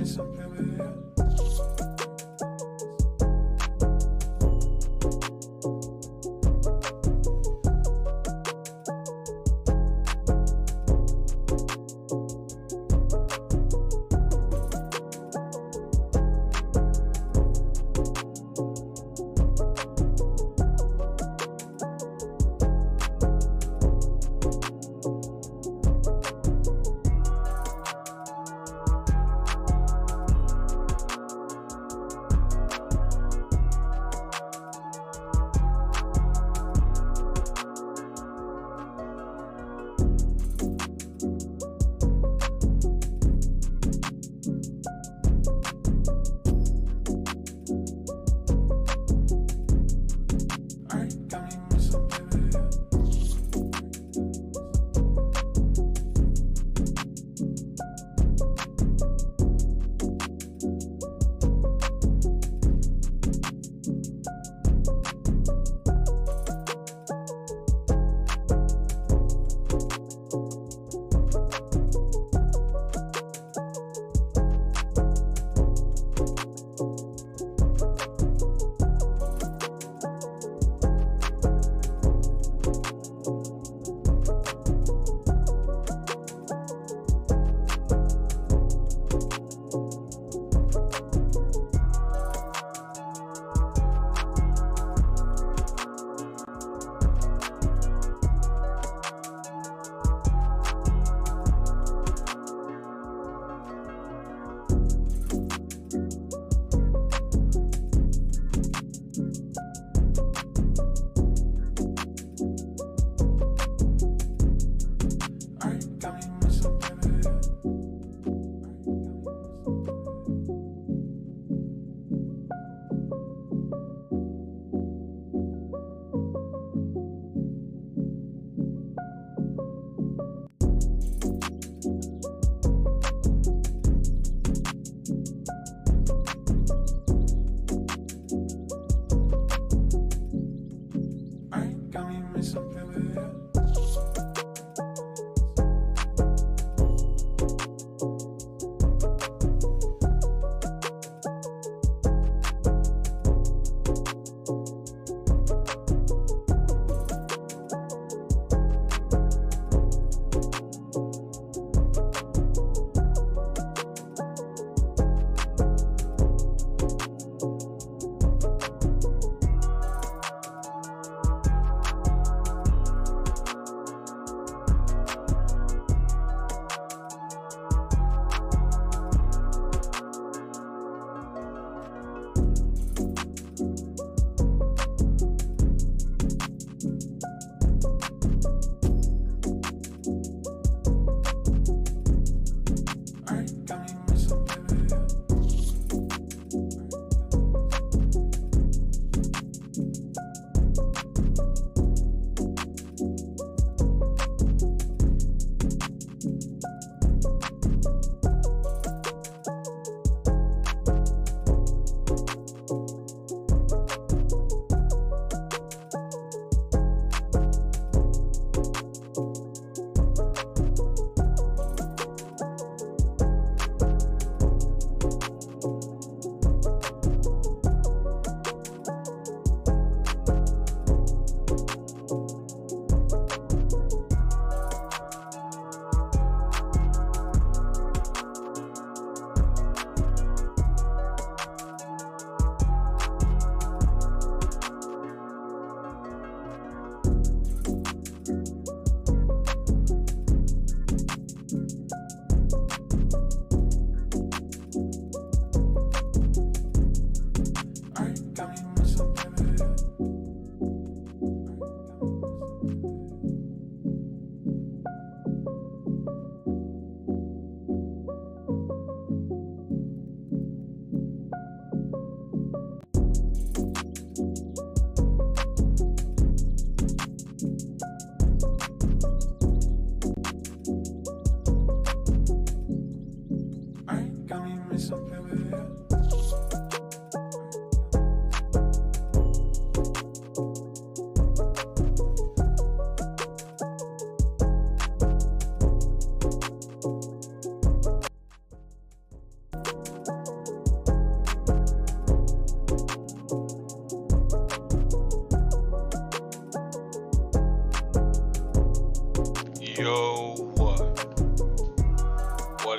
me something with you.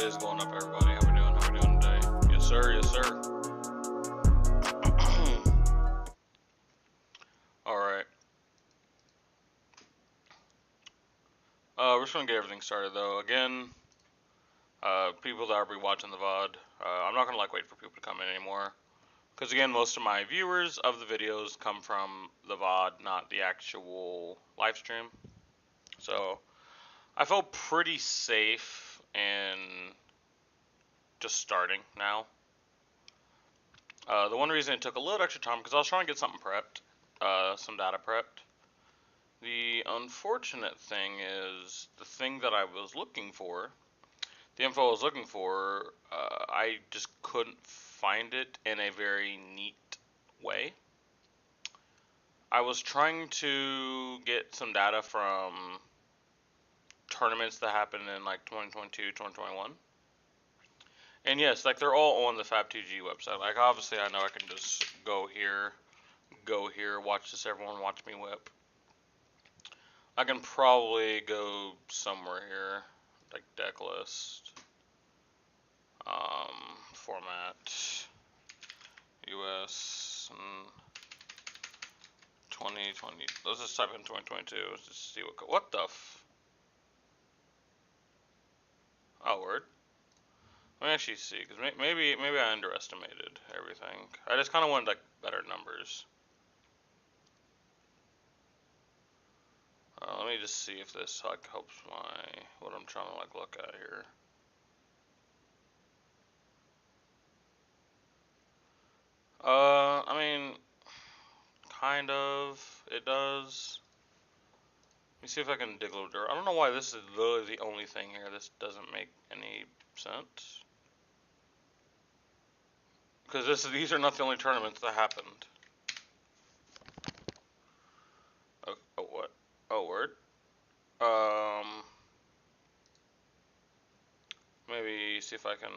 What is going up, everybody? How we doing? How we doing today? Yes, sir. Yes, sir. All right. We're just gonna get everything started, though. Again, people that are watching the VOD, I'm not gonna wait for people to come in anymore, because again, most of my viewers of the videos come from the VOD, not the actual live stream. So I felt pretty safe in just starting now. The one reason it took a little extra time because I was trying to get something prepped, some data prepped. The unfortunate thing is the thing that I was looking for, the info I was looking for, I just couldn't find it in a very neat way. I was trying to get some data from tournaments that happened in like 2022, 2021. And yes, like they're all on the Fab2G website. Like obviously I know I can just go here, watch this, everyone watch me whip. I can probably go somewhere here, like deck list, format, US, and 2020. Let's just type in 2022. Let's just see what the oh, word. Let me actually see, because maybe I underestimated everything. I just kind of wanted like better numbers. Let me just see if this like helps what I'm trying to like look at here. I mean, kind of, it does. Let me see if I can dig a little dirt. I don't know why this is literally the only thing here. This doesn't make any sense. Because these are not the only tournaments that happened. Oh, what? Oh, word. Maybe see if I can.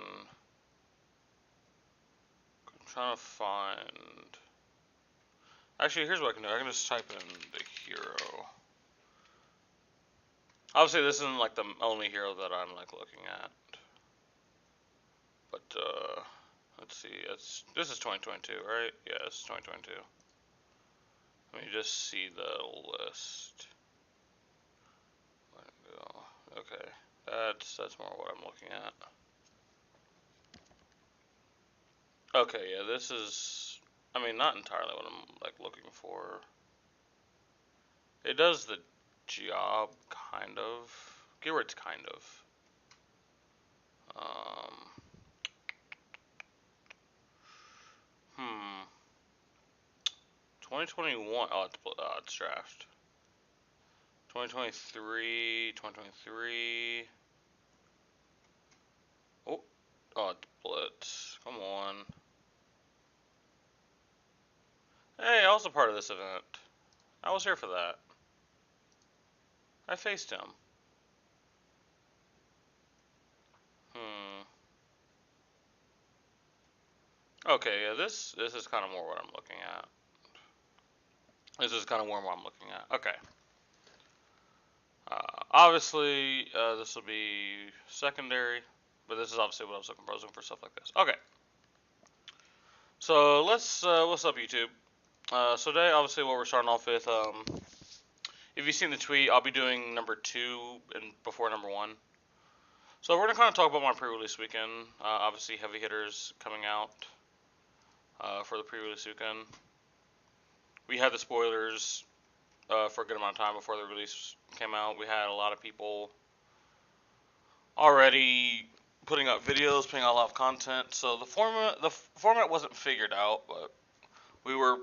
I'm trying to find. Actually, here's what I can do. I can just type in the hero. Obviously, this isn't like the only hero that I'm like looking at. But let's see. This is 2022, right? Yeah, this is 2022. Let me just see the list. Okay, that's more what I'm looking at. Okay, yeah, this is. I mean, not entirely what I'm like looking for. It does the job, kind of. Keywords, kind of. 2021. Oh, it's draft. 2023. 2023. Oh, it's blitz. Come on. Hey, I was a part of this event. I was here for that. I faced him. Okay, yeah, this is kind of more what I'm looking at. This is kind of more what I'm looking at. Okay. Obviously, this will be secondary, but this is obviously what I was looking for stuff like this. Okay. So what's up, YouTube? So today, obviously, what we're starting off with, if you've seen the tweet, I'll be doing number 2 and before number 1. So we're gonna kind of talk about my pre-release weekend. Obviously, heavy hitters coming out for the pre-release weekend. We had the spoilers for a good amount of time before the release came out. We had a lot of people already putting up videos, putting out a lot of content. So the format wasn't figured out, but we were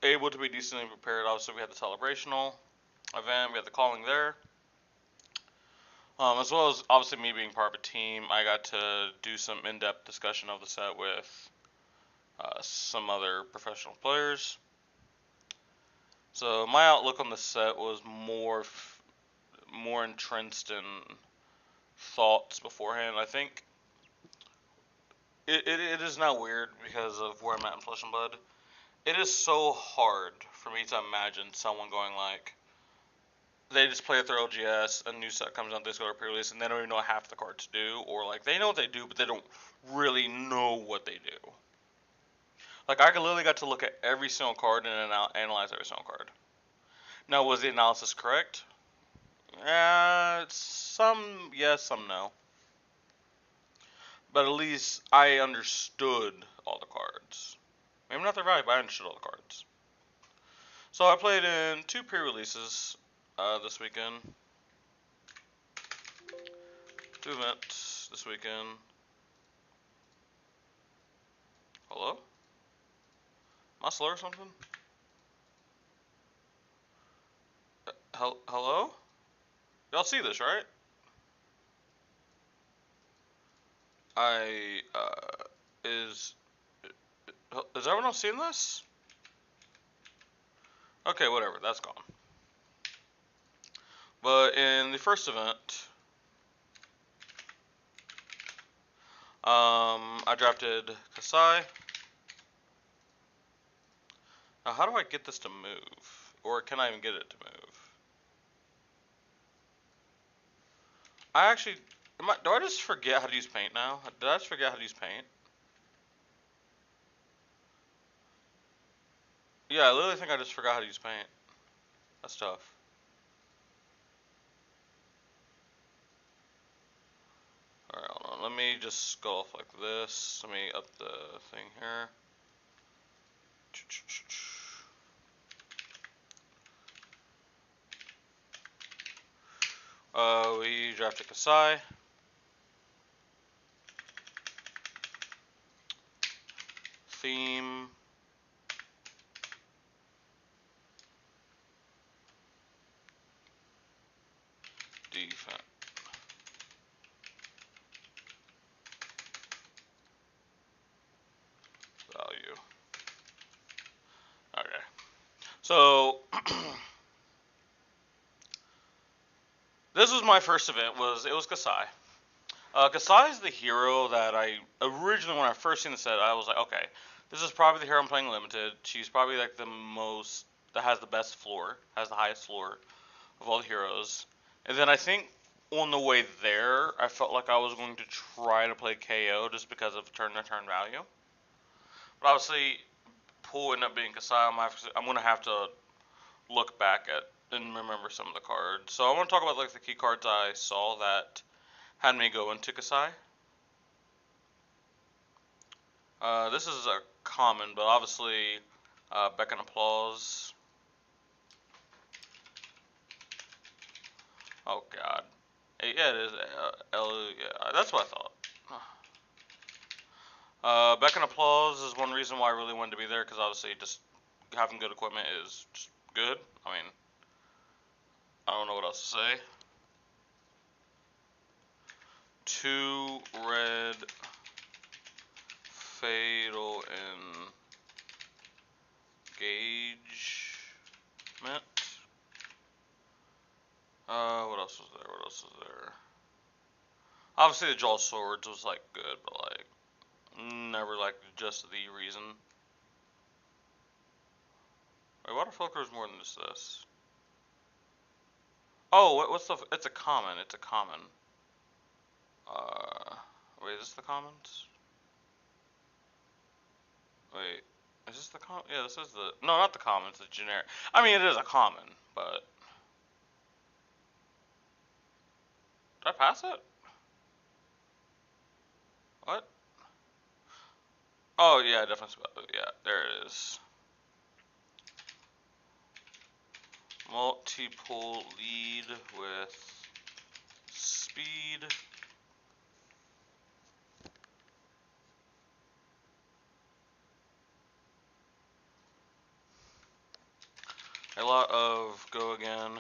able to be decently prepared. Obviously, we had the celebrational event, we had the calling there, as well as obviously me being part of a team. I got to do some in-depth discussion of the set with some other professional players. So my outlook on the set was more entrenched in thoughts beforehand. I think it is now weird because of where I'm at in Flesh and Blood. It is so hard for me to imagine someone going like, they just play with their LGS, a new set comes out, they go to pre-release, and they don't even know what half the cards do, or like they know what they do, but they don't really know what they do. Like I literally got to look at every single card and analyze every single card. Now, was the analysis correct? Some yes, some no. But at least I understood all the cards. Maybe not their value, but I understood all the cards. So I played in 2 pre-releases this weekend. 2 events this weekend. Hello? Am I slow or something? Hello? Y'all see this, right? Is everyone else seeing this? Okay, whatever, that's gone. But in the first event, I drafted Kasai. Now, how do I get this to move? Or can I even get it to move? I actually, do I just forget how to use paint now? Did I just forget how to use paint? Yeah, I literally think I just forgot how to use paint. That's tough. Alright, hold on. Let me just go off like this. Let me up the thing here. We drafted Kasai. Theme. Defense. Value. Okay. So this was my first event. It was Kasai. Kasai is the hero that I originally, when I first seen the set, I was like, okay, this is probably the hero I'm playing limited. She's probably like the most that has the best floor, has the highest floor of all the heroes. And then I think on the way there, I felt like I was going to try to play KO just because of turn-to-turn value. But obviously, pool ended up being Kasai. I'm going to have to look back at and remember some of the cards. So I want to talk about like the key cards I saw that had me go into Kasai. This is a common, but obviously Beck and Applause. Oh God, yeah, it is. Yeah, that's what I thought. Beck and Applause is one reason why I really wanted to be there, because obviously just having good equipment is just good. I mean, I don't know what else to say. 2 red fatal engagement. What else was there? What else was there? Obviously, the draw swords was like good, but like never like just the reason. Wait, water filter is more than just this. Oh, what's the? It's a common. It's a common. Wait, is this the commons? Wait, is this the common? Yeah, this is the. No, not the commons. The generic. I mean, it is a common, but did I pass it? What? Oh yeah, definitely. Yeah, there it is. Multi-pull lead with speed. A lot of go again.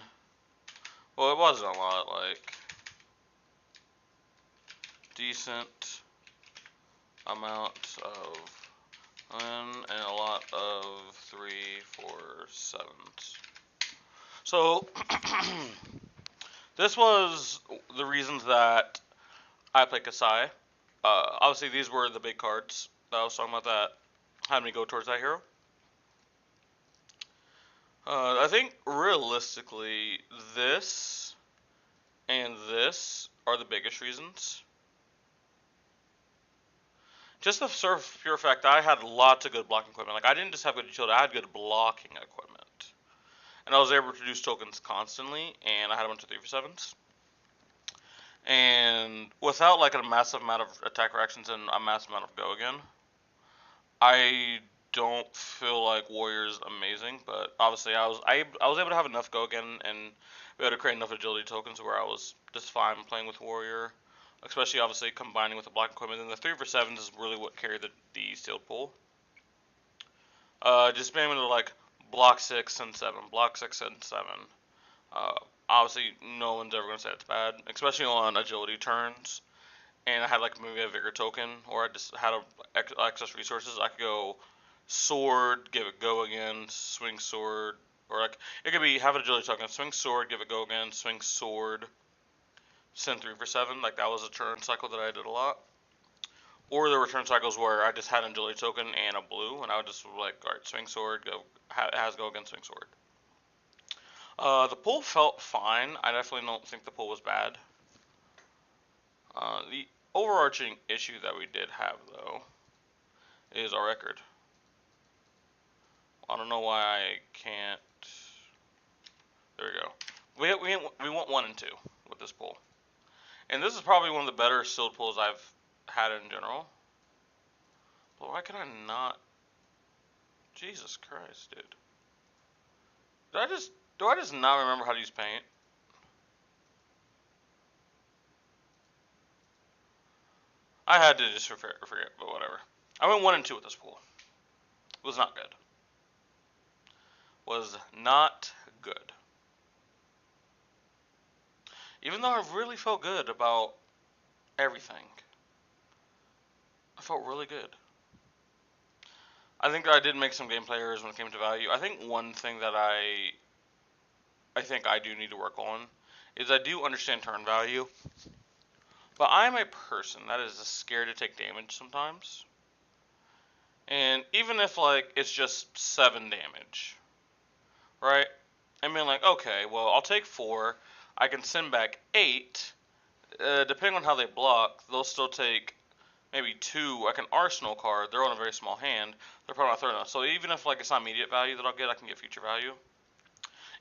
Well, it wasn't a lot, like decent amount of win and a lot of 3, 4, 7s. So this was the reasons that I played Kasai. Obviously, these were the big cards that I was talking about that had me go towards that hero. I think realistically, this and this are the biggest reasons. Just the sort of pure fact that I had lots of good blocking equipment. Like, I didn't just have good utility, I had good blocking equipment. And I was able to produce tokens constantly, and I had a bunch of 3-for-7s. And without, like, a massive amount of attack reactions and a massive amount of go again, I don't feel like Warrior's amazing, but obviously I was able to have enough go again and be able to create enough agility tokens where I was just fine playing with Warrior, especially obviously combining with the block equipment. And the 3-for-7s is really what carried the sealed pool. Just being able to like block 6 and 7, block 6 and 7. Obviously, no one's ever gonna say it's bad, especially on agility turns. And I had like maybe a vigor token, or I just had excess resources. I could go sword, give it go again, swing sword, or like it could be have an agility token, swing sword, give it go again, swing sword, send 3-for-7. Like that was a turn cycle that I did a lot. Or there were turn cycles where I just had an agility token and a blue, and I would just like, alright, swing sword, go, has go again, swing sword. The pull felt fine. I definitely don't think the pull was bad. The overarching issue that we did have, though, is our record. I don't know why I can't. There we go. We went 1 and 2 with this pull, and this is probably one of the better sealed pulls I've had in general. But why can I not? Jesus Christ, dude. Do I just not remember how to use paint? I had to just forget, but whatever. I went 1 and 2 with this pool. Was not good. Was not good. Even though I really felt good about everything. I felt really good. I think I did make some gameplay errors when it came to value. I think one thing that I think I do need to work on is I do understand turn value, but I'm a person that is scared to take damage sometimes. And even if like it's just 7 damage, right? I mean like, okay, well I'll take 4, I can send back 8. Depending on how they block, they'll still take maybe 2, like an arsenal card. They're on a very small hand. They're probably not throwing enough. So even if like it's not immediate value that I'll get, I can get future value.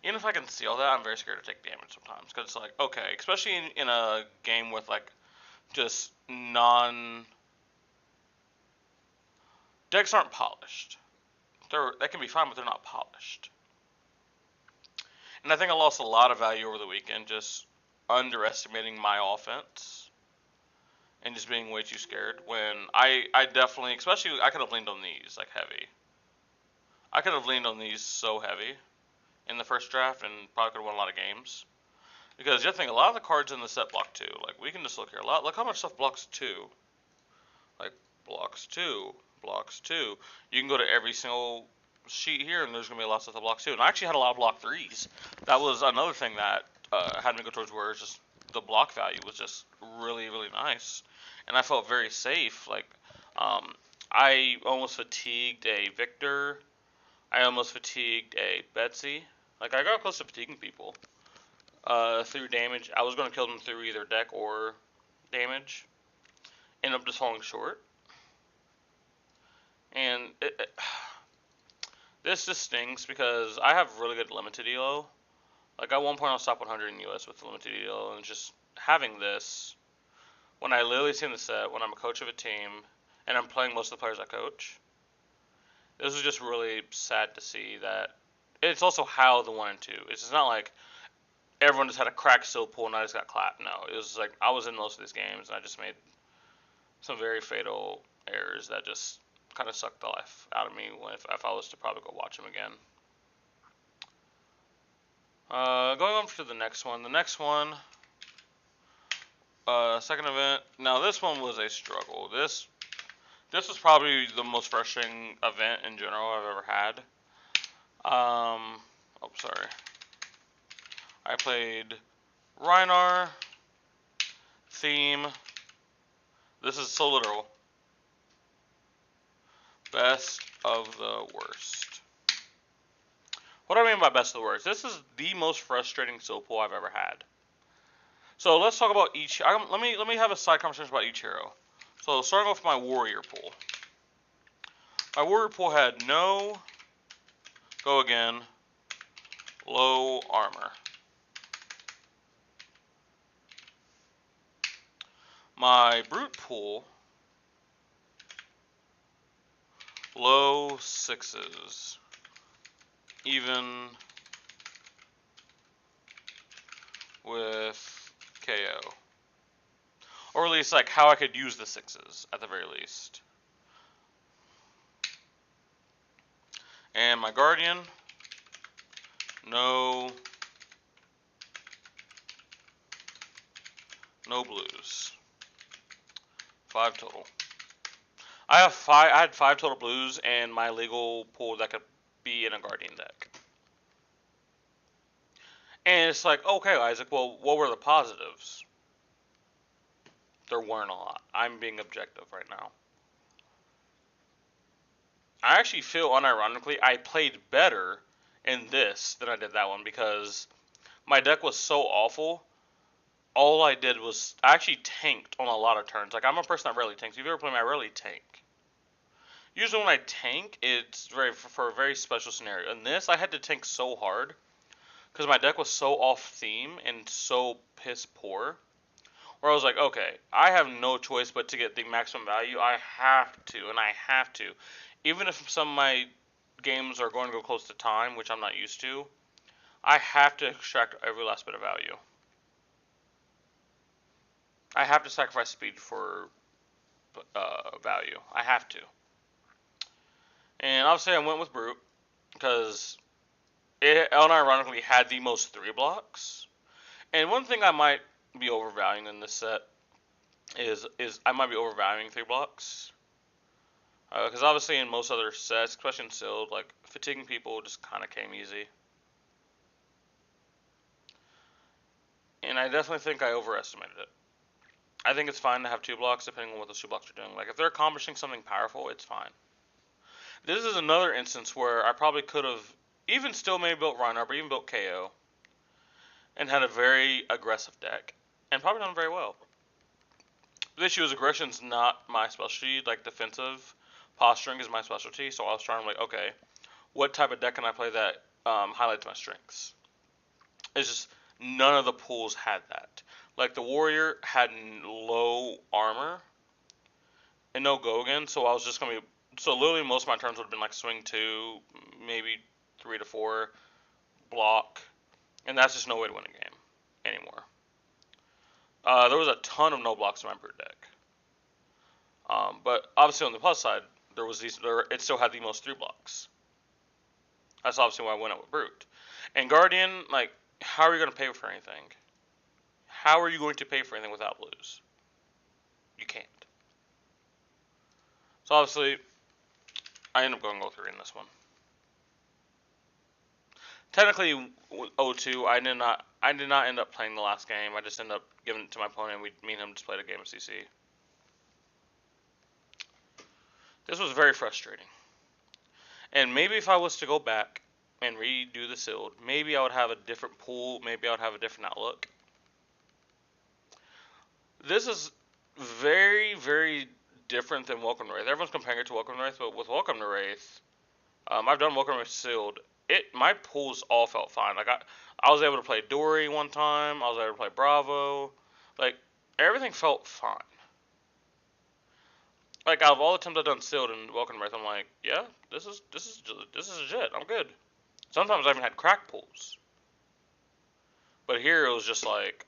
Even if I can seal that, I'm very scared to take damage sometimes. Because it's like, okay, especially in a game with like just decks aren't polished. They can be fine, but they're not polished. And I think I lost a lot of value over the weekend just underestimating my offense and just being way too scared when I definitely, especially, I could have leaned on these, like, heavy. I could have leaned on these so heavy in the first draft and probably could have won a lot of games. Because the other thing, a lot of the cards in the set block 2. Like, we can just look here. Look how much stuff blocks 2. Like, blocks 2, blocks 2. You can go to every single sheet here, and there's going to be a lot of stuff that blocks 2. And I actually had a lot of block 3s. That was another thing that had me go towards where it's just the block value was just really, really nice. And I felt very safe. Like, I almost fatigued a Victor. I almost fatigued a Betsy. Like, I got close to fatiguing people through damage. I was going to kill them through either deck or damage. Ended up just falling short. And this just stings because I have really good limited elo. Like, at one point, I'll stop 100 in US with limited elo, and just having this, when I literally see in the set, when I'm a coach of a team, and I'm playing most of the players I coach, this was just really sad to see that. It's also how the 1 and 2. It's just not like everyone just had a crack still pool and I just got clapped. No, it was like I was in most of these games, and I just made some very fatal errors that just kind of sucked the life out of me if I was to probably go watch them again. Going on to the next one. The next one, second event. Now this one was a struggle. This was probably the most frustrating event in general I've ever had. Oh, sorry. I played Reinar, Theme. This is so literal. Best of the worst. What do I mean by best of the worst? This is the most frustrating sealed pool I've ever had. So let's talk about each. Let me have a side conversation about each hero. So starting off with my warrior pool. My warrior pool had no go again, low armor. My brute pool, low sixes, even with KO. Or at least like how I could use the sixes at the very least. And my guardian, no blues. 5 total. I had 5 total blues and my legal pool that could be in a guardian deck. And it's like, okay, Isaac, well, what were the positives? There weren't a lot. I'm being objective right now. I actually feel, unironically, I played better in this than I did that one because my deck was so awful. All I did was I actually tanked on a lot of turns. Like, I'm a person that rarely tanks. If you ever play me, I rarely tank. Usually when I tank, it's for a very special scenario. In this, I had to tank so hard because my deck was so off theme and so piss poor. Where I was like, okay, I have no choice but to get the maximum value. I have to, and I have to. Even if some of my games are going to go close to time, which I'm not used to, I have to extract every last bit of value. I have to sacrifice speed for value. I have to. And obviously I went with Brute because it unironically had the most 3 blocks. And one thing I might be overvaluing in this set is I might be overvaluing 3 blocks. Because obviously in most other sets, especially in sealed, like fatiguing people just kind of came easy. And I definitely think I overestimated it. I think it's fine to have 2 blocks depending on what those 2 blocks are doing. Like if they're accomplishing something powerful, it's fine. This is another instance where I probably could have even still maybe built Reinhardt, but even built KO. And had a very aggressive deck. And probably done very well. The issue is aggression's not my specialty. Like defensive posturing is my specialty. So I was trying to like, okay, what type of deck can I play that highlights my strengths? It's just none of the pools had that. Like the warrior had low armor and no go again. So I was just gonna be literally most of my turns would have been like swing 2, maybe 3 to 4, block, and that's just no way to win a game anymore. There was a ton of no blocks in my brute deck. But obviously on the plus side, it still had the most 3 blocks. That's obviously why I went out with brute. And guardian, like, how are you going to pay for anything? How are you going to pay for anything without blues? You can't. So obviously, I ended up going 0-3 in this one. Technically, 0-2, I did not end up playing the last game. I just ended up giving it to my opponent. Me and him just played a game of CC. This was very frustrating. And maybe if I was to go back and redo the sealed, maybe I would have a different pool. Maybe I would have a different outlook. This is very, very different than Welcome to Wraith. Everyone's comparing it to Welcome to Wraith, but with Welcome to Wraith, I've done Welcome to Wraith sealed. My pools all felt fine. Like I was able to play Dory one time. I was able to play Bravo. Like everything felt fine. Like out of all the times I've done sealed and Welcome to Wraith, I'm like, yeah, this is legit. I'm good. Sometimes I even had crack pools. But here it was just like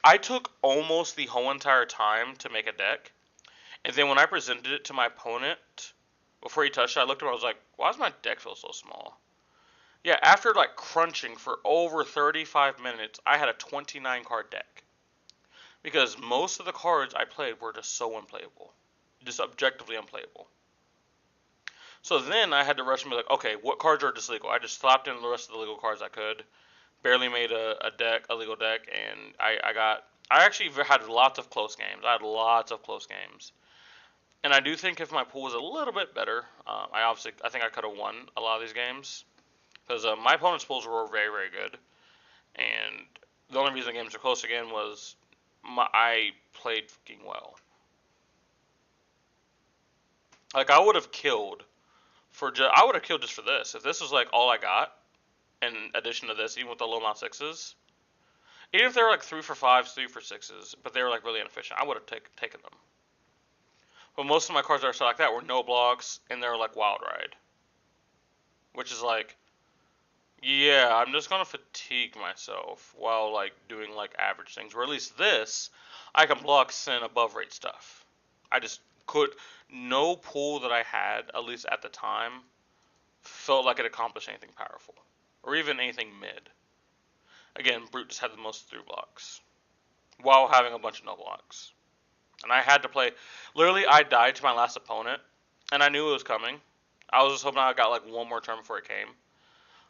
I took almost the whole entire time to make a deck, and then when I presented it to my opponent before he touched it, I looked at him. I was like, why does my deck feel so small? Yeah, after like crunching for over 35 minutes, I had a 29 card deck because most of the cards I played were just so unplayable, just objectively unplayable. So then I had to rush and be like, okay, what cards are just legal? I just slapped in the rest of the legal cards I could. Barely made a legal deck, and I actually had lots of close games. I had lots of close games. And I do think if my pool was a little bit better, I think I could have won a lot of these games. Because my opponent's pulls were very, very good. And the only reason the games are close again was I played fucking well. Like, I would have killed I would have killed just for this. If this was like all I got, in addition to this, even with the low amount sixes, even if they were like 3 for 5s, 3 for 6s, but they were like really inefficient, I would have taken them. But most of my cards that are set like that were no blocks, and they were like Wild Ride. Which is like, yeah, I'm just gonna fatigue myself while like doing like average things. Or at least this, I can block sin above rate stuff. I just could no pull that I had, at least at the time, felt like it accomplished anything powerful. Or even anything mid. Again, Brute just had the most through blocks. While having a bunch of no blocks. And I had to play literally I died to my last opponent and I knew it was coming. I was just hoping I got like one more turn before it came.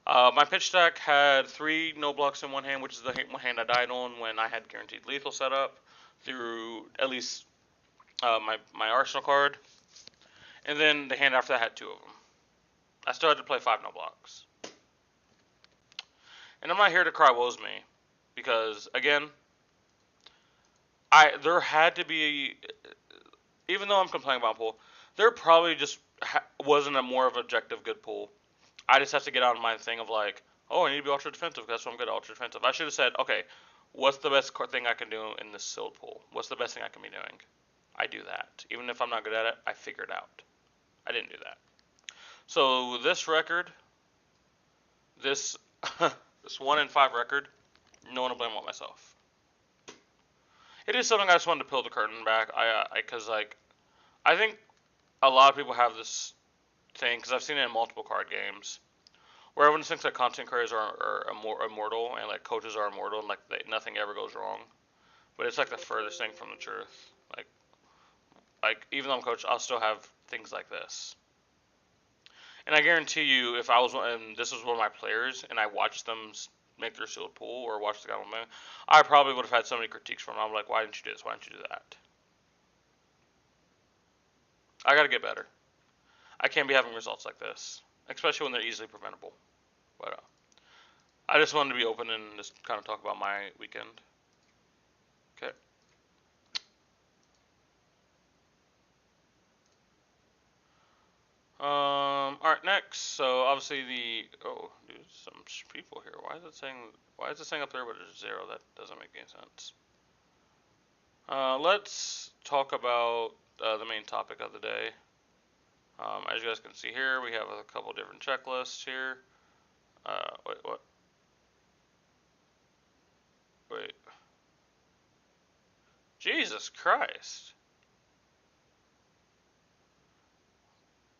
My pitch deck had 3 no blocks in one hand, which is the hand I died on when I had guaranteed lethal set up through at least my arsenal card. And then the hand after that had 2 of them. I still had to play 5 no blocks. And I'm not here to cry woes me, because again, there had to be, even though I'm complaining about pull, there probably just wasn't a more of an objective good pull. I just have to get out of my thing of like, oh, I need to be ultra defensive. That's what I'm good at, ultra defensive. I should have said, okay, what's the best thing I can do in this sealed pool? What's the best thing I can be doing? I do that. Even if I'm not good at it, I figure it out. I didn't do that. So this record, this this 1-5 record, no one to blame but myself. It is something I just wanted to peel the curtain back. Because like, I think a lot of people have this thing, because I've seen it in multiple card games, where everyone thinks that content creators are immortal, and like coaches are immortal, and like nothing ever goes wrong. But it's like the furthest thing from the truth. Like even though I'm coach, I'll still have things like this. And I guarantee you, if I was and this was one of my players, and I watched them make their sealed pool or watch the guy on there, I probably would have had so many critiques from him. I'm like, why didn't you do this? Why didn't you do that? I gotta get better. I can't be having results like this, especially when they're easily preventable. But I just wanted to be open and just kind of talk about my weekend. Okay. Alright, next. So obviously dude, some people here. Why is it saying up there but it's 0? That doesn't make any sense. Let's talk about the main topic of the day. As you guys can see here, we have a couple different checklists here. Wait, what? Wait. Jesus Christ.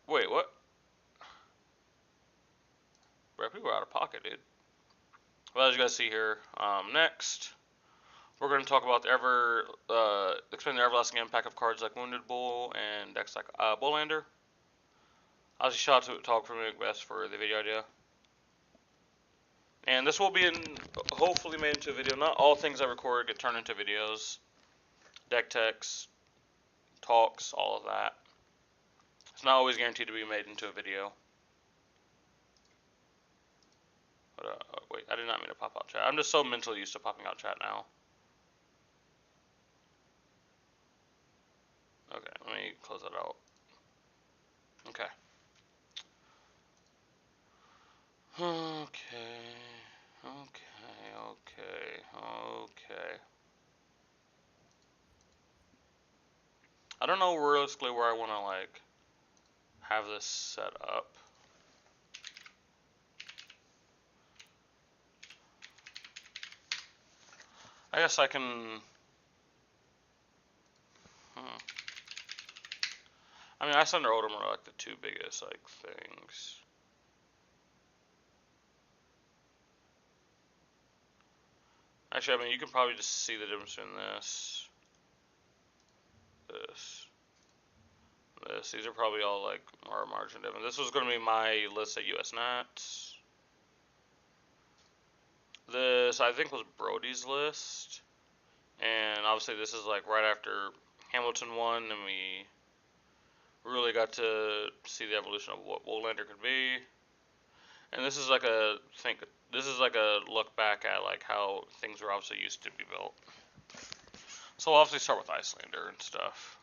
Wait, what? Bro, people are out of pocket, dude. Well, as you guys see here, next, we're going to talk about explain the everlasting impact of cards like Woundedbull and decks like Bullander. Obviously, shout out to Talk for Best for the video idea. And this will be hopefully made into a video. Not all things I record get turned into videos. Deck techs, talks, all of that. It's not always guaranteed to be made into a video. But, wait, I did not mean to pop out chat. I'm just so mentally used to popping out chat now. Okay, let me close that out. Okay. Okay. I don't know realistically where I want to like have this set up. I guess I can. I mean, Ice Thunder Odom are like the 2 biggest like things. Actually, I mean, you can probably just see the difference between this. These are probably all like our margin different. This was going to be my list at US Nats. This I think was Brody's list, and obviously this is like right after Hamilton won, and we really got to see the evolution of what Woolander could be. And this is like a look back at like how things were obviously used to be built. So we'll obviously start with Icelander and stuff.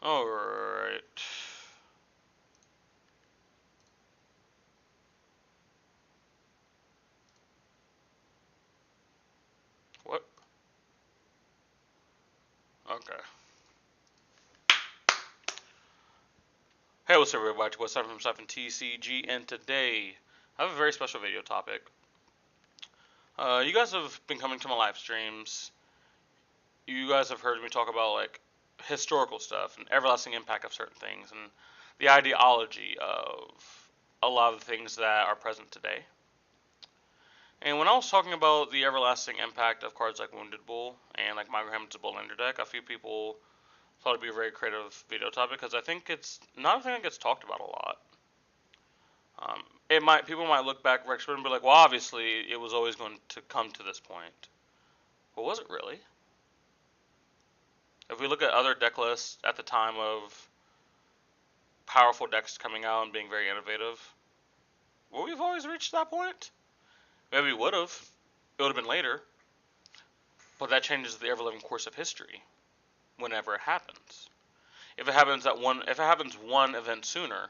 Alright. What? Okay. Hey, what's up everybody? What's up from Sifn TCG, and today I have a very special video topic. You guys have been coming to my live streams. You guys have heard me talk about like historical stuff and everlasting impact of certain things and the ideology of a lot of the things that are present today. And when I was talking about the everlasting impact of cards like Woundedbull and like my Hamilton's Bull Ender deck, a few people thought it'd be a very creative video topic because I think it's not a thing that gets talked about a lot. People might look back and be like, well, obviously it was always going to come to this point. But was it really? If we look at other deck lists at the time of powerful decks coming out and being very innovative, would we have always reached that point? Maybe we would have. It would have been later. But that changes the ever-living course of history whenever it happens. If it happens one event sooner,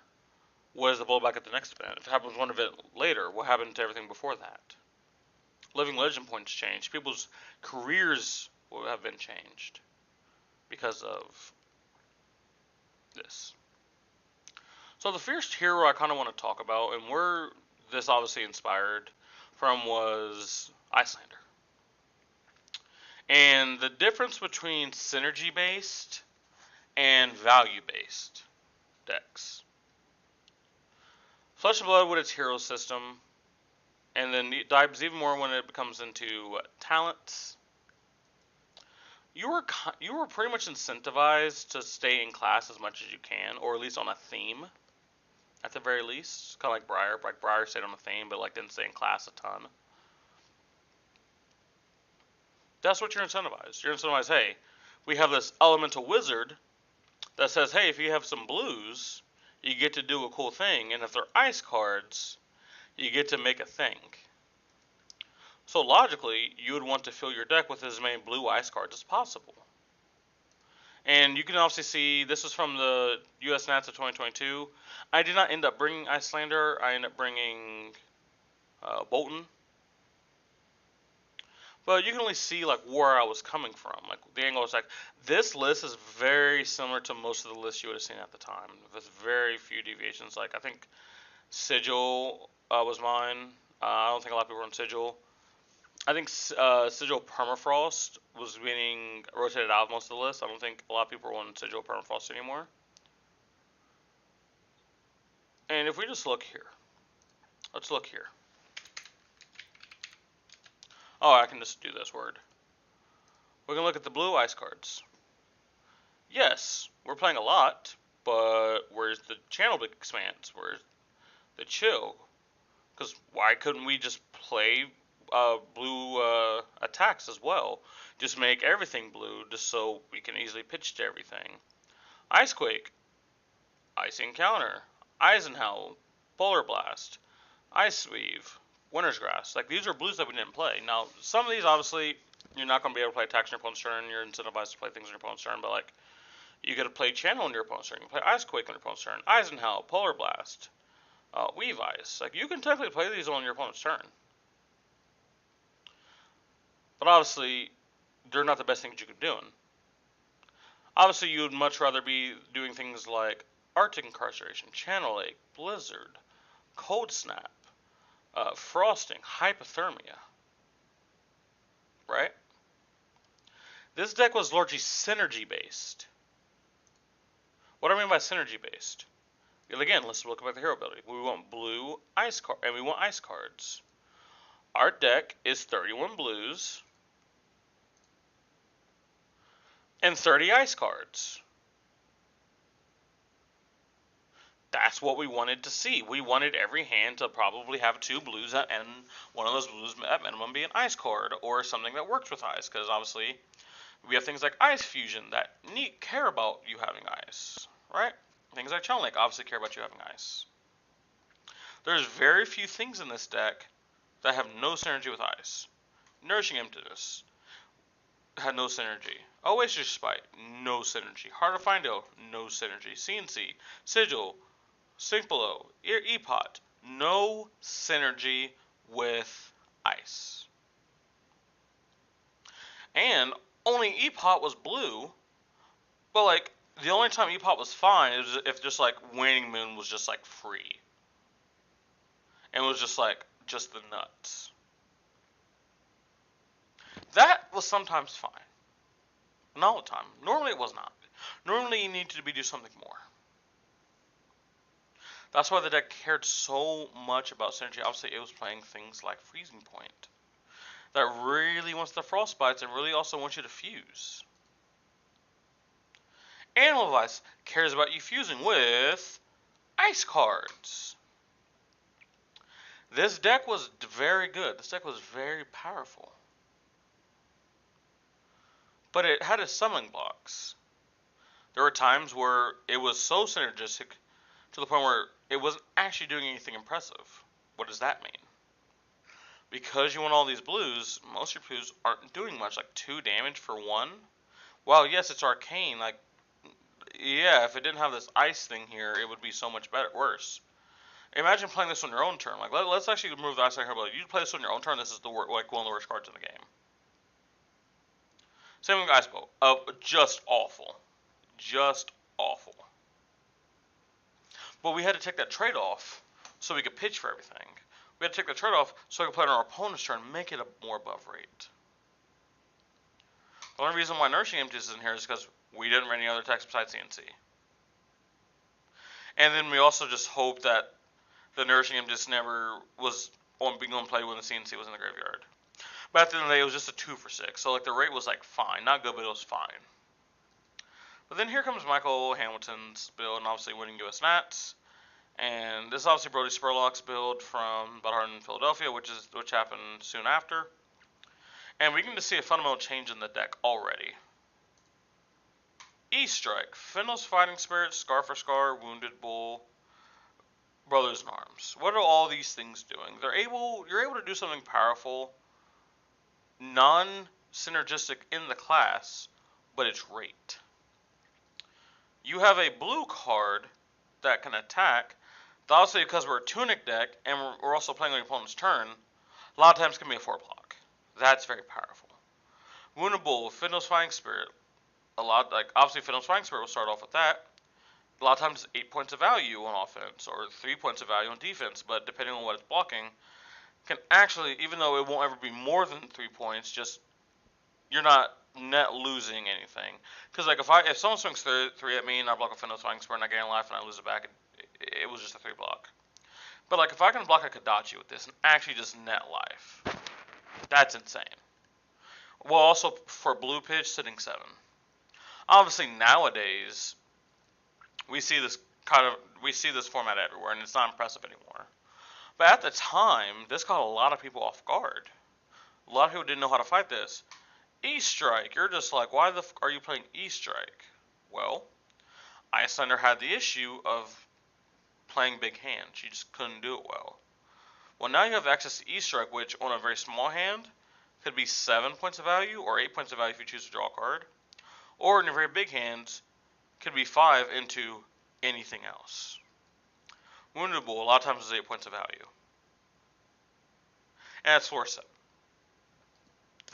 what is the blowback at the next event? If it happens one event later, what happened to everything before that? Living legend points change. People's careers will have been changed because of this. So the first hero I kind of want to talk about, and where this obviously inspired from, was Icelander. And the difference between synergy-based and value-based decks. Flesh and Blood with its hero system, and then it dives even more when it becomes into talents. You were pretty much incentivized to stay in class as much as you can, or at least on a theme, at the very least. Kind of like Briar. Like Briar stayed on a theme, but like didn't stay in class a ton. That's what you're incentivized. You're incentivized, hey, we have this elemental wizard that says, hey, if you have some blues, you get to do a cool thing, and if they're ice cards, you get to make a thing. So logically, you would want to fill your deck with as many blue ice cards as possible. And you can obviously see, this was from the US Nats of 2022. I did not end up bringing Icelander. I ended up bringing Bolton. But you can only see like where I was coming from. Like the angle was like, this list is very similar to most of the lists you would have seen at the time. With very few deviations. Like I think Sigil was mine. I don't think a lot of people were on Sigil. I think Sigil Permafrost was being rotated out of most of the list. I don't think a lot of people were on Sigil Permafrost anymore. And if we just look here. Let's look here. Oh, I can just do this word. We can look at the blue ice cards. Yes, we're playing a lot, but where's the channel expanse? Where's the chill? Because why couldn't we just play blue attacks as well? Just make everything blue, just so we can easily pitch to everything. Icequake, Ice Encounter, Eisenhower, Polar Blast, Ice Weave, Winter's Grass. Like, these are blues that we didn't play. Now, some of these, obviously, you're not going to be able to play attacks on your opponent's turn. You're incentivized to play things on your opponent's turn, but, like, you get to play Channel on your opponent's turn. You can play Icequake on your opponent's turn. Eisenhower, Polar Blast, Weave Ice. Like, you can technically play these on your opponent's turn. But obviously, they're not the best things you could be doing. Obviously, you would much rather be doing things like Arctic Incarceration, Channel Lake, Blizzard, Cold Snap, Frosting, Hypothermia. Right? This deck was largely synergy-based. What do I mean by synergy-based? Again, let's look at the hero ability. We want blue ice card, and we want ice cards. Our deck is 31 blues and 30 ice cards. That's what we wanted to see. We wanted every hand to probably have 2 blues, and one of those blues at minimum be an ice card or something that works with ice, because obviously We have things like Ice Fusion that care about you having ice, right? Things like Channel Lake obviously care about you having ice. There's very few things in this deck that have no synergy with ice. Nourishing Emptiness had no synergy. Oasis Spite, no synergy. Heart of Findale, no synergy. CNC, Sigil, Sink Below, Epot, no synergy with ice. And only Epot was blue, but like the only time Epot was fine is if just like Waning Moon was just like free. And was just like just the nuts. That was sometimes fine. Not all the time. Normally it was not. Normally you need to do something more. That's why the deck cared so much about synergy. Obviously it was playing things like Freezing Point. That really wants the Frostbites and really also wants you to fuse. Animal Device cares about you fusing with ice cards. This deck was very good. This deck was very powerful. But it had its summoning blocks. There were times where it was so synergistic to the point where it wasn't actually doing anything impressive. What does that mean? Because you want all these blues, most of your blues aren't doing much, like 2 damage for 1. Well, yes, it's arcane, like, yeah, if it didn't have this ice thing here, it would be so much worse. Imagine playing this on your own turn. Like, let's actually remove the ice thing here, but you play this on your own turn, this is like one of the worst cards in the game. Same with Ice Bow. Just awful. Just awful. But we had to take that trade-off so we could pitch for everything. We had to take the trade-off so we could play it on our opponent's turn and make it a more above rate. The only reason why Nourishing Emptiness is in here is because we didn't run any other attacks besides CNC. And then we also just hope that the Nourishing Emptiness never was being on play when the CNC was in the graveyard. But at the end of the day, it was just a 2 for 6. So like the rate was like fine. Not good, but it was fine. But then here comes Michael Hamilton's build, and obviously winning US Nats. And this is obviously Brody Spurlock's build from Battle Hardened Philadelphia, which happened soon after. And we can just see a fundamental change in the deck already. E-Strike, Findle's Fighting Spirit, Scar for Scar, Woundedbull, Brothers in Arms. What are all these things doing? You're able to do something powerful, non-synergistic in the class, but it's rate. You have a blue card that can attack. Obviously, because we're a Tunic deck and we're also playing on your opponent's turn, a lot of times it can be a 4-block. That's very powerful. Woundedbull, Findle's Fighting Spirit. Obviously, Findle's Fighting Spirit will start off with that. A lot of times it's 8 points of value on offense or 3 points of value on defense, but depending on what it's blocking, can actually, even though it won't ever be more than 3 points, just you're not net losing anything. Because like if someone swings 3 at me and I block a Findle's Fighting Spirit and I gain life and I lose it back, it was just a 3-block. But like if I can block a Kodachi with this and actually just net life, that's insane. Well, also for blue pitch, sitting 7. Obviously nowadays we see this format everywhere, and it's not impressive anymore. But at the time, this caught a lot of people off guard. A lot of people didn't know how to fight this. E-Strike, you're just like, why the are you playing E-Strike? Well, Icelander had the issue of playing big hand. She just couldn't do it well. Well, now you have access to E-Strike, which on a very small hand could be 7 points of value or 8 points of value if you choose to draw a card. Or in a very big hand, could be 5 into anything else. Woundedbull, a lot of times is 8 points of value. And that's 4-7.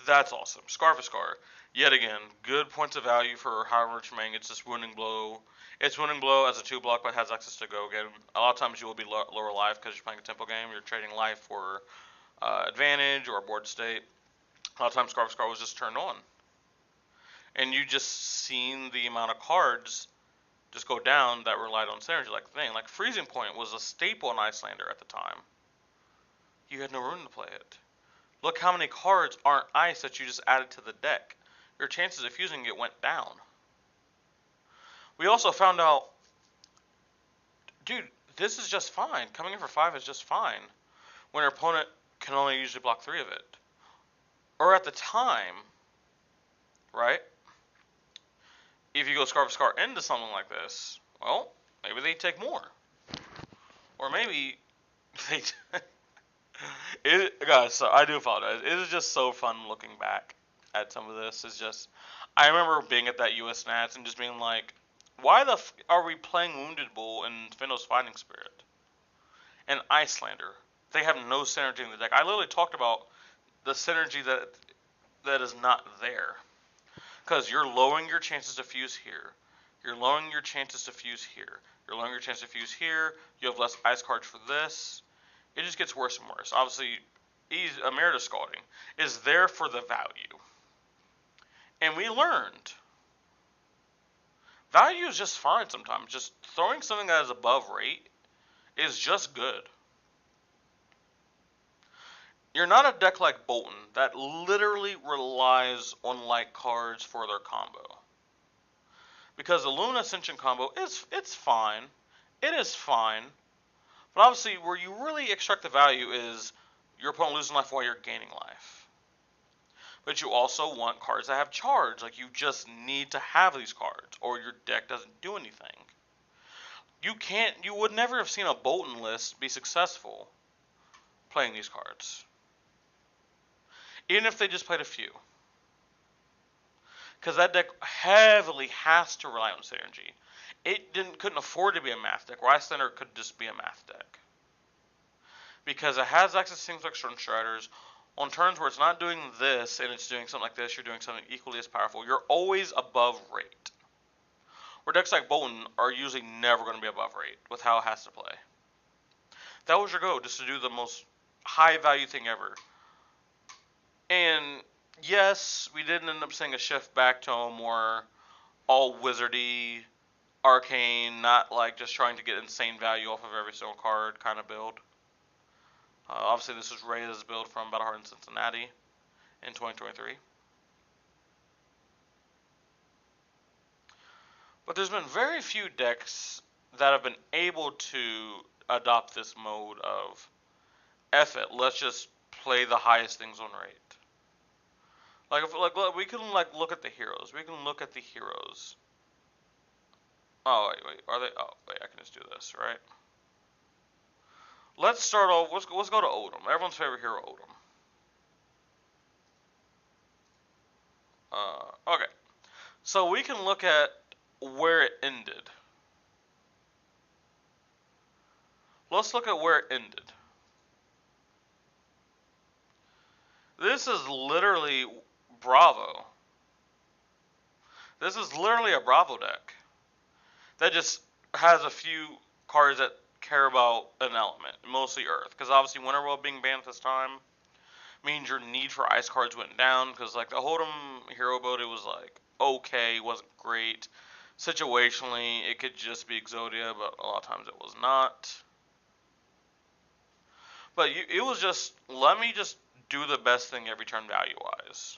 That's awesome. Scar for Scar. Yet again, good points of value for however much remaining. It's just Wounding Blow. It's Wounding Blow as a 2-block, but has access to go again. A lot of times you will be lower life because you're playing a tempo game. You're trading life for advantage or board state. A lot of times Scar for Scar was just turned on. And you just seen the amount of cards just go down that relied on synergy like the thing. Like Freezing Point was a staple in Icelander at the time. You had no room to play it. Look how many cards aren't ice that you just added to the deck. Your chances of fusing it went down. We also found out, dude, this is just fine. Coming in for 5 is just fine when your opponent can only usually block 3 of it. Or at the time, right? if you go Scarf Scar into something like this, well, maybe they take more. Or maybe they... Guys, so I do apologize. It is just so fun looking back at some of this. It's just... I remember being at that US Nats and just being like, why the are we playing Woundedbull in Finno's Fighting Spirit? And Icelander. They have no synergy in the deck. I literally talked about the synergy that is not there. Because you're lowering your chances to fuse here. You're lowering your chances to fuse here. You're lowering your chance to fuse here. You have less ice cards for this. It just gets worse and worse. Obviously, Emeritus Scalding is there for the value. And we learned. Value is just fine sometimes. Just throwing something that is above rate is just good. You're not a deck like Bolton that literally relies on light cards for their combo. Because the Luna Ascension combo it's fine. It is fine. But obviously where you really extract the value is your opponent losing life while you're gaining life. But you also want cards that have charge. Like you just need to have these cards or your deck doesn't do anything. You would never have seen a Bolton list be successful playing these cards. Even if they just played a few. Because that deck heavily has to rely on synergy. It couldn't afford to be a math deck, where Icelander could just be a math deck. Because it has access to things like Stern Striders. On turns where it's not doing this and it's doing something like this, you're doing something equally as powerful. You're always above rate. Where decks like Bolton are usually never going to be above rate with how it has to play. That was your goal, just to do the most high value thing ever. And yes, we did end up seeing a shift back to a more all wizardy, arcane, not like just trying to get insane value off of every single card kind of build. Obviously, this is Rey's build from Battleheart in Cincinnati in 2023. But there's been very few decks that have been able to adopt this mode of F it, let's just play the highest things on rate. Like, we can look at the heroes. We can look at the heroes. Oh wait, are they? Oh wait, I can just do this, right? Let's start off. Let's go to Odom. Everyone's favorite hero, Odom. Okay, so we can look at where it ended. Let's look at where it ended. This is literally Bravo. This is literally a Bravo deck that just has a few cards that care about an element, mostly Earth. Because obviously Winter World being banned at this time means your need for ice cards went down. Because like the Hold'em hero build, it was like okay, wasn't great. Situationally, it could just be Exodia, but a lot of times it was not. But it was just, let me just do the best thing every turn value-wise.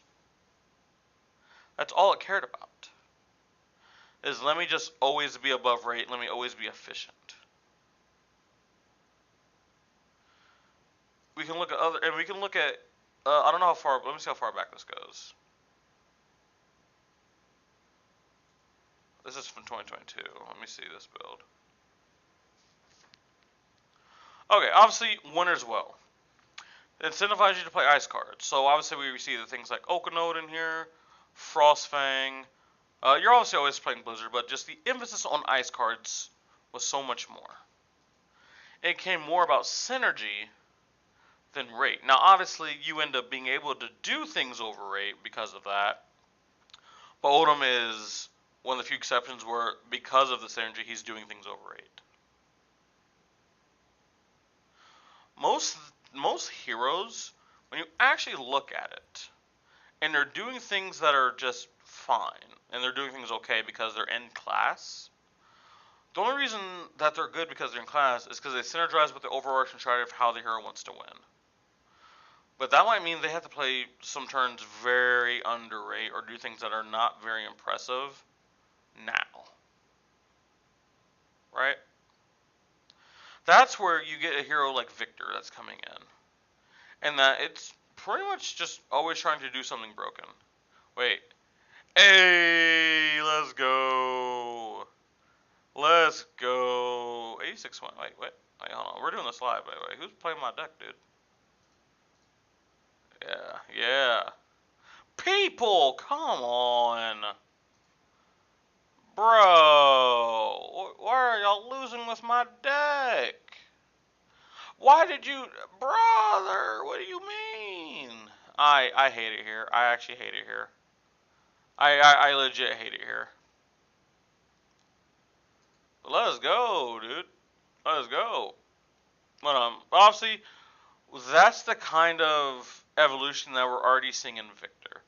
That's all it cared about. Is let me just always be above rate, let me always be efficient. We can look at I don't know how far, let me see how far back this goes. This is from 2022, let me see this build. Okay, obviously, Winter's Well. It incentivizes you to play ice cards. So obviously we see the things like Okanode in here, Frostfang. You're obviously always playing Blizzard, but just the emphasis on ice cards was so much more. It came more about synergy than rate. Now obviously you end up being able to do things over rate because of that. But Odom is one of the few exceptions where because of the synergy he's doing things over rate. Most heroes, when you actually look at it, and they're doing things that are just fine, and they're doing things okay because they're in class, the only reason that they're good because they're in class is because they synergize with the overarching strategy of how the hero wants to win. But that might mean they have to play some turns very underrate or do things that are not very impressive now. Right? That's where you get a hero like Victor that's coming in. And that it's pretty much just always trying to do something broken. Wait, Hey, let's go. Let's go. 86 went. Wait, hold on. We're doing this live, by the way. Who's playing my deck, dude? Yeah. People, come on. Bro, why are y'all losing with my deck? Why did you, brother? What do you mean? I hate it here. I actually hate it here. I legit hate it here. Let us go, dude. Let us go. But obviously, that's the kind of evolution that we're already seeing in Victor.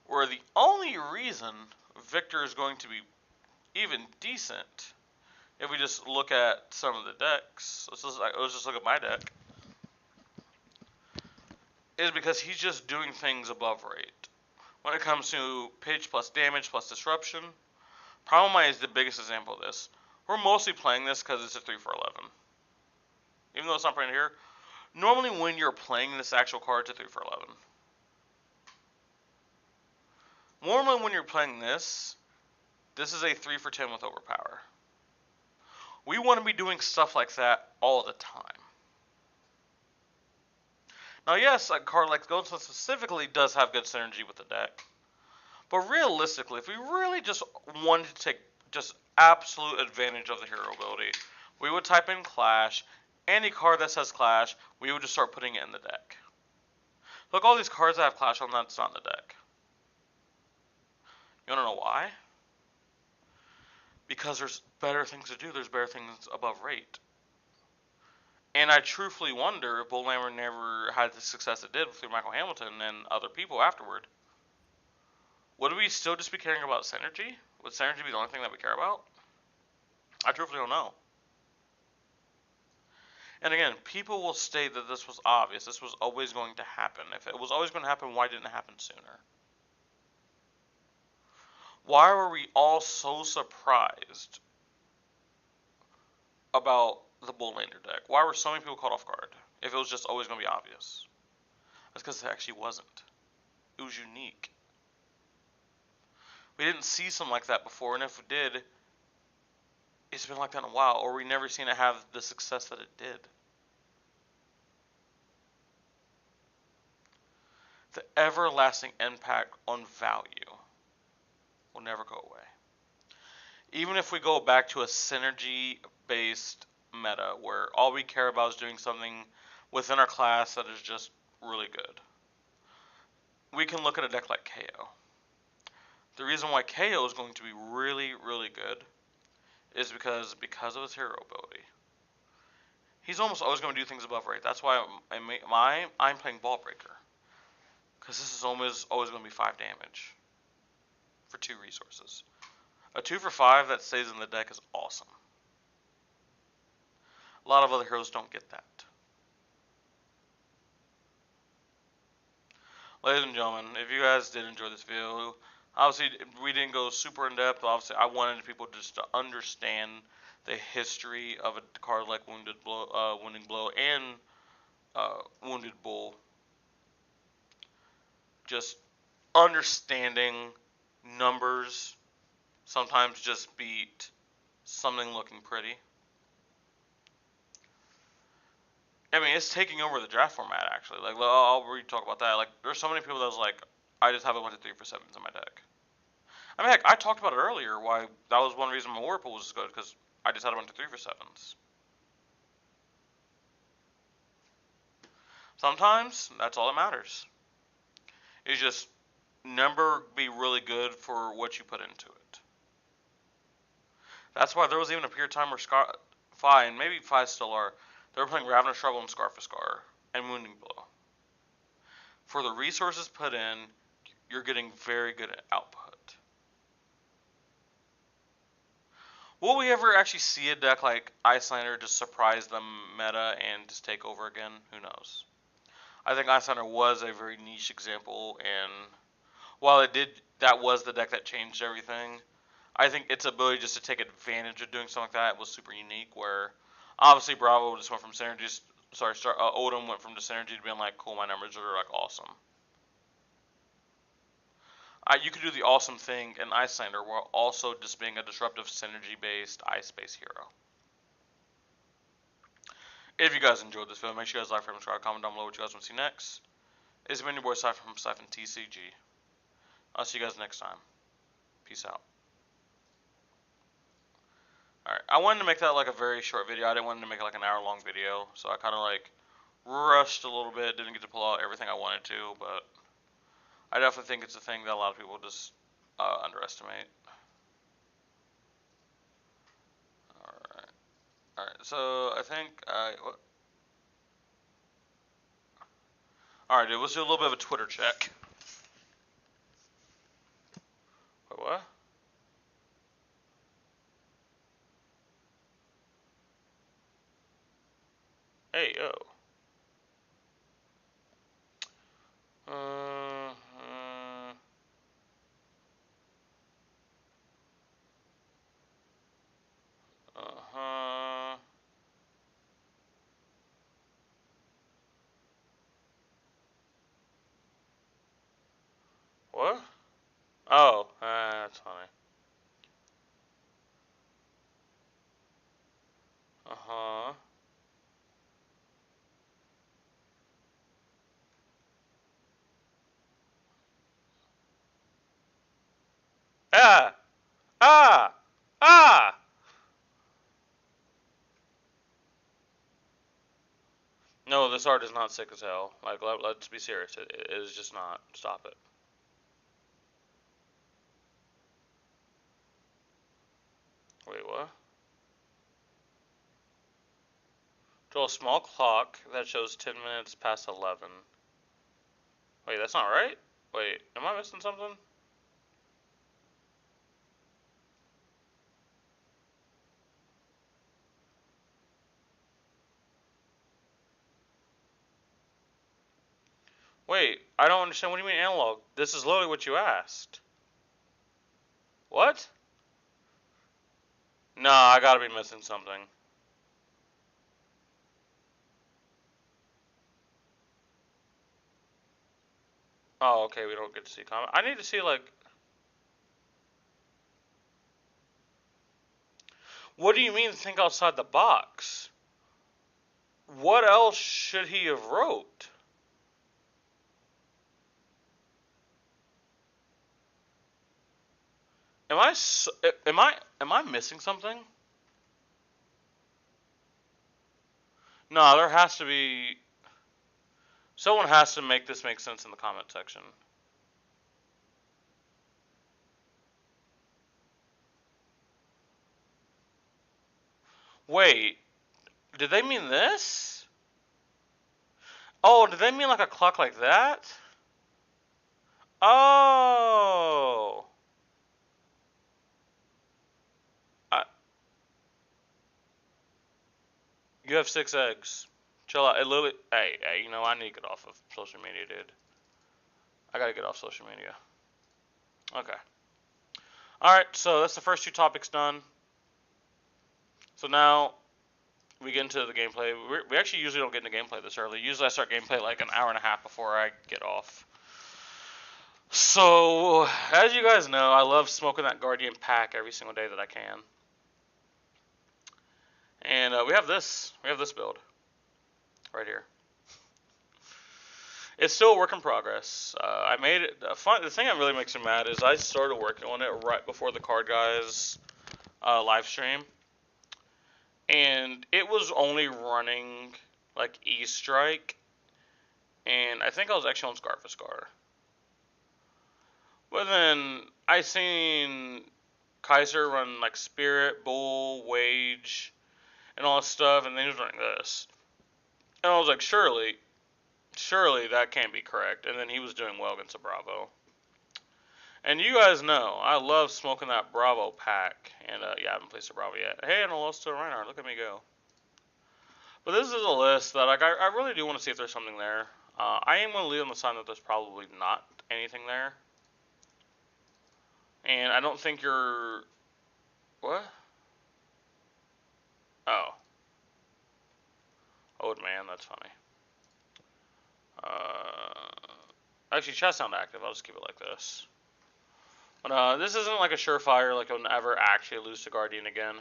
Where the only reason Victor is going to be even decent, if we just look at some of the decks, let's just look at my deck, is because he's just doing things above rate. When it comes to pitch plus damage plus disruption, Problem is the biggest example of this. We're mostly playing this because it's a 3 for 11. Even though it's not printed here, normally when you're playing this actual card, it's a 3 for 11. Normally when you're playing this is a 3 for 10 with overpower. We want to be doing stuff like that all the time. Now yes, a card like Goldsmith specifically does have good synergy with the deck. But realistically, if we really just wanted to take just absolute advantage of the hero ability, we would type in Clash. Any card that says Clash, we would just start putting it in the deck. Look, all these cards that have Clash on them, that's not in the deck. You wanna know why? Because there's better things to do. There's better things above rate. And I truthfully wonder if Bullhammer never had the success it did through Michael Hamilton and other people afterward. Would we still just be caring about synergy? Would synergy be the only thing that we care about? I truthfully don't know. And again, people will state that this was obvious. This was always going to happen. If it was always going to happen, why didn't it happen sooner? Why were we all so surprised about the Bullander deck? Why were so many people caught off guard if it was just always going to be obvious? That's because it actually wasn't. It was unique. We didn't see something like that before, and if we did, it's been like that in a while, or we never seen it have the success that it did. The everlasting impact on value will never go away. Even if we go back to a synergy-based meta where all we care about is doing something within our class that is just really good, we can look at a deck like KO. The reason why KO is going to be really, really good is because of his hero ability. He's almost always going to do things above rate. That's why I'm playing Ball Breaker. Because this is almost always going to be 5 damage for 2 resources. A 2 for 5 that stays in the deck is awesome. A lot of other heroes don't get that. Ladies and gentlemen, if you guys did enjoy this video, obviously we didn't go super in depth. Obviously, I wanted people just to understand the history of a card like Wounding Blow and Woundedbull. Just understanding numbers sometimes just beat something looking pretty. I mean, it's taking over the draft format, actually. Like, I'll talk about that. Like, there's so many people that was like, I just have a bunch of 3 for 7s in my deck. I mean, heck, I talked about it earlier, why that was one reason my Whirlpool was good, because I just had a bunch of 3 for 7s. Sometimes, that's all that matters. Is just number be really good for what you put into it. That's why there was even a period of time where Fi, and maybe Fi still are, they were playing Ravenous Trouble and Scar for Scar, and Wounding Blow. For the resources put in, you're getting very good output. Will we ever actually see a deck like Iyslander just surprise the meta and just take over again? Who knows? I think Iyslander was a very niche example, and while that was the deck that changed everything, I think its ability just to take advantage of doing something like that was super unique, where obviously Bravo just went from synergy, Odin went from the synergy to being like, cool, my numbers are like awesome. You could do the awesome thing in Icelander while also just being a disruptive synergy-based ice-based hero. If you guys enjoyed this video, make sure you guys like, subscribe, comment down below what you guys want to see next. It's been your boy Sifn from Sifn TCG. I'll see you guys next time. Peace out. Alright, I wanted to make that like a very short video. I didn't want to make it like an hour-long video, so I kind of like rushed a little bit. Didn't get to pull out everything I wanted to, but I definitely think it's a thing that a lot of people just underestimate. Alright, so I think Alright, dude, let's do a little bit of a Twitter check. Wait, what? Hey, yo. Uh-huh. What? Oh, that's funny. Uh-huh. Ah! Ah! Ah! No, this art is not sick as hell. Like, let's be serious. It is just not. Stop it. Wait, what? Draw a small clock that shows 10 minutes past 11. Wait, that's not right? Wait, am I missing something? Wait, I don't understand. What do you mean analog? This is literally what you asked. What? Nah, I gotta be missing something. Oh, okay, we don't get to see comment. I need to see, like... What do you mean think outside the box? What else should he have wrote? Am I missing something? No, there has to be... Someone has to make this make sense in the comment section. Wait, did they mean this? Oh, did they mean like a clock like that? Oh. You have 6 eggs. Chill out. It literally... Hey, you know, I need to get off of social media, dude. I gotta get off social media. Okay. Alright, so that's the first 2 topics done. So now we get into the gameplay. We actually usually don't get into gameplay this early. Usually I start gameplay like an hour and a half before I get off. So, as you guys know, I love smoking that Guardian pack every single day that I can. And we have this build right here. It's still a work in progress. I made it fun. The thing that really makes me mad is I started working on it right before the Card Guys live stream, and it was only running like E-Strike, and I think I was actually on Scarfaskar. But then I seen Kaiser run like Spirit, Bull, Wage, and all this stuff, and then he was running this, and I was like, surely that can't be correct. And then he was doing well against a Bravo. And you guys know, I love smoking that Bravo pack. And yeah, I haven't placed a Bravo yet. Hey, and I lost to a Reinhardt. Look at me go. But this is a list that like I really do want to see if there's something there. I am going to leave on the sign that there's probably not anything there. And I don't think you're... What? Oh. Old man, that's funny. Actually, chat sound active. I'll just keep it like this. But this isn't like a surefire, like I'll never actually lose to Guardian again.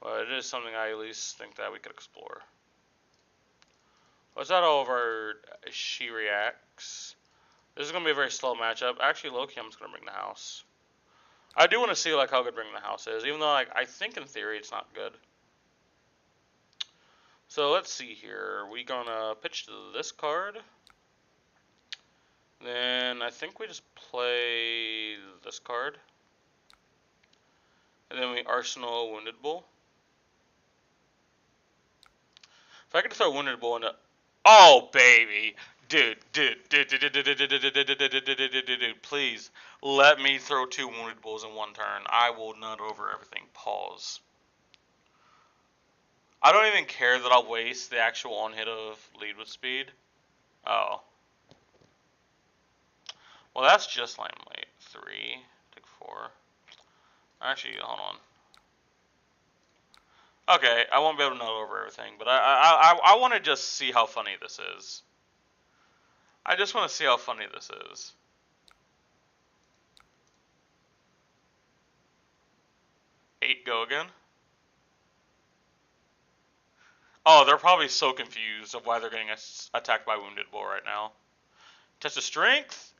But it is something I at least think that we could explore. What's that over? She reacts. This is going to be a very slow matchup. Actually, low-key, I'm just going to bring the house. I do want to see like how good bringing the house is, even though like, I think in theory it's not good. So let's see here. We gonna pitch to this card. Then I think we just play this card. And then we Arsenal Woundedbull. If I could throw Woundedbull into... Oh, baby! Dude, please let me throw 2 Woundedbulls in one turn. I will nut over everything. Pause. I don't even care that I'll waste the actual on-hit of lead with speed. Oh. Well, that's just limelight. 3, take 4. Actually, hold on. Okay, I won't be able to nut over everything, but I want to just see how funny this is. I just want to see how funny this is. Eight, go again. Oh, they're probably so confused of why they're getting attacked by Woundedbull right now. Test of strength.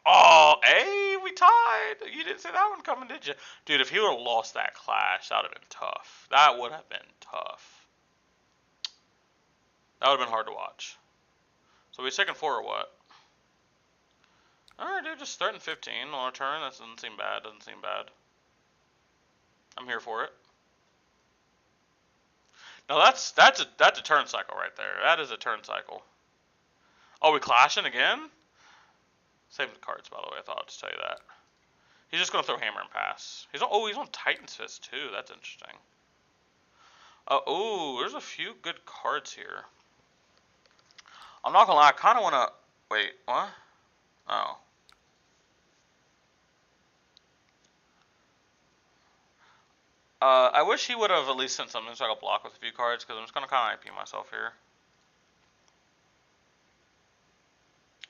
Oh, hey, we tied. You didn't see that one coming, did you? Dude, if he would have lost that clash, that would have been tough. That would have been tough. That would have been hard to watch. So we taking 4 or what? Alright, dude, just starting 15 on a turn. That doesn't seem bad. Doesn't seem bad. I'm here for it. Now that's a turn cycle right there. That is a turn cycle. Oh, we clashing again? Save the cards, by the way. I thought I'd just tell you that. He's just gonna throw hammer and pass. He's on Titan's Fist too. That's interesting. Oh, there's a few good cards here. I'm not gonna lie. I kind of wanna wait. What? Oh. I wish he would have at least sent something so I could block with a few cards, because I'm just gonna kind of IP myself here.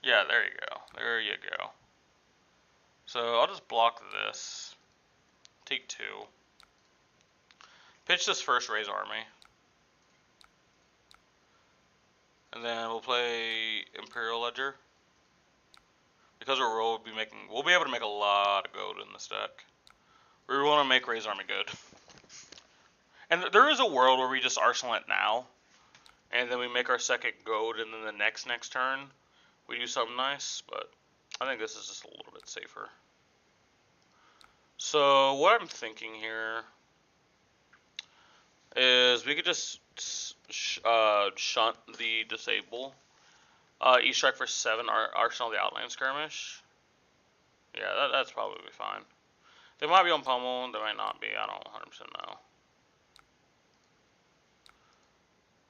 Yeah, there you go. There you go. So I'll just block this. Take 2. Pitch this first, raise army. And then we'll play Imperial Ledger. Because we'll be able to make a lot of gold in this deck. We want to make raise army good. And there is a world where we just arsenal it now, and then we make our second gold, and then the next turn we do something nice. But I think this is just a little bit safer. So what I'm thinking here is we could just shunt the disable. E-strike for 7, arsenal the outline skirmish. Yeah, that's probably fine. They might be on pummel, they might not be. I don't 100% know.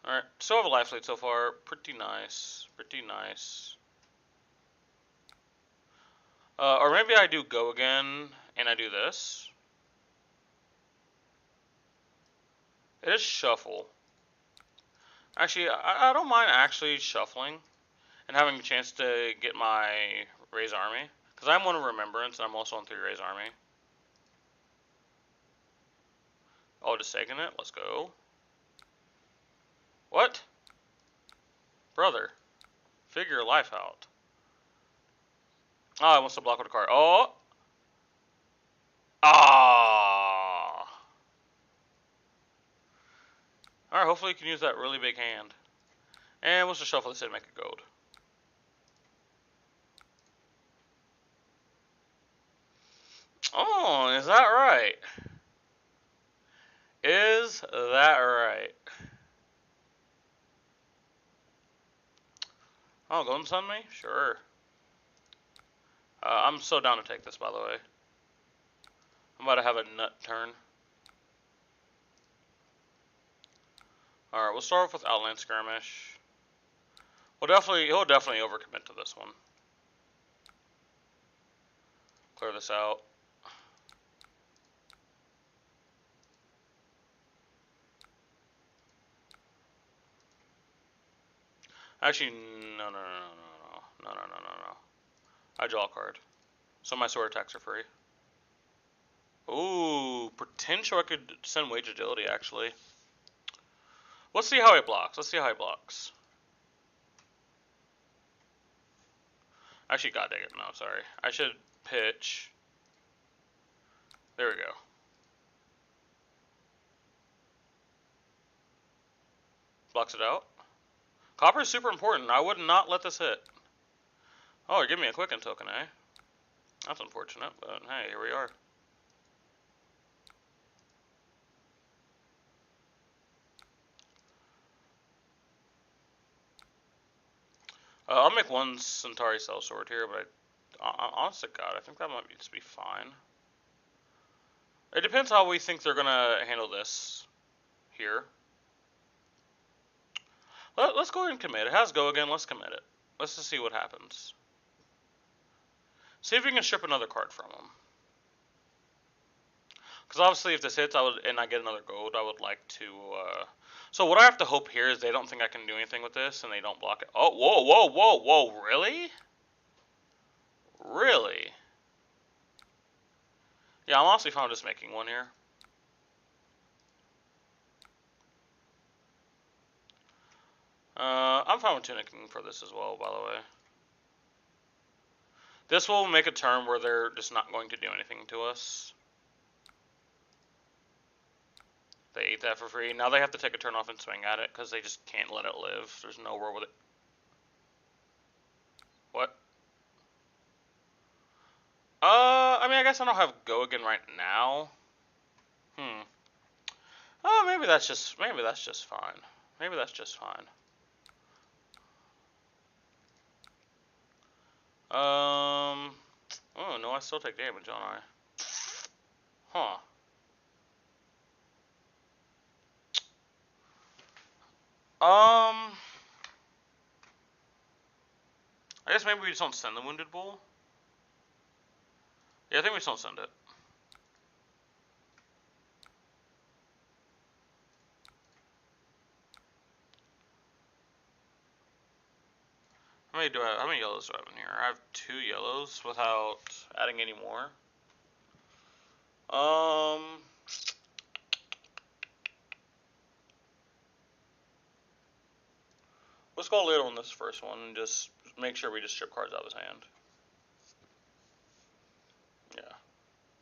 Alright, still have a life lead so far. Pretty nice. Pretty nice. Or maybe I do go again and I do this. It is shuffle. Actually, I don't mind actually shuffling and having a chance to get my raise army. Because I'm one of Remembrance and I'm also on 3 raise army. Oh, just taking it. Let's go. What? Brother, figure your life out. Oh, I wants to block with a card. Oh! Ah! Alright, hopefully you can use that really big hand. And wants to shuffle this in and make a gold. Oh, is that right? Is that right? Oh, Golden Sun me? Sure. I'm so down to take this, by the way. I'm about to have a nut turn. Alright, we'll start off with Outland Skirmish. He'll definitely overcommit to this one. Clear this out. Actually, no. I draw a card. So my sword attacks are free. Ooh, potential I could send Wage Agility, actually. Let's see how he blocks. Actually, god dang it. No, sorry. I should pitch. There we go. Blocks it out. Copper is super important. I would not let this hit. Oh, give me a quicken token, eh? That's unfortunate, but hey, here we are. I'll make one Centauri Cell Sword here, but honest to God, I think that might just be fine. It depends how we think they're gonna handle this here. Let's go ahead and commit. It has go again. Let's commit it. Let's just see what happens. See if we can strip another card from them. Because obviously, if this hits, and I get another gold, I would like to. So what I have to hope here is they don't think I can do anything with this, and they don't block it. Oh, whoa! Really? Really? Yeah, I'm honestly fine just making one here. I'm fine with tunicking for this as well, by the way. This will make a turn where they're just not going to do anything to us. They ate that for free. Now they have to take a turn off and swing at it, because they just can't let it live. There's no world with it. What? I mean, I guess I don't have go again right now. Oh, maybe that's just fine. Maybe that's just fine. Oh no, I still take damage, don't I? Huh. I guess maybe we just don't send the Woundedbull. Yeah, I think we just don't send it. How many yellows do I have in here? I have 2 yellows without adding any more. Let's go lid on this first one and just make sure we just strip cards out of his hand. Yeah.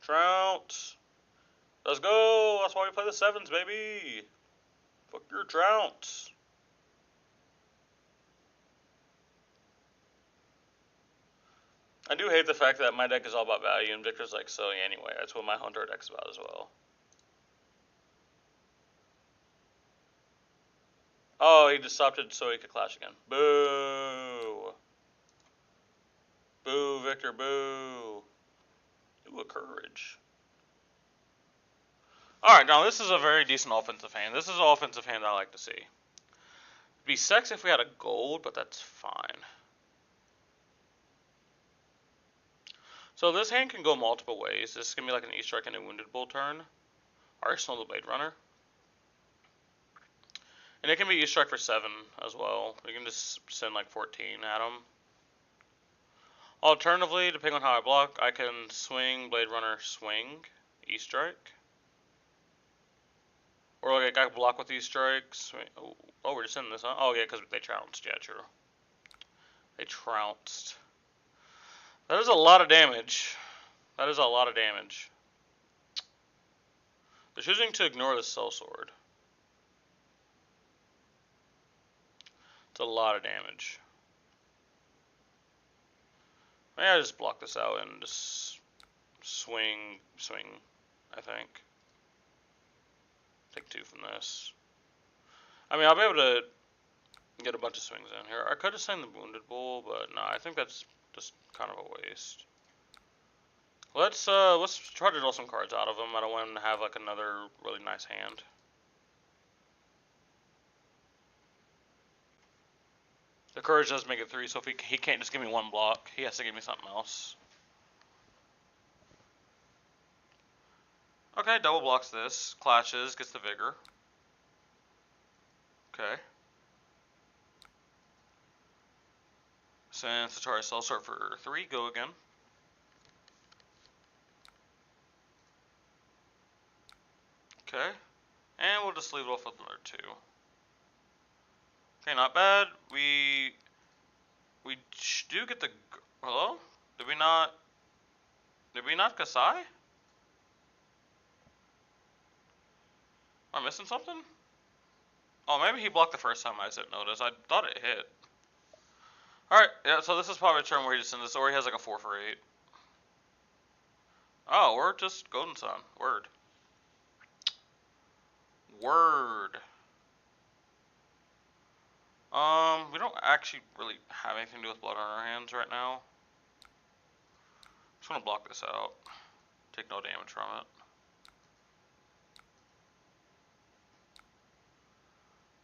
Trout. Let's go. That's why we play the 7s, baby. Fuck your Trout. I do hate the fact that my deck is all about value, and Victor's like, so anyway, that's what my Hunter deck's about as well. Oh, he just stopped it so he could clash again. Boo! Boo, Victor, boo! Ooh, a courage. Alright, now this is a very decent offensive hand. This is an offensive hand I like to see. It'd be sexy if we had a gold, but that's fine. So this hand can go multiple ways. This is going to be like an E-Strike and a Woundedbull turn. Arsenal the Blade Runner. And it can be E-Strike for 7 as well. We can just send like 14 at him. Alternatively, depending on how I block, I can swing, Blade Runner, swing, E-Strike. Or like I can block with E-Strikes. Oh, we're just sending this, huh? Oh yeah, because they trounced. Yeah, true. They trounced. That is a lot of damage. That is a lot of damage. They're choosing to ignore the Cell Sword. It's a lot of damage. Maybe I just block this out and just swing, I think. Take 2 from this. I mean, I'll be able to get a bunch of swings in here. I could have signed the Woundedbull, but no, I think that's just kind of a waste. Let's try to draw some cards out of him. I don't want him to have like another really nice hand. The courage does make it 3, so if he can't just give me 1 block, he has to give me something else. Okay, double blocks this, clashes, gets the vigor. Okay. Send Centauri Cell Sword for 3, go again. Okay. And we'll just leave it off with another 2. Okay, not bad. We do get the... Hello? Did we not Kasai? Am I missing something? Oh, maybe he blocked the first time I didn't notice. I thought it hit. Alright, yeah, so this is probably a turn where he just in this, or he has like a 4 for 8. Oh, we're just Golden Sun. Word. Word. We don't actually really have anything to do with blood on our hands right now. Just gonna block this out. Take no damage from it.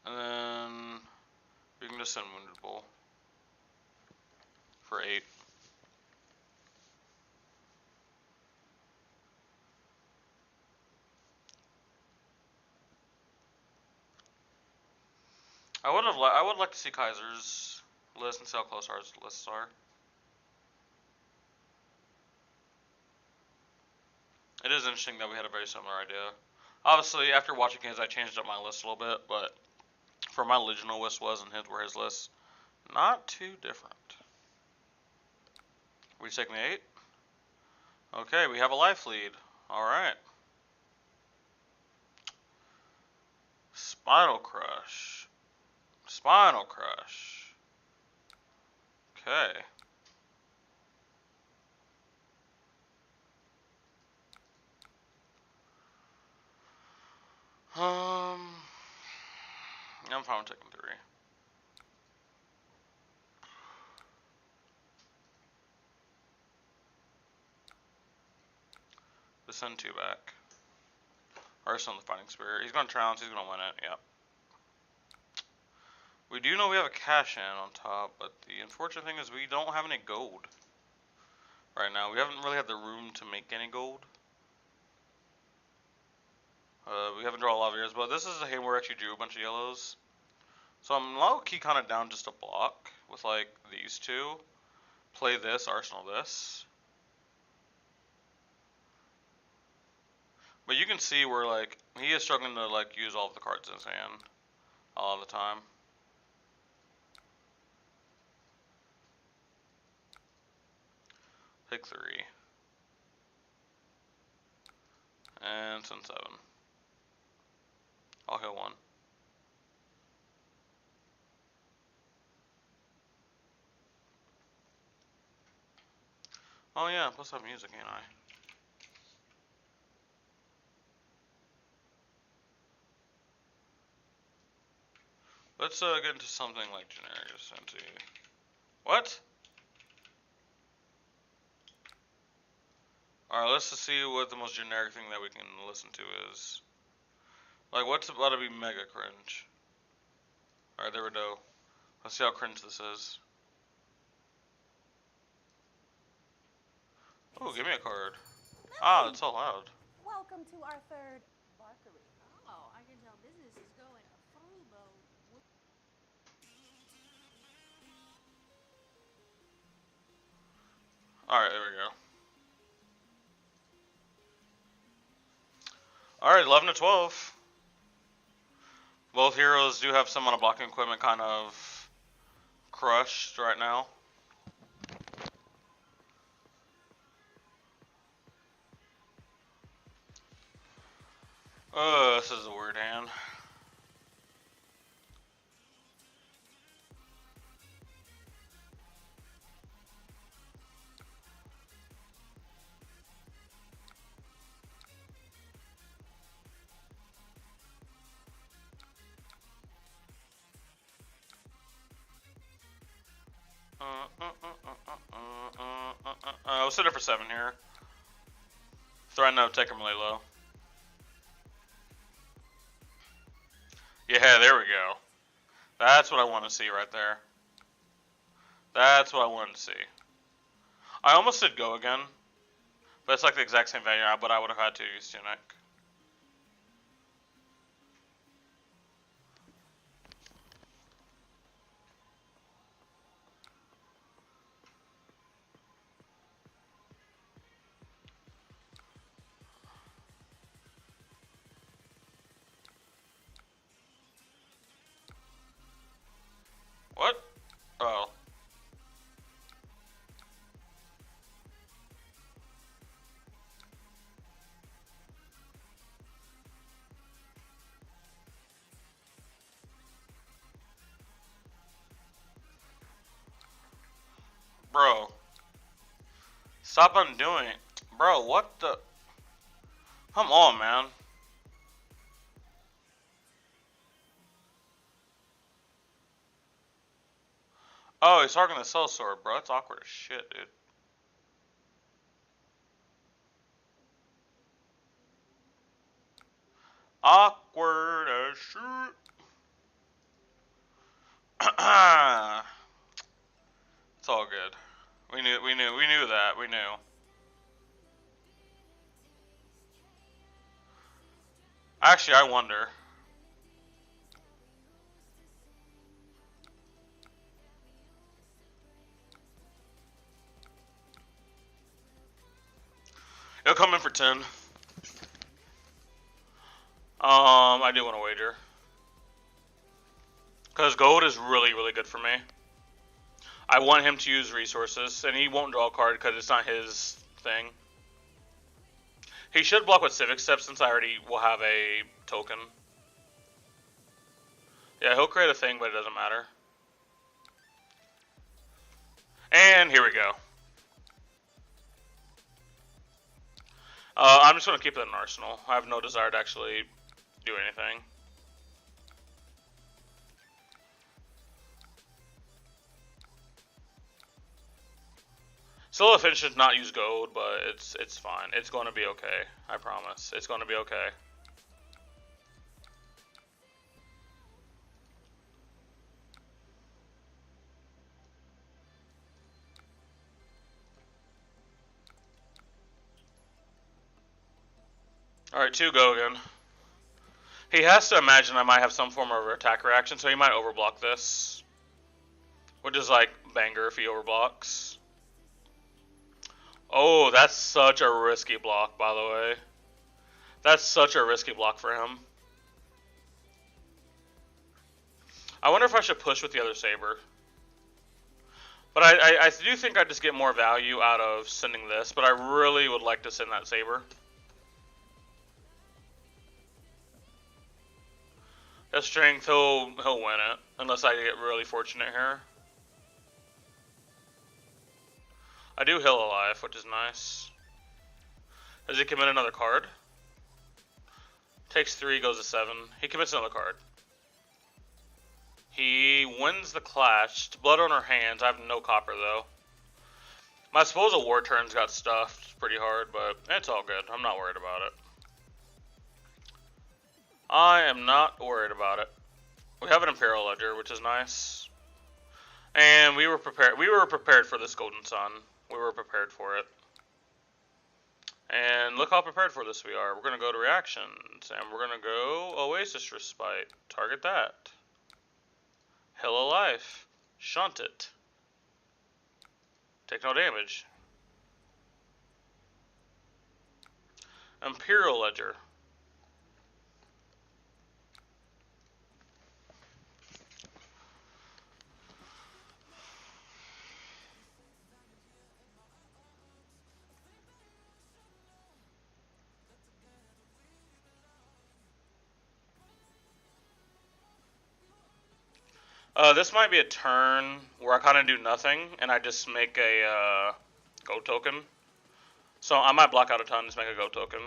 And then we can just send Woundedbull for 8. I would like to see Kaiser's list and see how close our lists are. It is interesting that we had a very similar idea. Obviously, after watching his, I changed up my list a little bit, but for my original list was and his were his lists, not too different. We taking the 8? Okay, we have a life lead. Alright. Spinal Crush. Spinal Crush. Okay. I'm fine with taking 3. Let's send 2 back. Arsenal the Fighting Spirit. He's gonna trounce, he's gonna win it, yep. We do know we have a cash in on top, but the unfortunate thing is we don't have any gold right now. We haven't really had the room to make any gold. We haven't drawn a lot of years, but this is a hand where I actually drew a bunch of yellows. So I'm low-key kind of down just a block with like these 2. Play this, Arsenal this. But you can see where like he is struggling to like use all of the cards in his hand all the time. Take 3. And send 7. I'll hit 1. Oh yeah, plus I have music, ain't I? Let's get into something like generic and see. What? Alright, let's just see what the most generic thing that we can listen to is. Like, what's about to be mega cringe? Alright, there we go. Let's see how cringe this is. Oh, give me a card. Ah, it's so loud. Welcome to our 3rd barkery. Oh, I can tell business is going a full boat. Alright, there we go. Alright, 11 to 12. Both heroes do have some on a blocking equipment kind of crushed right now. This is a weird hand. We'll sit it for 7 here. Threaten to take him really low. Yeah, there we go. That's what I want to see right there. That's what I wanted to see. I almost did go again, but it's like the exact same value, but I would have had to use Tunic. Bro. Stop undoing it. Bro, what the... Come on, man. Oh, he's targeting the cell sword, bro. That's awkward as shit, dude. Awkward as shit. It's all good. We knew that. We knew. Actually, I wonder. It'll come in for 10. I do want to wager. Because gold is really, really good for me. I want him to use resources, and he won't draw a card because it's not his thing. He should block with Civic Step since I already will have a token. Yeah, he'll create a thing, but it doesn't matter. And here we go. I'm just going to keep it in Arsenal. I have no desire to actually do anything. Still, if should not use gold, but it's fine. It's going to be okay. I promise. It's going to be okay. Alright, 2 go again. He has to imagine I might have some form of attack reaction, so he might overblock this. Which is like banger if he overblocks. Oh, that's such a risky block, by the way. That's such a risky block for him. I wonder if I should push with the other saber. But I do think I just get more value out of sending this, but I really would like to send that saber. His strength, he'll win it, unless I get really fortunate here. I do heal alive, which is nice. Does he commit another card? Takes 3, goes to 7. He commits another card. He wins the clash. Blood on her hands. I have no copper though. My supposal war turns got stuffed pretty hard, but it's all good. I'm not worried about it. I am not worried about it. We have an Imperial Ledger, which is nice. And we were prepared. We were prepared for this Golden Sun. We were prepared for it. And look how prepared for this we are. We're going to go to reactions, and we're going to go Oasis Respite. Target that. Hill of Life. Shunt it. Take no damage. Imperial Ledger. This might be a turn where I kind of do nothing, and I just make a go token. So I might block out a ton, just make a go token.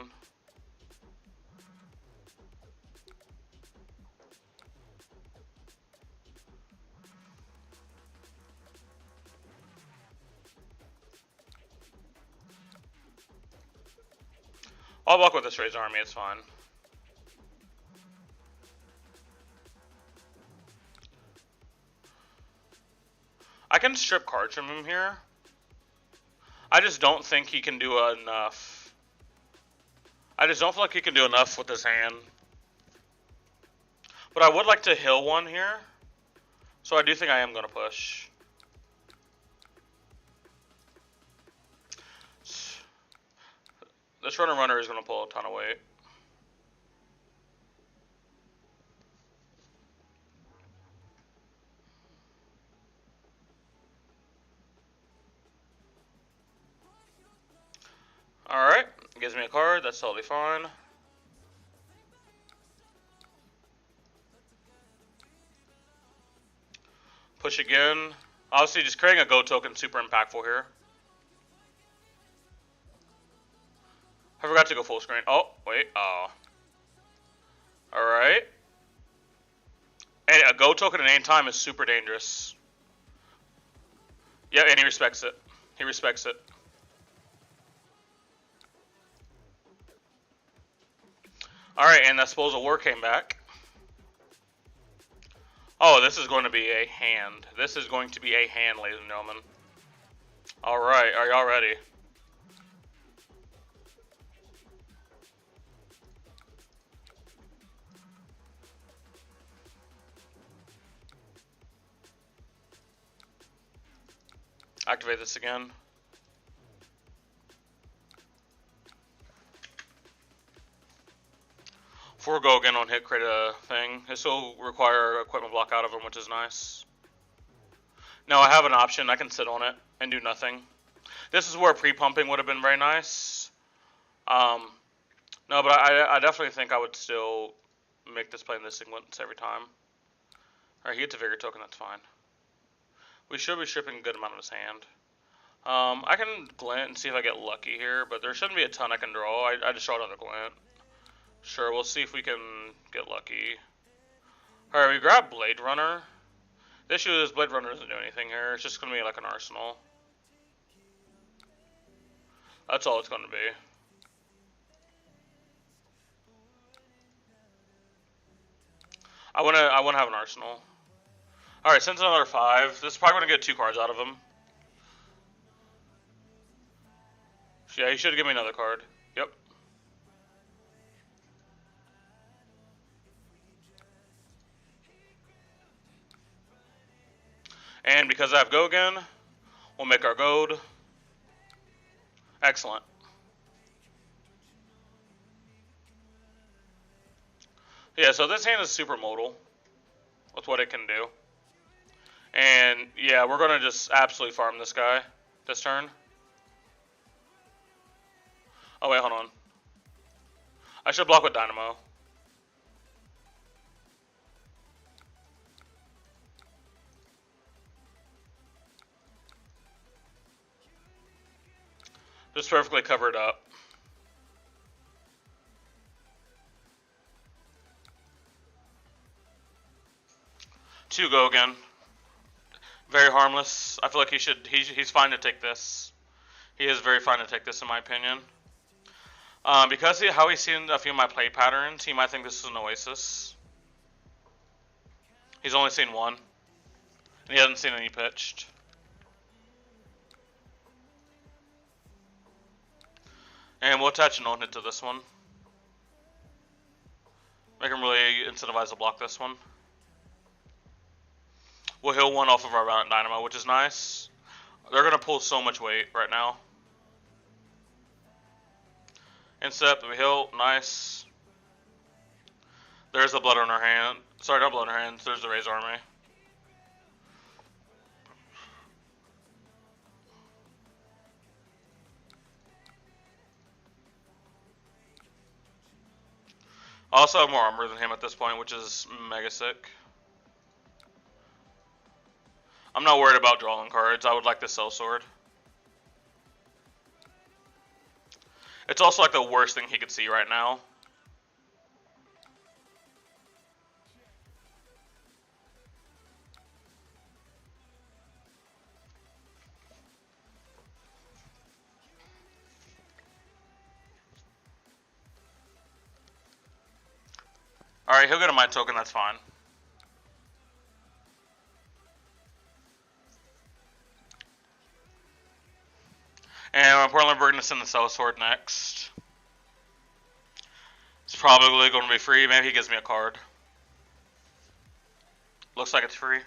I'll block with this Razor Army, it's fine. I can strip cards from him here. I just don't think he can do enough. I just don't feel like he can do enough with his hand. But I would like to heal one here. So I do think I am going to push. This runner is going to pull a ton of weight. Alright, gives me a card, that's totally fine. Push again. Obviously, just creating a go token super impactful here. I forgot to go full screen. Oh, wait. Oh. Alright. And a go token at any time is super dangerous. Yeah, and he respects it. He respects it. Alright, and that Spoils of War came back. Oh, this is going to be a hand. This is going to be a hand, ladies and gentlemen. Alright, are y'all ready? Activate this again. Before go again on hit, create a thing. This will require equipment block out of him, which is nice. Now I have an option. I can sit on it and do nothing. This is where pre-pumping would have been very nice. No, but I definitely think I would still make this play in this sequence every time. Alright, he gets a Vigor token, that's fine. We should be shipping a good amount of his hand. I can glint and see if I get lucky here, but there shouldn't be a ton I can draw. I just draw another glint. Sure, we'll see if we can get lucky. Alright, we grab Blade Runner. The issue is Blade Runner doesn't do anything here. It's just going to be like an arsenal. That's all it's going to be. I want to have an arsenal. Alright, sends another 5. This is probably going to get 2 cards out of him. Yeah, he should have given me another card. Yep. And because I have go again, we'll make our gold. Excellent. Yeah, so this hand is super modal with what it can do. And yeah, we're going to just absolutely farm this guy this turn. Oh wait, hold on. I should block with Dynamo. Just perfectly covered up. Two go again. Very harmless. I feel like he's fine to take this. He is very fine to take this in my opinion. Because how he's seen a few of my play patterns, he might think this is an Oasis. He's only seen one. And he hasn't seen any pitched. And we'll attach an on-hit to this one. Make him really incentivize to block this one. We'll heal one off of our Dynamo, which is nice. They're going to pull so much weight right now. Incept, we heal, nice. There's the blood on our hand. Sorry, not blood on our hands, there's the Raise Army. I also have more armor than him at this point, which is mega sick. I'm not worried about drawing cards. I would like the Cell Sword. It's also like the worst thing he could see right now. Alright, he'll get a Mind Token, that's fine. And importantly, we're going to send the Cell Sword next. It's probably going to be free. Maybe he gives me a card. Looks like it's free.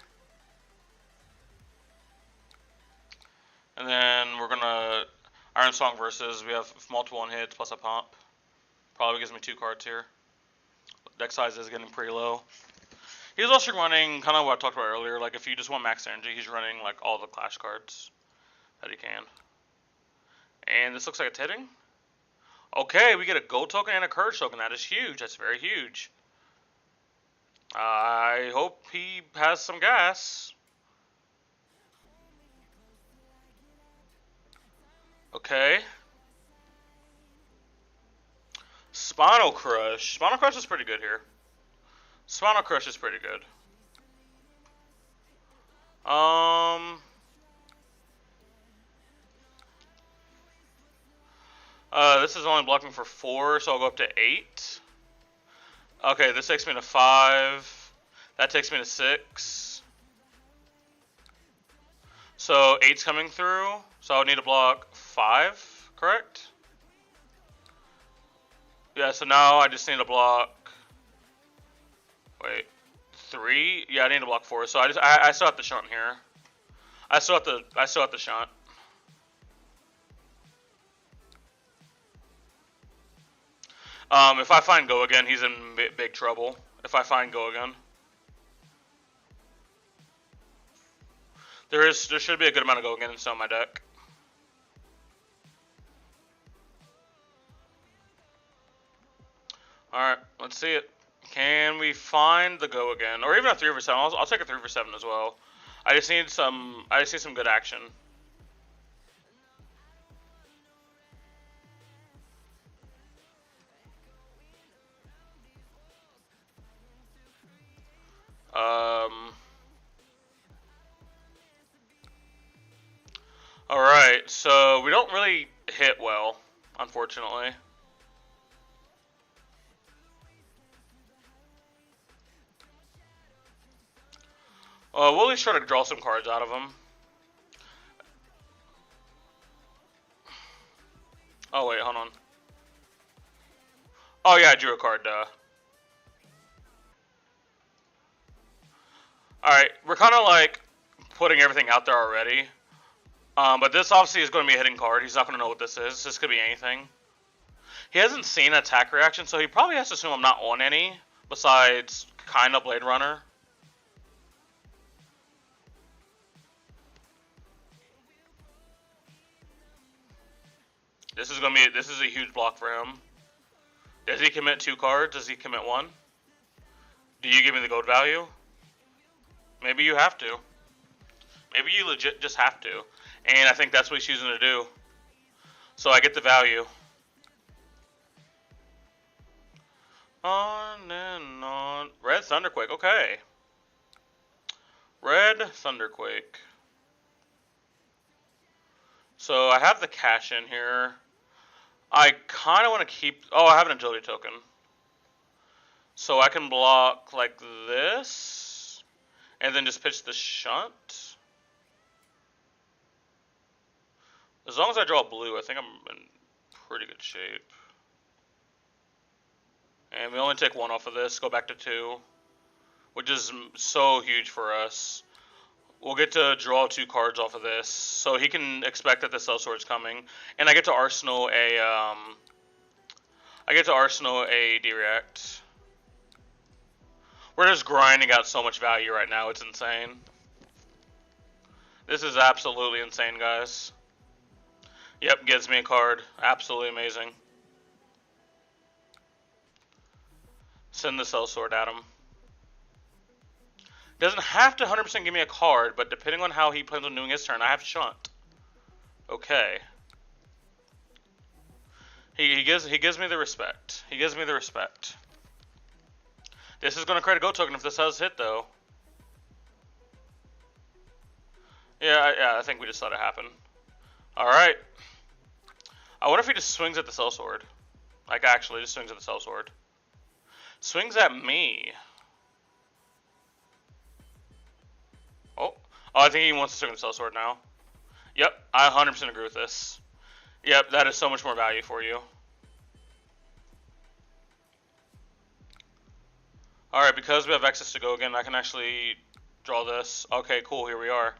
And then we're going to Iron Song versus. We have multiple on hits plus a pump. Probably gives me 2 cards here. Deck size is getting pretty low. He's also running kind of what I talked about earlier. Like if you just want max energy, he's running like all the Clash cards that he can. And this looks like it's hitting. Okay, we get a gold token and a courage token. That is huge. That's very huge. I hope he has some gas. Okay. Spinal Crush. Spinal Crush is pretty good here. Spinal Crush is pretty good. This is only blocking for 4, so I'll go up to 8. Okay, this takes me to 5. That takes me to 6. So 8's coming through, so I'll need to block 5, correct? Yeah, so now I just need to block... Wait, 3? Yeah, I need to block 4, so I still have to shunt here. I still have to shunt. If I find Go again, he's in big trouble. If I find Go again. There should be a good amount of Go again still in my deck. Alright, let's see it. Can we find the Go again? Or even a 3 for 7. I'll take a 3 for 7 as well. I just need some good action. Alright, so we don't really hit well, unfortunately. We'll at least try to draw some cards out of him. Oh wait, hold on. Oh yeah, I drew a card, Alright, we're kind of like putting everything out there already. But this obviously is going to be a hitting card. He's not going to know what this is. This could be anything. He hasn't seen attack reaction, so he probably has to assume I'm not on any, besides kind of Blade Runner. This is a huge block for him. Does he commit 2 cards? Does he commit 1? Do you give me the gold value? Maybe you have to. Maybe you legit just have to. And I think that's what he's choosing to do. So I get the value. On and on. Red Thunderquake, okay. Red Thunderquake. So I have the cash in here. I kind of want to keep... Oh, I have an agility token. So I can block like this. And then just pitch the shunt. As long as I draw blue, I think I'm in pretty good shape. And we only take 1 off of this, go back to 2. Which is so huge for us. We'll get to draw 2 cards off of this. So he can expect that the Sellsword's coming. And I get to arsenal a D-React. We're just grinding out so much value right now, it's insane. This is absolutely insane, guys. Yep, gives me a card. Absolutely amazing. Send the Sellsword at him. Doesn't have to 100% give me a card, but depending on how he plans on doing his turn, I have Shunt. Okay. He gives me the respect. He gives me the respect. This is going to create a Go token if this has hit, though. Yeah, I think we just let it happen. Alright. I wonder if he just swings at the Sellsword. Like, actually, just swings at the Sellsword. Swings at me. Oh, I think he wants to swing the Sellsword now. Yep, I 100% agree with this. Yep, that is so much more value for you. Alright, because we have access to Go again, I can actually draw this. Okay, cool, here we are.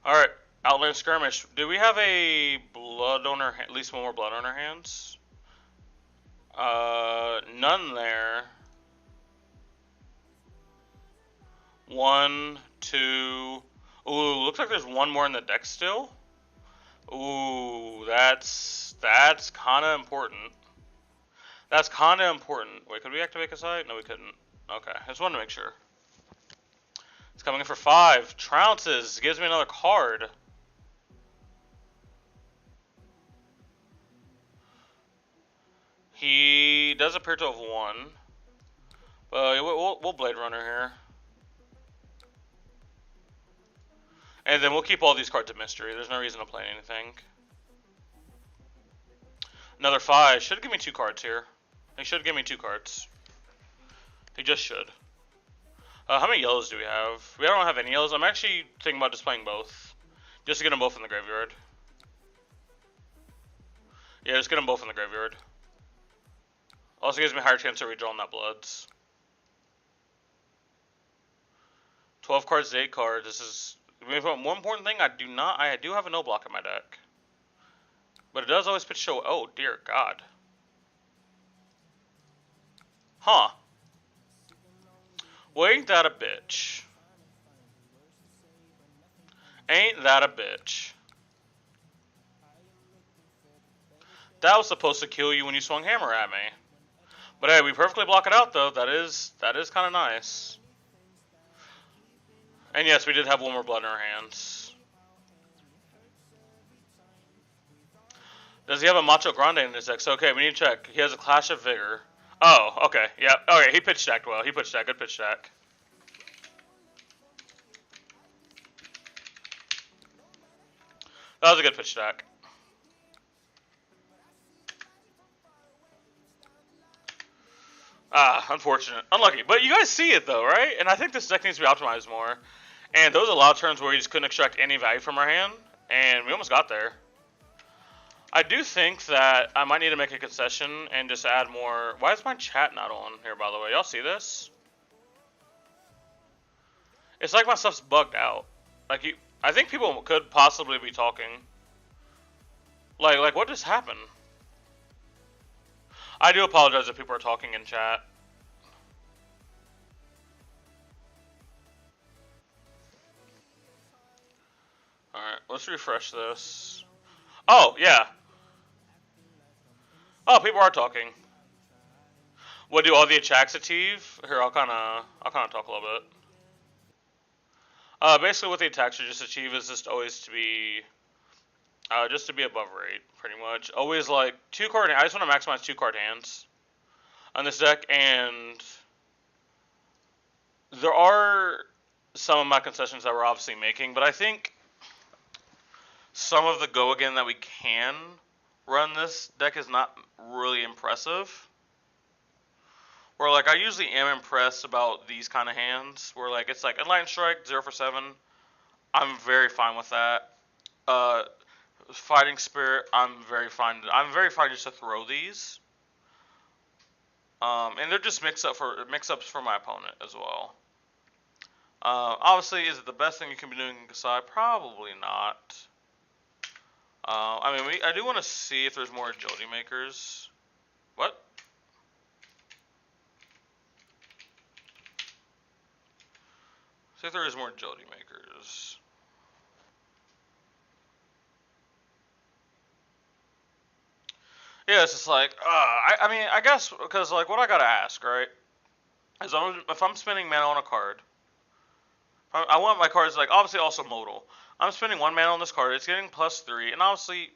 Alright, Outland Skirmish. Do we have a blood on our, at least 1 more blood on our hands? None there. 1, 2. Ooh, looks like there's 1 more in the deck still. Ooh, that's kind of important. That's kind of important. Wait, could we activate Kasai? No, we couldn't. Okay, I just wanted to make sure. It's coming in for 5. Trounces. Gives me another card. He does appear to have won. But we'll Blade Runner here. And then we'll keep all these cards a mystery. There's no reason to play anything. Another 5. Should give me 2 cards here. He should give me 2 cards. He just should. How many yellows do we have? We don't have any yellows. I'm actually thinking about just playing both. Just to get them both in the graveyard. Yeah, just get them both in the graveyard. Also gives me a higher chance of redrawing that Bloods. 12 cards to 8 cards. This is... One important thing, I do have a no block in my deck. But it does always pitch show... Oh, dear God. Huh. Well, ain't that a bitch? Ain't that a bitch? That was supposed to kill you when you swung hammer at me. But hey, we perfectly block it out though. That is kind of nice. And yes, we did have one more blood in our hands. Does he have a Macho Grande in his deck? So, okay, we need to check. He has a Clash of Vigor. Oh, okay, yeah. Okay, he pitch stacked well. He pitch stacked. Good pitch stack. That was a good pitch stack. Unfortunate. Unlucky. But you guys see it though, right? And I think this deck needs to be optimized more. And those are a lot of turns where we just couldn't extract any value from our hand. And we almost got there. I do think that I might need to make a concession and just add more... Why is my chat not on here, by the way? Y'all see this? It's like my stuff's bugged out. Like, I think people could possibly be talking. Like what just happened? I do apologize if people are talking in chat. Alright, let's refresh this. Oh, yeah. Oh, people are talking. What do all the attacks achieve? Here, I'll kind of talk a little bit. Basically, what the attacks should just achieve is just always to be, just to be above rate, pretty much. Always like 2 card. I just want to maximize 2 card hands on this deck, and there are some of my concessions that we're obviously making, but I think some of the go again that we can run this deck is not really impressive. Where like I usually am impressed about these kind of hands, where like it's like Enlightened Strike 0 for 7. I'm very fine with that. Fighting Spirit, I'm very fine just to throw these. And they're just mix-ups for my opponent as well. Obviously, is it the best thing you can be doing inside? Probably not. I mean, I do want to see if there's more agility makers. What? See if there is more agility makers. Yeah, it's just like, I mean, I guess, because, like, what I gotta ask, right, is if I'm spending mana on a card, I want my cards, like, obviously also modal. I'm spending 1 mana on this card, it's getting +3, and obviously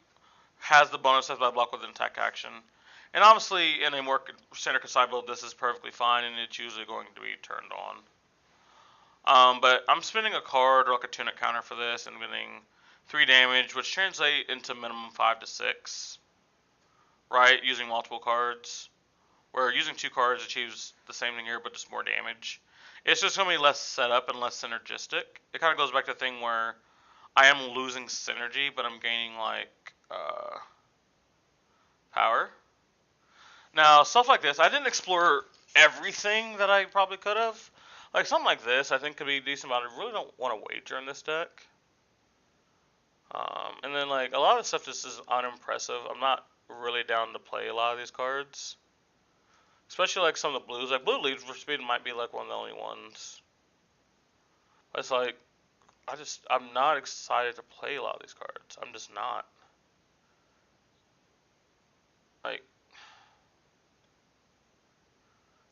has the bonus as I block with an attack action. And obviously, in a more standard Kasai build, this is perfectly fine, and it's usually going to be turned on. But I'm spending a card, or like a tunic counter for this, and getting 3 damage, which translates into minimum 5 to 6. Right, using multiple cards. Where using 2 cards achieves the same thing here, but just more damage. It's just going to be less setup and less synergistic. It kind of goes back to the thing where I am losing synergy, but I'm gaining, like, power. Now, stuff like this, I didn't explore everything that I probably could have. Like, something like this, I think could be decent, but I really don't want to wager in this deck. And then, like, a lot of stuff just is unimpressive. I'm not really down to play a lot of these cards. Especially, like, some of the blues. Like, blue leads for speed might be, like, one of the only ones. But it's like, I'm not excited to play a lot of these cards. I'm just not.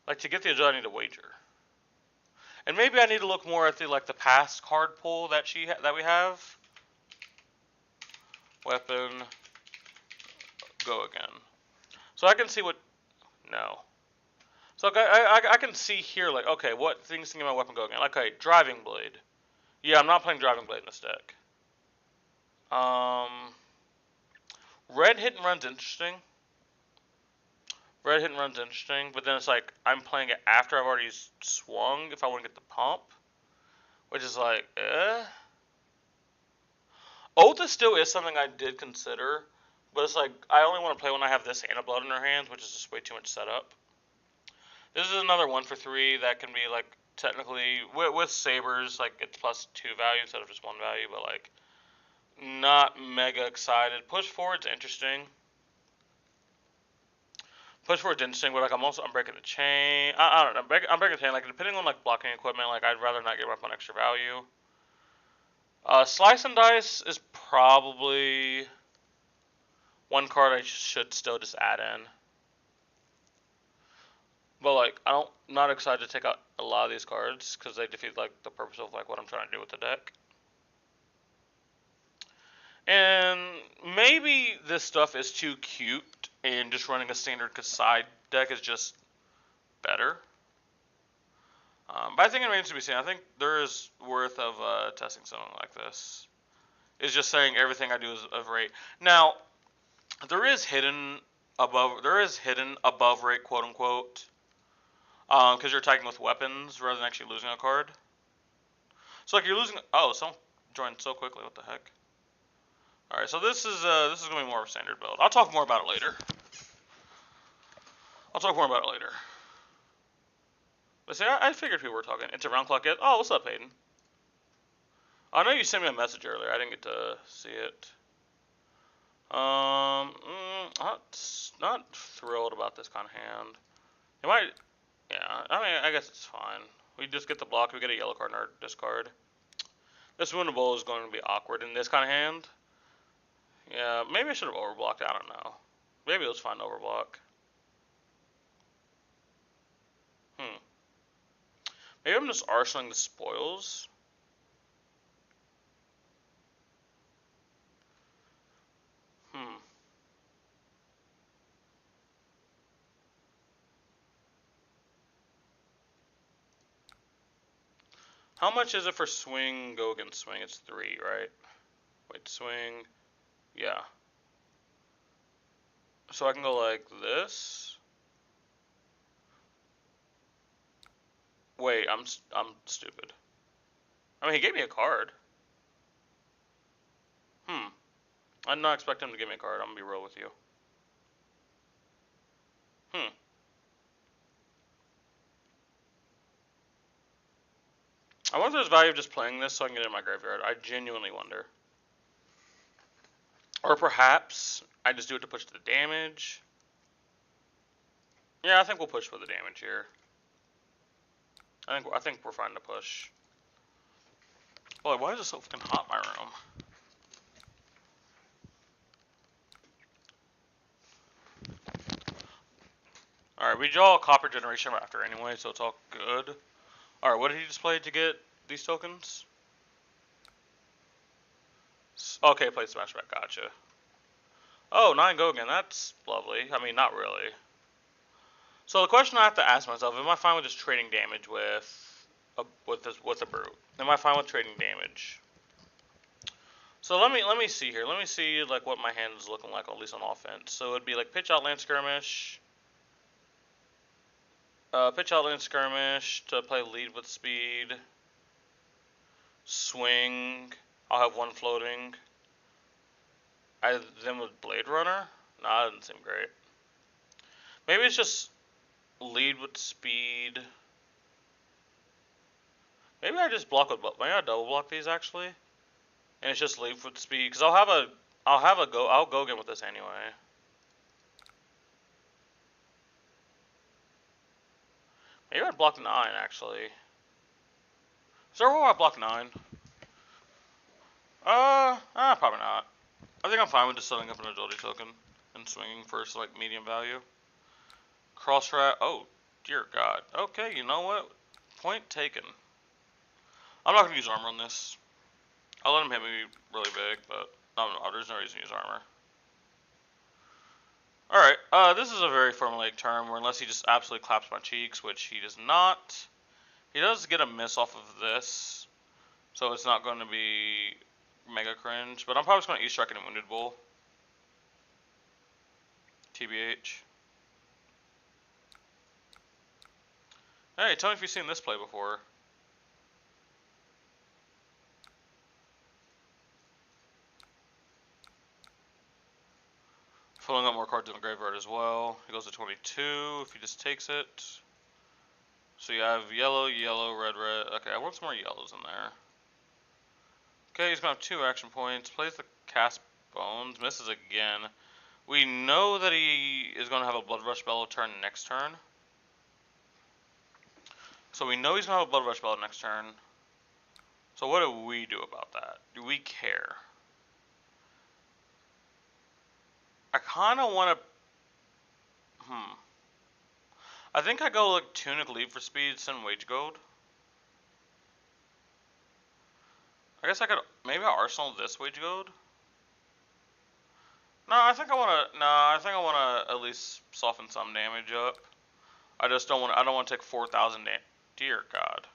Like to get the agility, I need to wager. And maybe I need to look more at the the past card pool that that we have. Weapon, go again. So I can see what No. So I can see here, like, okay, what things can get my weapon go again? Okay, Driving Blade. Yeah, I'm not playing Driving Blade in this deck. Red Hit and Run's interesting. Red Hit and Run's interesting, but then it's like, I'm playing it after I've already swung if I want to get the pump. Which is like, Oath still is something I did consider, but it's like, I only want to play when I have this and a Blood in her hands, which is just way too much setup. This is another 1-for-3 that can be, like, technically, with Sabers, like, it's +2 value instead of just 1 value, but, like, not mega excited. Push Forward's interesting. Push Forward's interesting, but, like, I'm breaking the chain. I don't know, I'm breaking the chain, like, depending on, like, blocking equipment, like, I'd rather not give up on extra value. Slice and Dice is probably one card I should still just add in. But, like, I'm not excited to take out a lot of these cards because they defeat, like, the purpose of, like, what I'm trying to do with the deck. And maybe this stuff is too cute and just running a standard side deck is just better. But I think it remains to be seen. I think there is worth of testing something like this. It's just saying everything I do is of rate. Now, there is hidden above rate, quote unquote, because you're attacking with weapons rather than actually losing a card. So like you're losing. Oh, someone joined so quickly. What the heck? All right, so this is gonna be more of a standard build. I'll talk more about it later. But see, I figured people were talking. It's around clock yet? Oh, what's up, Hayden? I know you sent me a message earlier. I didn't get to see it. Not thrilled about this kind of hand. It might. Yeah, I mean, I guess it's fine. We just get the block. We get a yellow card in our discard. This Woundedbull is going to be awkward in this kind of hand. Yeah, maybe I should have overblocked. I don't know. Maybe it was fine to overblock. Maybe I'm just arsenaling the spoils. How much is it for swing, go against swing? It's 3, right? Wait, swing. Yeah. So I can go like this. Wait, I'm stupid. I mean, he gave me a card. I did not expect him to give me a card. I'm gonna be real with you. I wonder if there's value of just playing this so I can get it in my graveyard. I genuinely wonder. Or perhaps I just do it to push the damage. Yeah, I think we'll push for the damage here. I think we're fine to push. Boy, why is it so fucking hot in my room? Alright, we draw a Copper Generation after anyway, so it's all good. Alright, what did he just play to get these tokens? Okay, played Smashback, gotcha. Oh, 9 go again, that's lovely. I mean, not really. So the question I have to ask myself, am I fine with just trading damage with a brute? Am I fine with trading damage? So let me see here. Let me see like what my hand is looking like, at least on offense. So it'd be like pitch out land skirmish. Pitch out land skirmish to play lead with speed. Swing. I'll have 1 floating. Then with Blade Runner? Nah, that doesn't seem great. Maybe it's just lead with speed. Maybe I just block with. Maybe I double block these actually, and it's just lead with speed because I'll go again with this anyway. Maybe I'd block 9 actually. Is there a way I block 9? Probably not. I think I'm fine with just setting up an agility token and swinging for like medium value. Cross trap. Oh, dear God. Okay, you know what? Point taken. I'm not gonna use armor on this. I'll let him hit me really big, but there's no reason to use armor. Alright. This is a very formulaic term, where unless he just absolutely claps my cheeks, which he does not. He does get a miss off of this, so it's not going to be mega cringe. But I'm probably just going to E-strike into Woundedbull. TBH. Hey, tell me if you've seen this play before. Filling up more cards in the graveyard as well. He goes to 22 if he just takes it. So you have yellow, yellow, red, red. Okay, I want some more yellows in there. Okay, he's going to have 2 action points. Plays the Cast Bones. Misses again. We know that he is going to have a Blood Rush Bellow turn next turn. So we know he's going to have a Blood Rush Bellow next turn. So what do we do about that? Do we care? I kind of want to... I think I go like Tunic Leap for speed, send Wage Gold. I guess I could maybe Arsenal this Wage Gold. No, I think I want to. No, I think I want to at least soften some damage up. I just don't want. I don't want to take 4,000 damage. Dear God.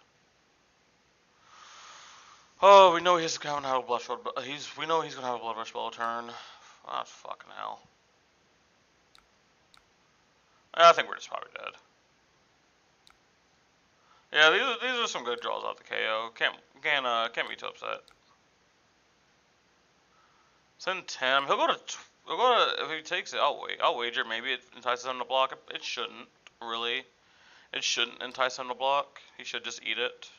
Oh, we know he's going to have a Blood Rush. We know he's going to have a Blood Rush Bellow turn. Ah, fucking hell. I think we're just probably dead. Yeah, these are some good draws out the KO. Can't be too upset. Send 10. He'll go to. If he takes it, I'll wager maybe it entices him to block. It shouldn't really. It shouldn't entice him to block. He should just eat it.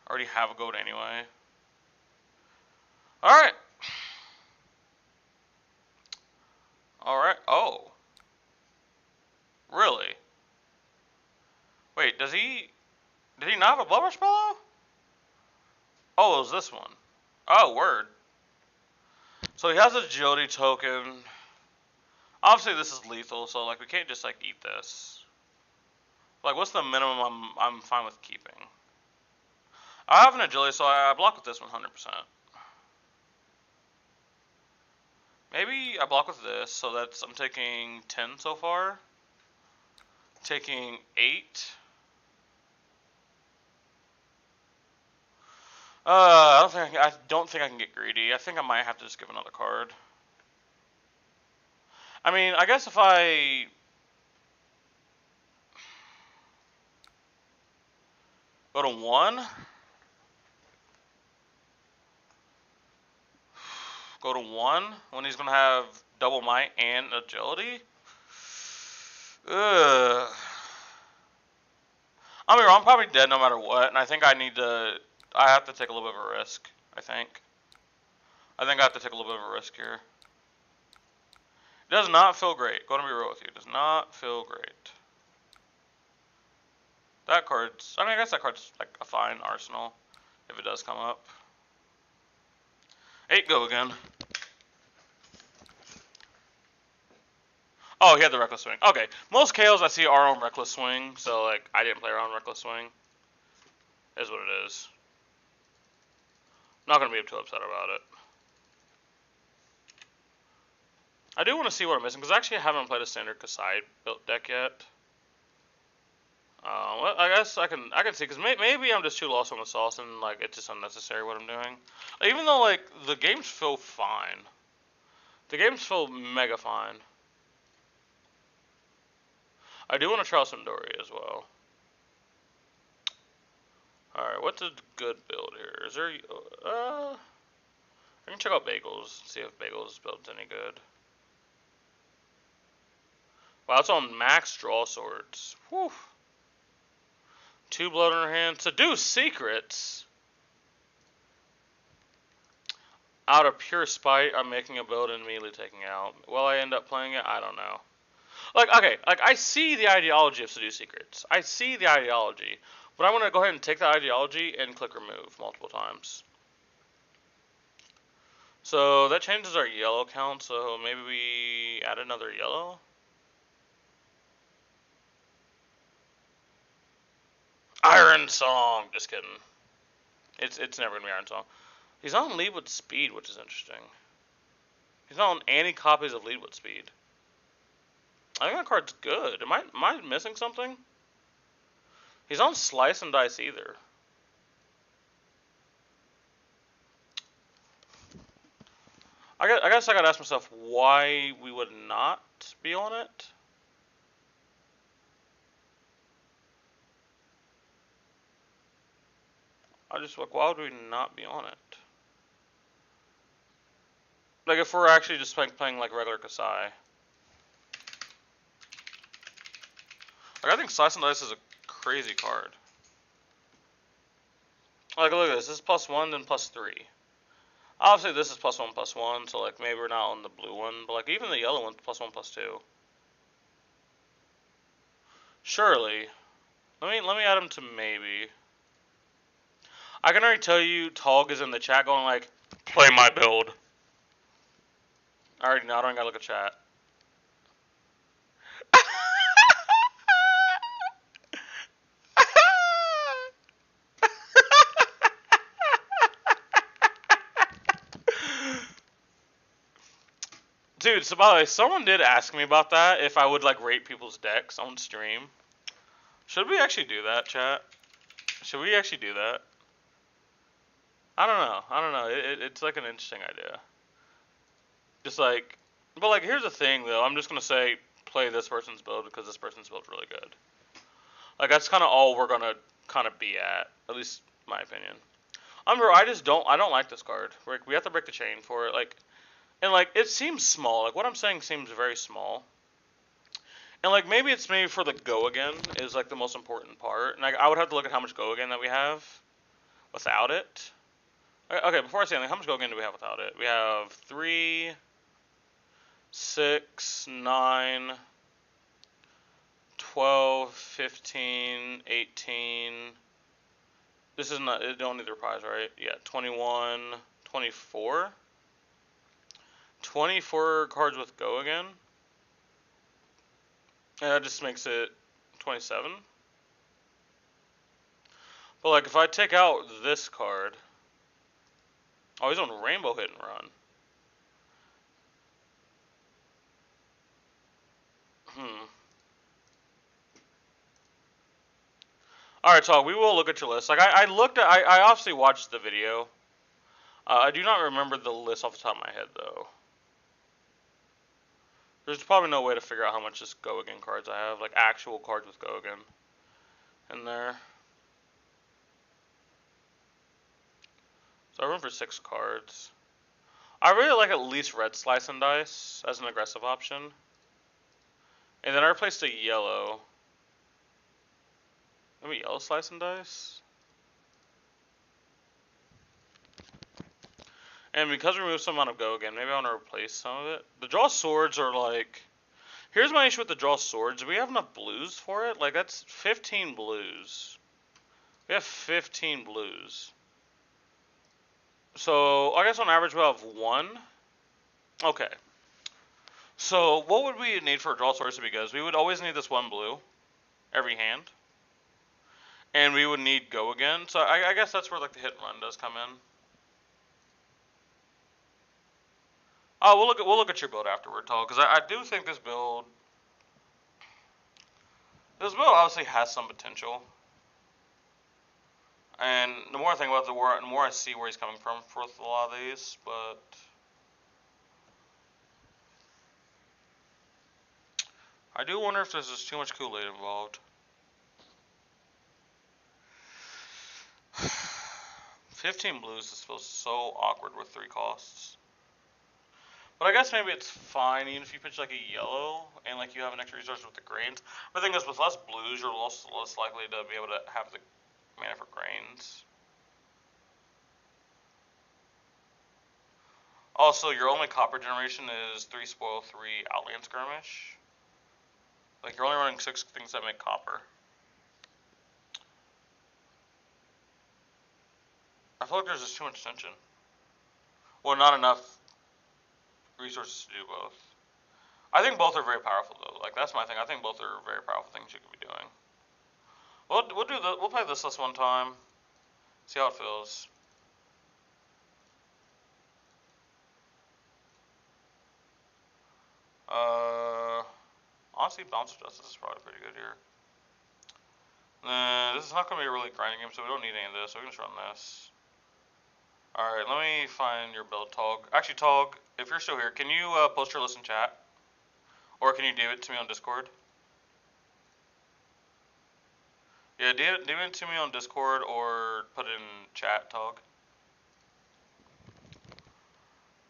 Already have a goat anyway. All right. All right. Oh. Really? Wait, did he not have a Blood Rush Bellow? Oh, it was this one. Oh, word. So he has a agility token. Obviously, this is lethal, so like we can't just like eat this. Like, what's the minimum I'm fine with keeping? I have an agility, so I block with this 100%. Maybe I block with this, so that's I'm taking 10 so far. Taking 8. I don't think I can get greedy. I think I might have to just give another card. I mean, I guess if I go to 1, go to 1 when he's gonna have double might and agility. Ugh. I mean, I'm probably dead no matter what, and I think I have to take a little bit of a risk. I think I have to take a little bit of a risk here. It does not feel great. Going to be real with you. It does not feel great. That card's... I mean, I guess that card's like a fine arsenal if it does come up. 8, go again. Oh, he had the Reckless Swing. Okay, most KOs I see are on Reckless Swing, so like I didn't play around Reckless Swing. Is what it is. Not gonna be too upset about it. I do want to see what I'm missing because actually I haven't played a standard Kasai built deck yet. Well, I guess I can see because maybe I'm just too lost on the sauce and like it's just unnecessary what I'm doing. Even though like the games feel fine, the games feel mega fine. I do want to try some Dory as well. Alright, what's a good build here? Is there... I can check out Bagels, see if Bagels build's any good. Wow, it's on max draw swords. Whew. 2 blood in her hand. Seduce secrets. Out of pure spite, I'm making a build and immediately taking out. Will I end up playing it? I don't know. Like, okay, like I see the ideology of Seduce secrets. I see the ideology. But I want to go ahead and take the ideology and click remove multiple times. So that changes our yellow count, so maybe we add another yellow. Iron Song! Just kidding. It's never gonna be Iron Song. He's on lead with speed, which is interesting. He's not on any copies of lead with speed. I think that card's good. Am I missing something? He's on Slice and Dice either. I guess I gotta ask myself why we would not be on it. I just like, why would we not be on it? Like if we're actually just playing like regular Kasai. Like I think Slice and Dice is a crazy card. Like look at this. This is +1, then +3. Obviously this is +1/+1, so like maybe we're not on the blue one, but like even the yellow one's +1/+2. Surely. Let me add him to maybe. I can already tell you Tog is in the chat going like, play my build. I already know, I don't gotta look at chat. Dude, so by the way, someone did ask me about that, if I would like rate people's decks on stream. Should we actually do that, chat? Should we actually do that? I don't know. It's like an interesting idea. Just like, but like, here's the thing though. I'm just gonna say, play this person's build because this person's build's really good. Like that's kind of all we're gonna kind of be at least my opinion. I don't like this card. We have to break the chain for it. Like, and like it seems small. Like what I'm saying seems very small. And like maybe for the go again is like the most important part. And like I would have to look at how much go again that we have without it. Okay, before I say anything, how much go again do we have without it? We have 3, 6, 9, 12, 15, 18. This is not, it don't need the reprise, right? Yeah, 21, 24. 24 cards with go again. And that just makes it 27. But like if I take out this card, oh, he's on Rainbow Hit and Run. Alright, so we will look at your list. Like I obviously watched the video. I do not remember the list off the top of my head though. There's probably no way to figure out how much just go again cards I have, like actual cards with go again in there. So I run for 6 cards. I really like at least red Slice and Dice as an aggressive option. And then I replaced a yellow. Maybe yellow Slice and Dice? And because we removed some amount of go again, maybe I want to replace some of it. The draw swords are like... Here's my issue with the draw swords. Do we have enough blues for it? Like, that's 15 blues. We have 15 blues. So, I guess on average we'll have 1. Okay. So, what would we need for a draw swords to be good? We would always need this 1 blue. Every hand. And we would need go again. So, I guess that's where, like, the hit and run does come in. Oh, we'll look at your build afterward, Tal, because I do think this build obviously has some potential. And the more I think about it, the more I see where he's coming from for a lot of these, but I do wonder if there's just too much Kool-Aid involved. 15 blues just feels so awkward with 3 costs. But I guess maybe it's fine even if you pitch like a yellow and like you have an extra resource with the grains. But the thing is, with less blues, you're less likely to be able to have the mana for grains. Also, your only copper generation is 3 spoil 3 outland skirmish. Like you're only running 6 things that make copper. I feel like there's just too much tension. Well, not enough resources to do both. I think both are very powerful though. Like that's my thing. I think both are very powerful things you could be doing. We'll play this one time. See how it feels. honestly, Balance of Justice is probably pretty good here. This is not going to be a really grinding game, so we don't need any of this. So we can just run this. Alright, let me find your build, Tog. Actually, Tog, if you're still here, can you post your list in chat? Or can you do it to me on Discord? Yeah, do it to me on Discord or put it in chat, Tog.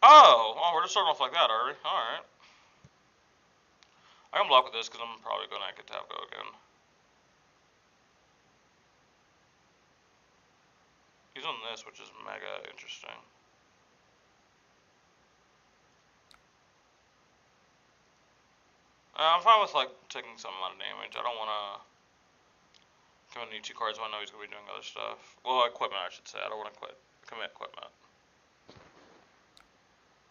Oh, we're just starting off like that, are we? Alright. I can block with this because I'm probably going to get to have go again. He's on this, which is mega interesting. I'm fine with like taking some amount of damage. I don't want to commit any 2 cards when I know he's going to be doing other stuff. Well, equipment, I should say. I don't want to commit equipment.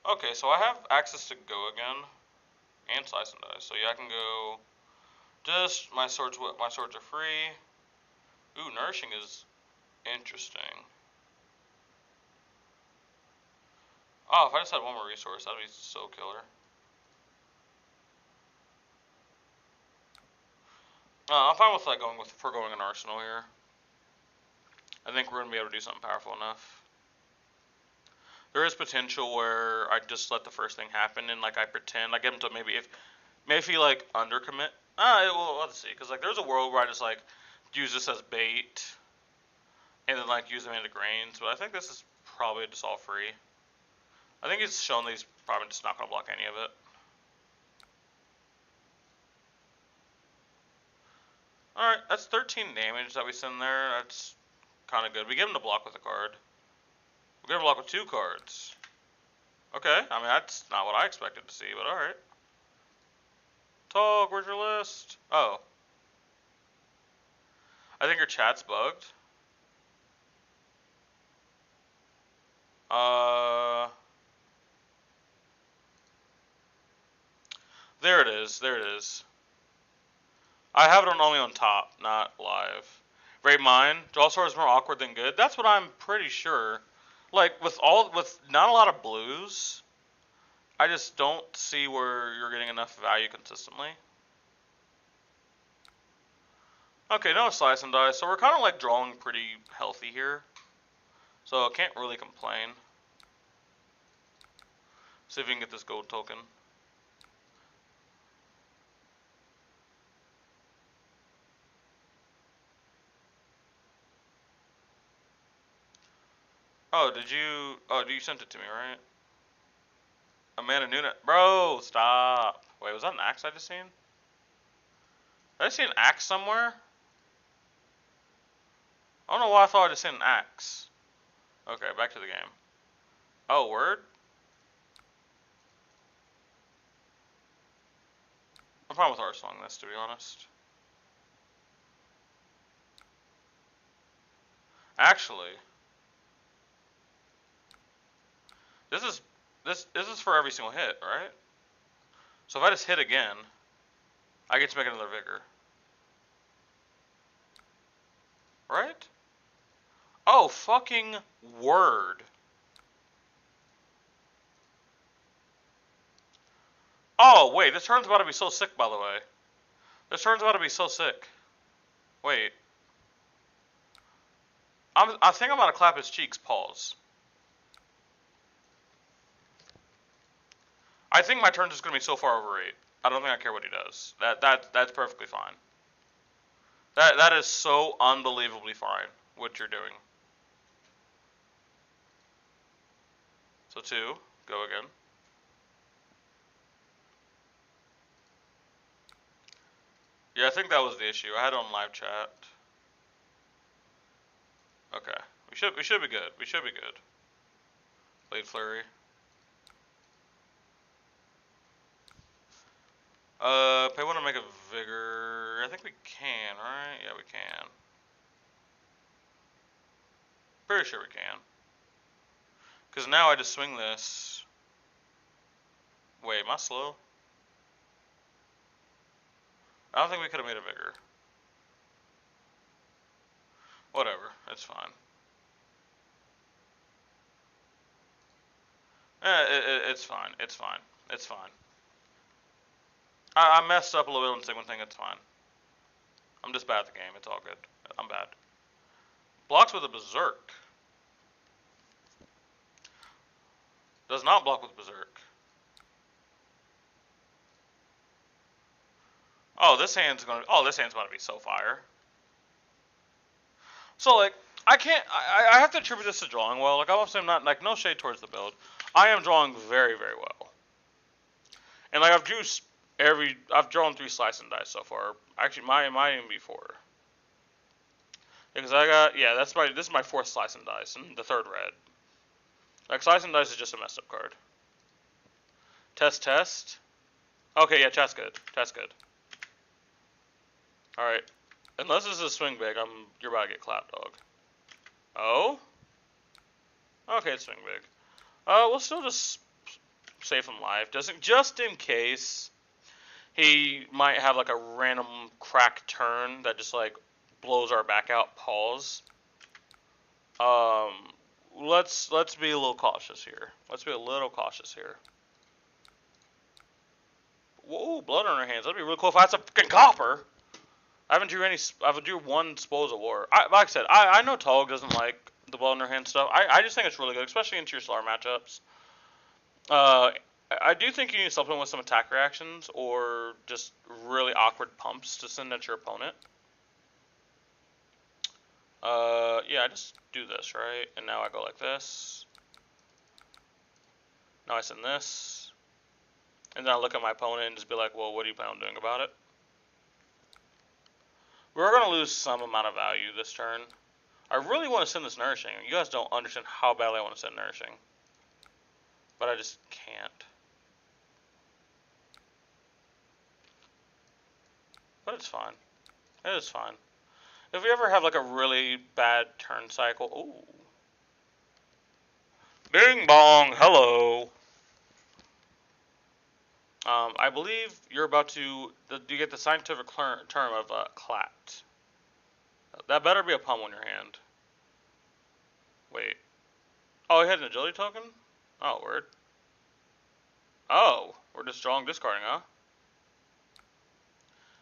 Okay, so I have access to go again and slice and dice. So yeah, I can go. Just my swords are free. Ooh, nourishing is interesting. Oh, if I just had one more resource, that'd be so killer. I'm fine with like foregoing an arsenal here. I think we're gonna be able to do something powerful enough. There is potential where I just let the first thing happen and like I pretend I get him to maybe if he like undercommit. Well, let's see, because like there's a world where I just like use this as bait and then like use them into grains, but I think this is probably just all free. I think he's shown that he's probably just not gonna block any of it. Alright, that's 13 damage that we send there. That's kind of good. We get him to block with a card. We get him to block with 2 cards. Okay, I mean, that's not what I expected to see, but alright. Tog, where's your list? Oh. I think your chat's bugged. There it is. There it is. I have it only on top, not live. Rate mine. Draw sword is more awkward than good. That's what I'm pretty sure. Like with not a lot of blues, I just don't see where you're getting enough value consistently. Okay, no slice and dice. So we're kind of like drawing pretty healthy here. So I can't really complain. See if we can get this gold token. Oh, you sent it to me, right? Amanda Nuna. Bro, stop. Wait, was that an axe I just seen? Did I see an axe somewhere? I don't know why I thought I just seen an axe. Okay, back to the game. Oh, word? I'm fine with arsenal this, to be honest. Actually, this is for every single hit, right? So if I just hit again, I get to make another vigor. Right? Oh, fucking word. Oh, wait, this turn's about to be so sick, by the way. This turn's about to be so sick. Wait. I think I'm about to clap his cheeks. Pause. I think my turn's just going to be so far over 8. I don't think I care what he does. That's perfectly fine. That is so unbelievably fine, what you're doing. So 2, go again. Yeah, I think that was the issue. I had it on live chat. Okay. We should be good. We should be good. Blade Flurry. If I want to make a vigor, I think we can, right? Yeah, we can. Pretty sure we can. Because now I just swing this. Wait, am I slow? I don't think we could have made a vigor. Whatever, it's fine. It's fine. It's fine. It's fine. I messed up a little bit on the Sigmund thing. It's fine. I'm just bad at the game. It's all good. I'm bad. Blocks with a Berserk. Does not block with Berserk. Oh, this hand's about to be so fire. So like, I can't. I have to attribute this to drawing well. Like, I'm obviously not like no shade towards the build. I am drawing very very well. And like I've drawn 3 slice and dice so far. Actually, my even before. Because I got this is my 4th slice and dice and the 3rd red. Like slice and dice is just a messed up card. Test. Okay, yeah, chat's good. Chat's good. All right. Unless this is a swing big, you're about to get clapped, dog. Oh. Okay, it's swing big. We'll still just save him live, just in case he might have like a random crack turn that just like blows our back out. Pause. Let's be a little cautious here. Whoa, blood on our hands. That'd be really cool if that's a freaking copper. I haven't drew 1 Spoils of War. Like I said, I know Tog doesn't like the blood on their hand stuff. I just think it's really good, especially into your slower matchups. I do think you need to supplement with some attack reactions or just really awkward pumps to send at your opponent. Yeah, I just do this, right? And now I go like this. Now I send this. And then I look at my opponent and just be like, well, what do you plan on doing about it? We're going to lose some amount of value this turn. I really want to send this Nourishing. You guys don't understand how badly I want to send Nourishing. But I just can't. But it's fine. It is fine. If we ever have like a really bad turn cycle... Ooh. Bing bong, hello. I believe you're about to... You get the scientific term of clat. That better be a pump on your hand. Wait. Oh, he had an agility token? Oh, word. Oh, we're just drawing discarding, huh?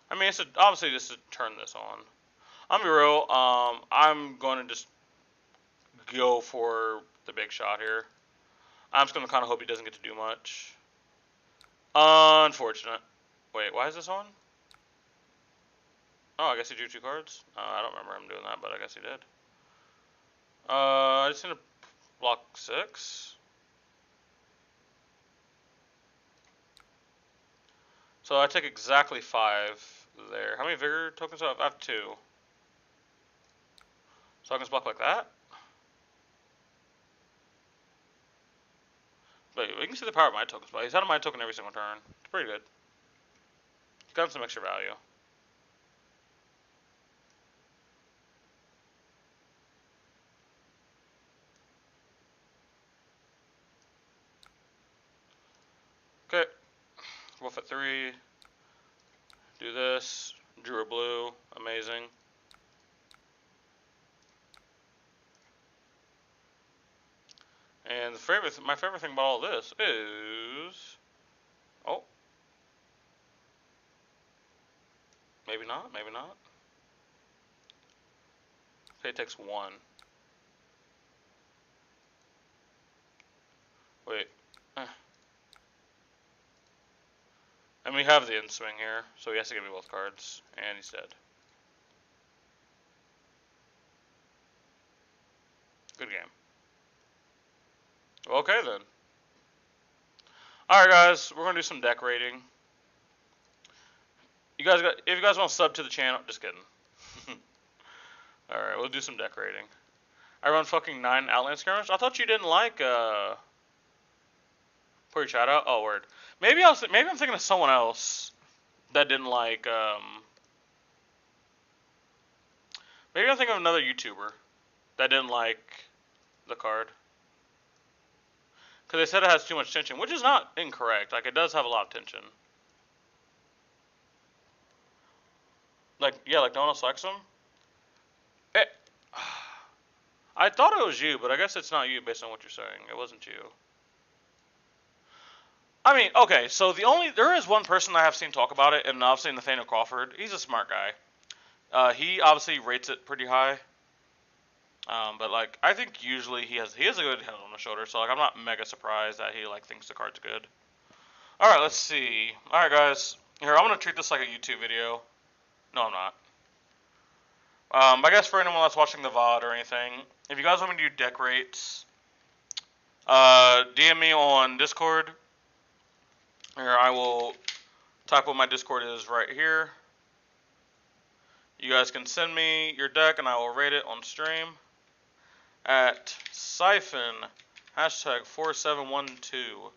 I mean, obviously this is turn this on. I'm gonna be real. I'm going to just go for the big shot here. I'm just gonna kind of hope he doesn't get to do much. Unfortunate. Wait, why is this on? Oh, I guess he drew 2 cards. I don't remember him doing that, but I guess he did. I just need to block 6. So I take exactly 5 there. How many vigor tokens do I have? I have 2. So I can just block like that. But we can see the power of my tokens. But he's had a my token every single turn. It's pretty good. He's got some extra value. Okay. Wolf at 3. Do this. Drew a blue. Amazing. And my favorite thing about all this is... Oh. Maybe not. Okay, it takes 1. Wait. And we have the end swing here, so he has to give me both cards. And he's dead. Good game. Okay then. Alright guys, we're gonna do some deck rating. If you guys want to sub to the channel, just kidding. Alright, we'll do some deck rating. I run fucking 9 Outland Skirmish. I thought you didn't like put your chat out? Oh word. Maybe I'm thinking of someone else that didn't like maybe I'm thinking of another YouTuber that didn't like the card. Because they said it has too much tension, which is not incorrect. Like, it does have a lot of tension. Like, yeah, like no one else likes them. I thought it was you, but I guess it's not you based on what you're saying. It wasn't you. I mean, okay, so there is one person I have seen talk about it, and obviously Nathaniel Crawford. He's a smart guy. He obviously rates it pretty high. But like I think usually he has a good head on the shoulder, so like I'm not mega surprised that he like thinks the card's good. All right, let's see. All right, guys, here I'm gonna treat this like a YouTube video. No, I'm not. I guess for anyone that's watching the VOD or anything, if you guys want me to do deck rates, DM me on Discord. Here I will type what my Discord is right here. You guys can send me your deck and I will rate it on stream at Sifn #4712.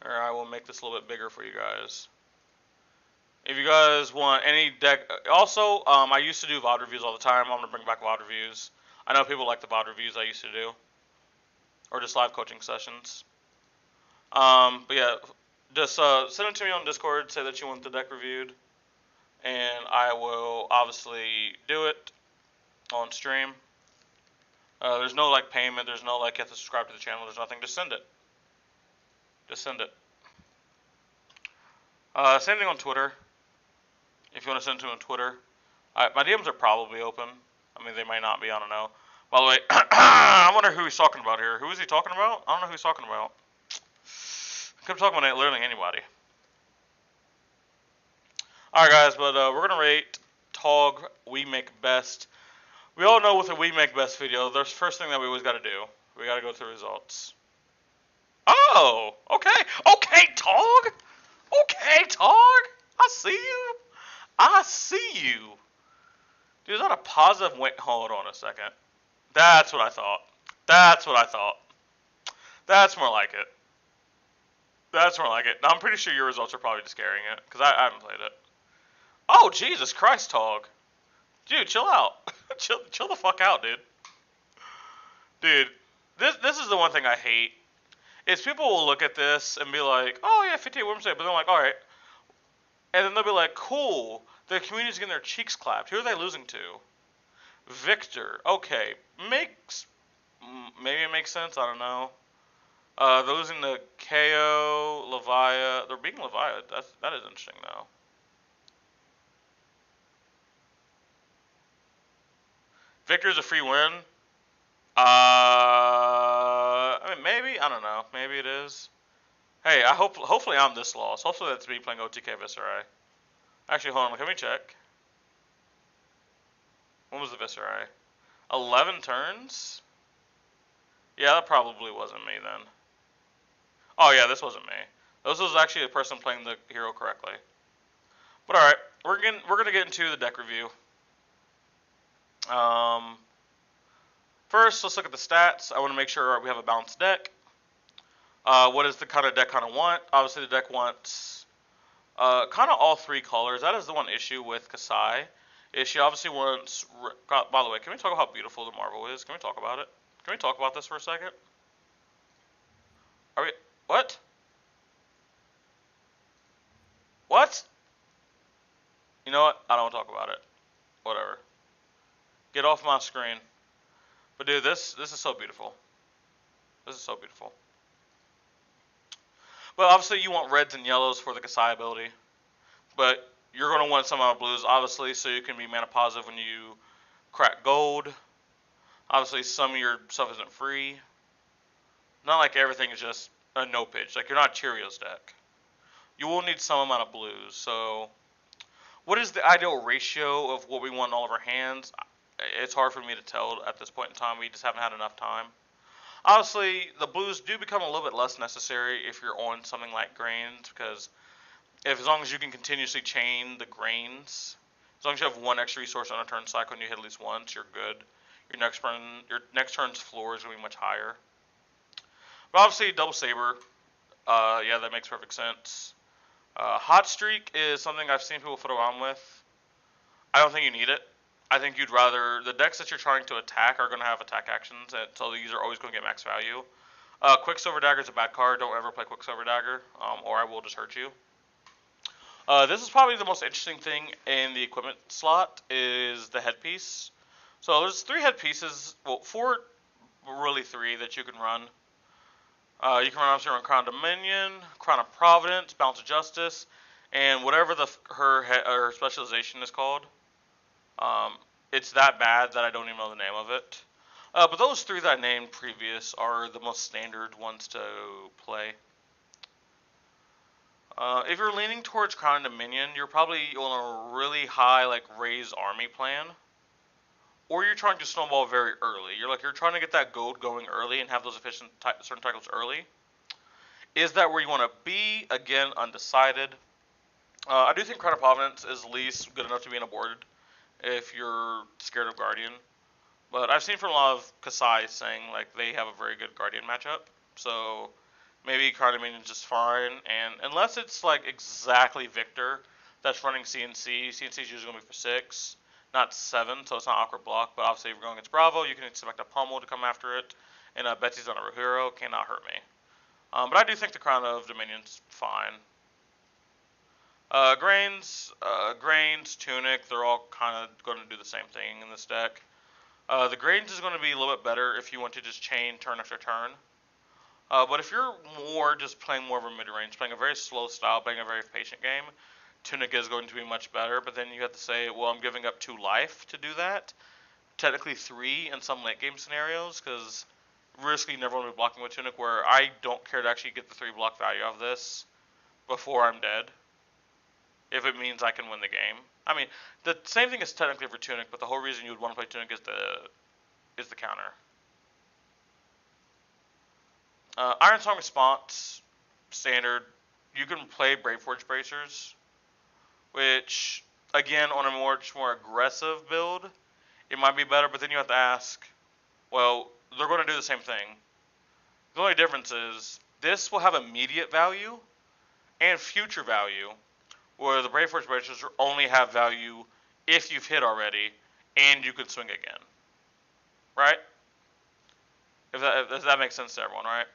Or I will make this a little bit bigger for you guys. If you guys want any deck, also I used to do VOD reviews all the time. I'm gonna bring back VOD reviews. I know people like the VOD reviews I used to do, or just live coaching sessions. But yeah, just send it to me on Discord. Say that you want the deck reviewed, and I will obviously do it on stream. There's no like payment. There's no like you have to subscribe to the channel. There's nothing. Just send it. Just send it. Same thing on Twitter. If you want to send it to me on Twitter, my DMs are probably open. I mean, they might not be. I don't know. By the way, I wonder who he's talking about here. Who is he talking about? I don't know who he's talking about. I kept talking about literally anybody. Alright, guys, but we're going to rate Tog We Make Best. We all know with a We Make Best video, the first thing that we always got to do, we got to go to the results. Oh, okay. Okay, Tog. Okay, Tog. I see you. I see you. Dude, is that a positive? Wait, hold on a second. That's what I thought. That's what I thought. That's more like it. That's more like it. Now, I'm pretty sure your results are probably just carrying it, because I haven't played it. Oh, Jesus Christ, Tog. Dude, chill out. chill the fuck out, dude. Dude, this is the one thing I hate. Is people will look at this and be like, oh yeah, 58 Worms Day, but they're like, alright. And then they'll be like, cool, the community's getting their cheeks clapped. Who are they losing to? Victor. Okay. Maybe it makes sense, I don't know. They're losing to KO, Levia. They're beating Levia. That is interesting though. Victor's a free win. I mean, maybe. I don't know. Maybe it is. Hey, hopefully I'm this lost. Hopefully that's me playing OTK Viscerai. Actually, hold on. Let me check. When was the Viscerai? 11 turns? Yeah, that probably wasn't me then. Oh yeah, this wasn't me. This was actually a person playing the hero correctly. But alright, we're gonna get into the deck review. First, let's look at the stats. I want to make sure we have a balanced deck. What does the kind of deck kind of want? Obviously, the deck wants kind of all three colors. That is the one issue with Kasai. Is she obviously wants... By the way, can we talk about how beautiful the Marvel is? Can we talk about it? Can we talk about this for a second? Are we... What? What? You know what? I don't want to talk about it. Whatever. Get off my screen. But dude, this is so beautiful. This is so beautiful. But obviously you want reds and yellows for the Kasai ability. But you're going to want some amount of blues, obviously, so you can be mana positive when you crack gold. Obviously, some of your stuff isn't free. Not like everything is just a no pitch. Like, you're not a Cheerios deck. You will need some amount of blues. So, what is the ideal ratio of what we want in all of our hands? It's hard for me to tell at this point in time. We just haven't had enough time. Obviously, the blues do become a little bit less necessary if you're on something like grains, because as long as you can continuously chain the grains, as long as you have one extra resource on a turn cycle and you hit at least once, you're good. Your next turn's floor is going to be much higher. But obviously, double saber, yeah, that makes perfect sense. Hot streak is something I've seen people fool around with. I don't think you need it. I think you'd rather, the decks that you're trying to attack are going to have attack actions, and so these are always going to get max value. Quicksilver Dagger is a bad card. Don't ever play Quicksilver Dagger, or I will just hurt you. This is probably the most interesting thing in the equipment slot is the headpiece. So there's 3 headpieces, well, 4, really 3 that you can run. You can run obviously run Crown of Dominion, Crown of Providence, Balance of Justice, and whatever her specialization is called. It's that bad that I don't even know the name of it. But those three that I named previous are the most standard ones to play. If you're leaning towards Crown of Dominion, you're probably on a really high raise army plan, or you're trying to snowball very early. You're trying to get that gold going early and have those efficient certain titles early. Is that where you want to be? Again, undecided. I do think Crown of Providence is at least good enough to be in a board if you're scared of Guardian. But I've seen from a lot of Kasai saying they have a very good Guardian matchup. So maybe Crown of Dominion is just fine. And unless it's exactly Victor that's running CNC, CNC is usually going to be for 6, not 7, so it's not awkward block. But obviously if you're going against Bravo, you can expect a Pummel to come after it. And Betsy's on a hero, cannot hurt me. But I do think the Crown of Dominion's fine. Grains, Tunic, they're all kind of going to do the same thing in this deck. The Grains is going to be a little bit better if you want to just chain turn after turn. But if you're more just playing more of a mid-range, playing a very slow style, playing a very patient game, Tunic is going to be much better. But then you have to say, well, I'm giving up 2 life to do that. Technically 3 in some late game scenarios, because realistically you never want to be blocking with Tunic, where I don't care to actually get the 3 block value of this before I'm dead, if it means I can win the game. I mean, the same thing is technically for Tunic, but the whole reason you would want to play Tunic is the counter. Iron Song Response, standard. You can play Brave Forge Bracers, which, again, on a much more aggressive build, it might be better, but then you have to ask, well, they're going to do the same thing. The only difference is, this will have immediate value and future value, where the Brave Forge Bracers only have value if you've hit already, and you can swing again. Right? If that makes sense to everyone, right?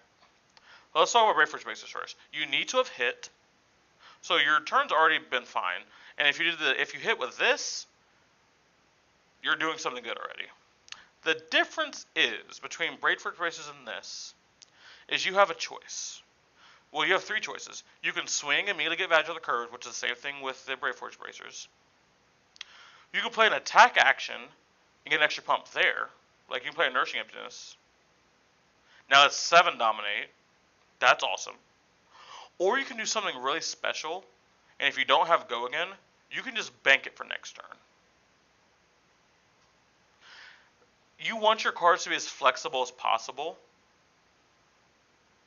Well, let's talk about Brave Forge Bracers first. You need to have hit, so your turn's already been fine, and if you hit with this, you're doing something good already. The difference is between Brave Forge Bracers and this is you have a choice. Well, you have 3 choices. You can swing and immediately get advantage of the curve, which is the same thing with the Brave Forge Bracers. You can play an attack action and get an extra pump there. Like you can play a Nourishing Emptiness. Now it's 7 dominate. That's awesome. Or you can do something really special, and if you don't have go again, you can just bank it for next turn. You want your cards to be as flexible as possible.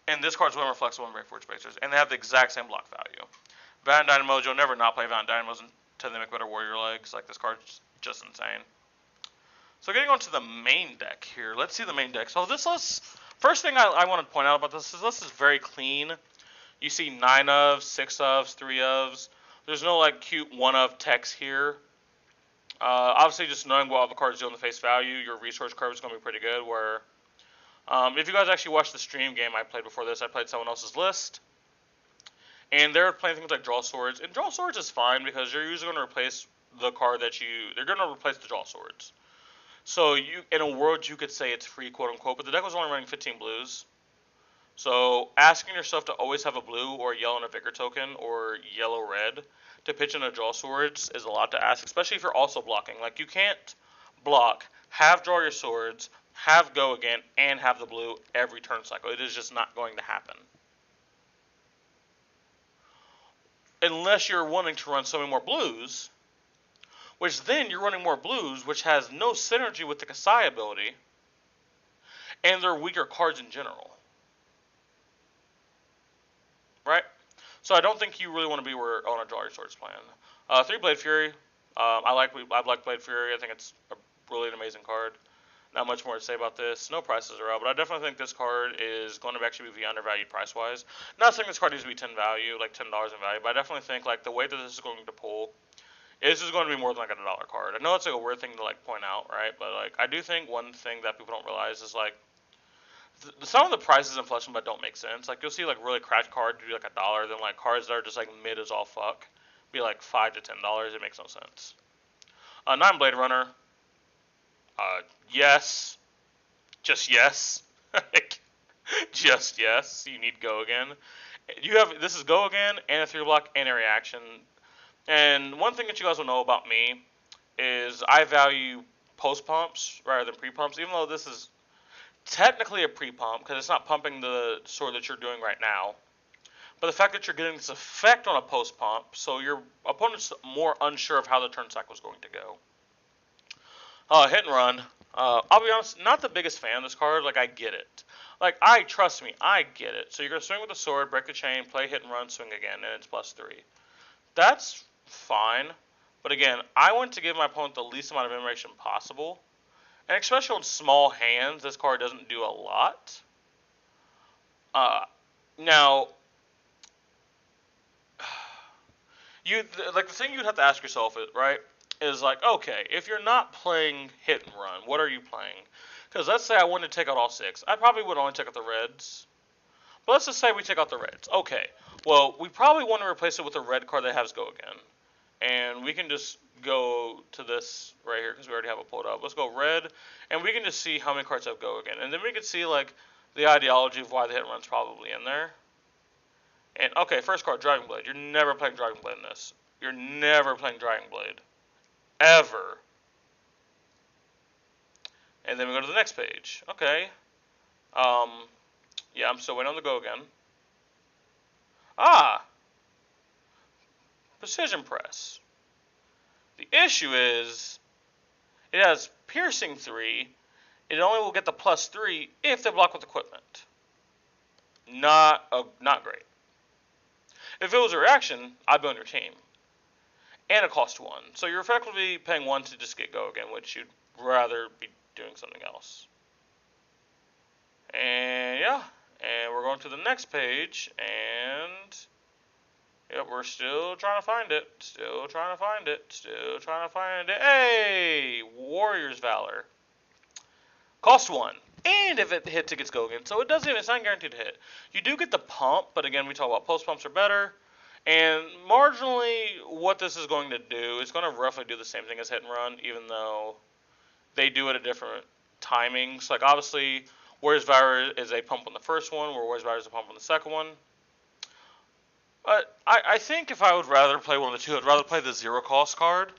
And this card's way more flexible than Brave Forge Bracers, and they have the exact same block value. Valiant Dynamos, you'll never not play Valiant Dynamos until they make better Warrior legs. This card's just insane. So getting on to the main deck here. Let's see the main deck. So this list, first thing I want to point out about this is very clean. You see 9 ofs, 6 ofs, 3 ofs. There's no cute 1 of text here. Obviously, just knowing what all the cards do on the face value, your resource curve is going to be pretty good. Where if you guys actually watched the stream game I played before this, I played someone else's list. And they're playing things like Draw Swords. And Draw Swords is fine because you're usually going to replace the card they're going to replace the Draw Swords. So in a world you could say it's free, quote unquote, but the deck was only running 15 blues. So asking yourself to always have a blue or a yellow and a Vigor token or yellow-red to pitch in a Draw Swords is a lot to ask, especially if you're also blocking. You can't block, have draw your swords, have go again, and have the blue every turn cycle. It is just not going to happen. Unless you're wanting to run so many more blues, which then you're running more blues, which has no synergy with the Kasai ability, and they're weaker cards in general. Right? So I don't think you really want to be on a Draw Your Swords plan. 3 Blade Fury. I like Blade Fury. I think it's a really amazing card. Not much more to say about this. No prices are out, but I definitely think this card is going to actually be undervalued price-wise. Not saying this card needs to be $10 in value, but I definitely think the way that this is going to pull, this is going to be more than a $1 card. I know it's a weird thing to point out, right? But I do think one thing that people don't realize is some of the prices in Flesh and Blood don't make sense. You'll see really cracked card do $1, then cards that are just mid as all fuck be $5 to $10. It makes no sense. 9 Blade Runner. Yes. Just yes. Just yes, you need go again. You have this is go again and a 3 block and a reaction. And one thing that you guys will know about me is I value post pumps rather than pre pumps, even though this is technically a pre pump because it's not pumping the sword that you're doing right now. But the fact that you're getting this effect on a post pump, so your opponent's more unsure of how the turn cycle is going to go. Hit and run. I'll be honest, not the biggest fan of this card. Like, I get it. Like, trust me, I get it. So you're going to swing with the sword, break the chain, play hit and run, swing again, and it's +3. That's fine. But again, I want to give my opponent the least amount of information possible. And especially on small hands, this card doesn't do a lot. Now, the thing you'd have to ask yourself is, right, is like, okay, if you're not playing hit and run, what are you playing? Because let's say I wanted to take out all 6. I probably would only take out the reds. But let's just say we take out the reds. Okay, well, we probably want to replace it with a red card that has go again. And we can just go to this right here because we already have it pulled up. Let's go red, and we can just see how many cards have go again. And then we can see, like, the ideology of why the hit and run's probably in there. And, okay, first card, Driving Blade. You're never playing Driving Blade in this. You're never playing Driving Blade. Ever. And then we go to the next page. Okay. Yeah, I'm still waiting on the go again. Precision Press. The issue is, it has Piercing 3. It only will get the +3 if they block with equipment. Not great. If it was a reaction, I'd be on your team. And it costs 1. So you're effectively paying 1 to just get go again, which you'd rather be doing something else. And yeah, and we're going to the next page, and yep, we're still trying to find it. Still trying to find it. Still trying to find it. Hey! Warrior's Valor. Cost 1. And if it hits, it gets go again. So it's not guaranteed to hit. You do get the pump, but again, we talk about post pumps are better. And marginally, what this is going to do, it's going to roughly do the same thing as hit and run, even though they do it at different timings. Like, obviously, Warrior's Valor is a pump on the first one, where Warrior's Valor is a pump on the second one. I think if I would rather play one of the two, I'd rather play the 0 cost card.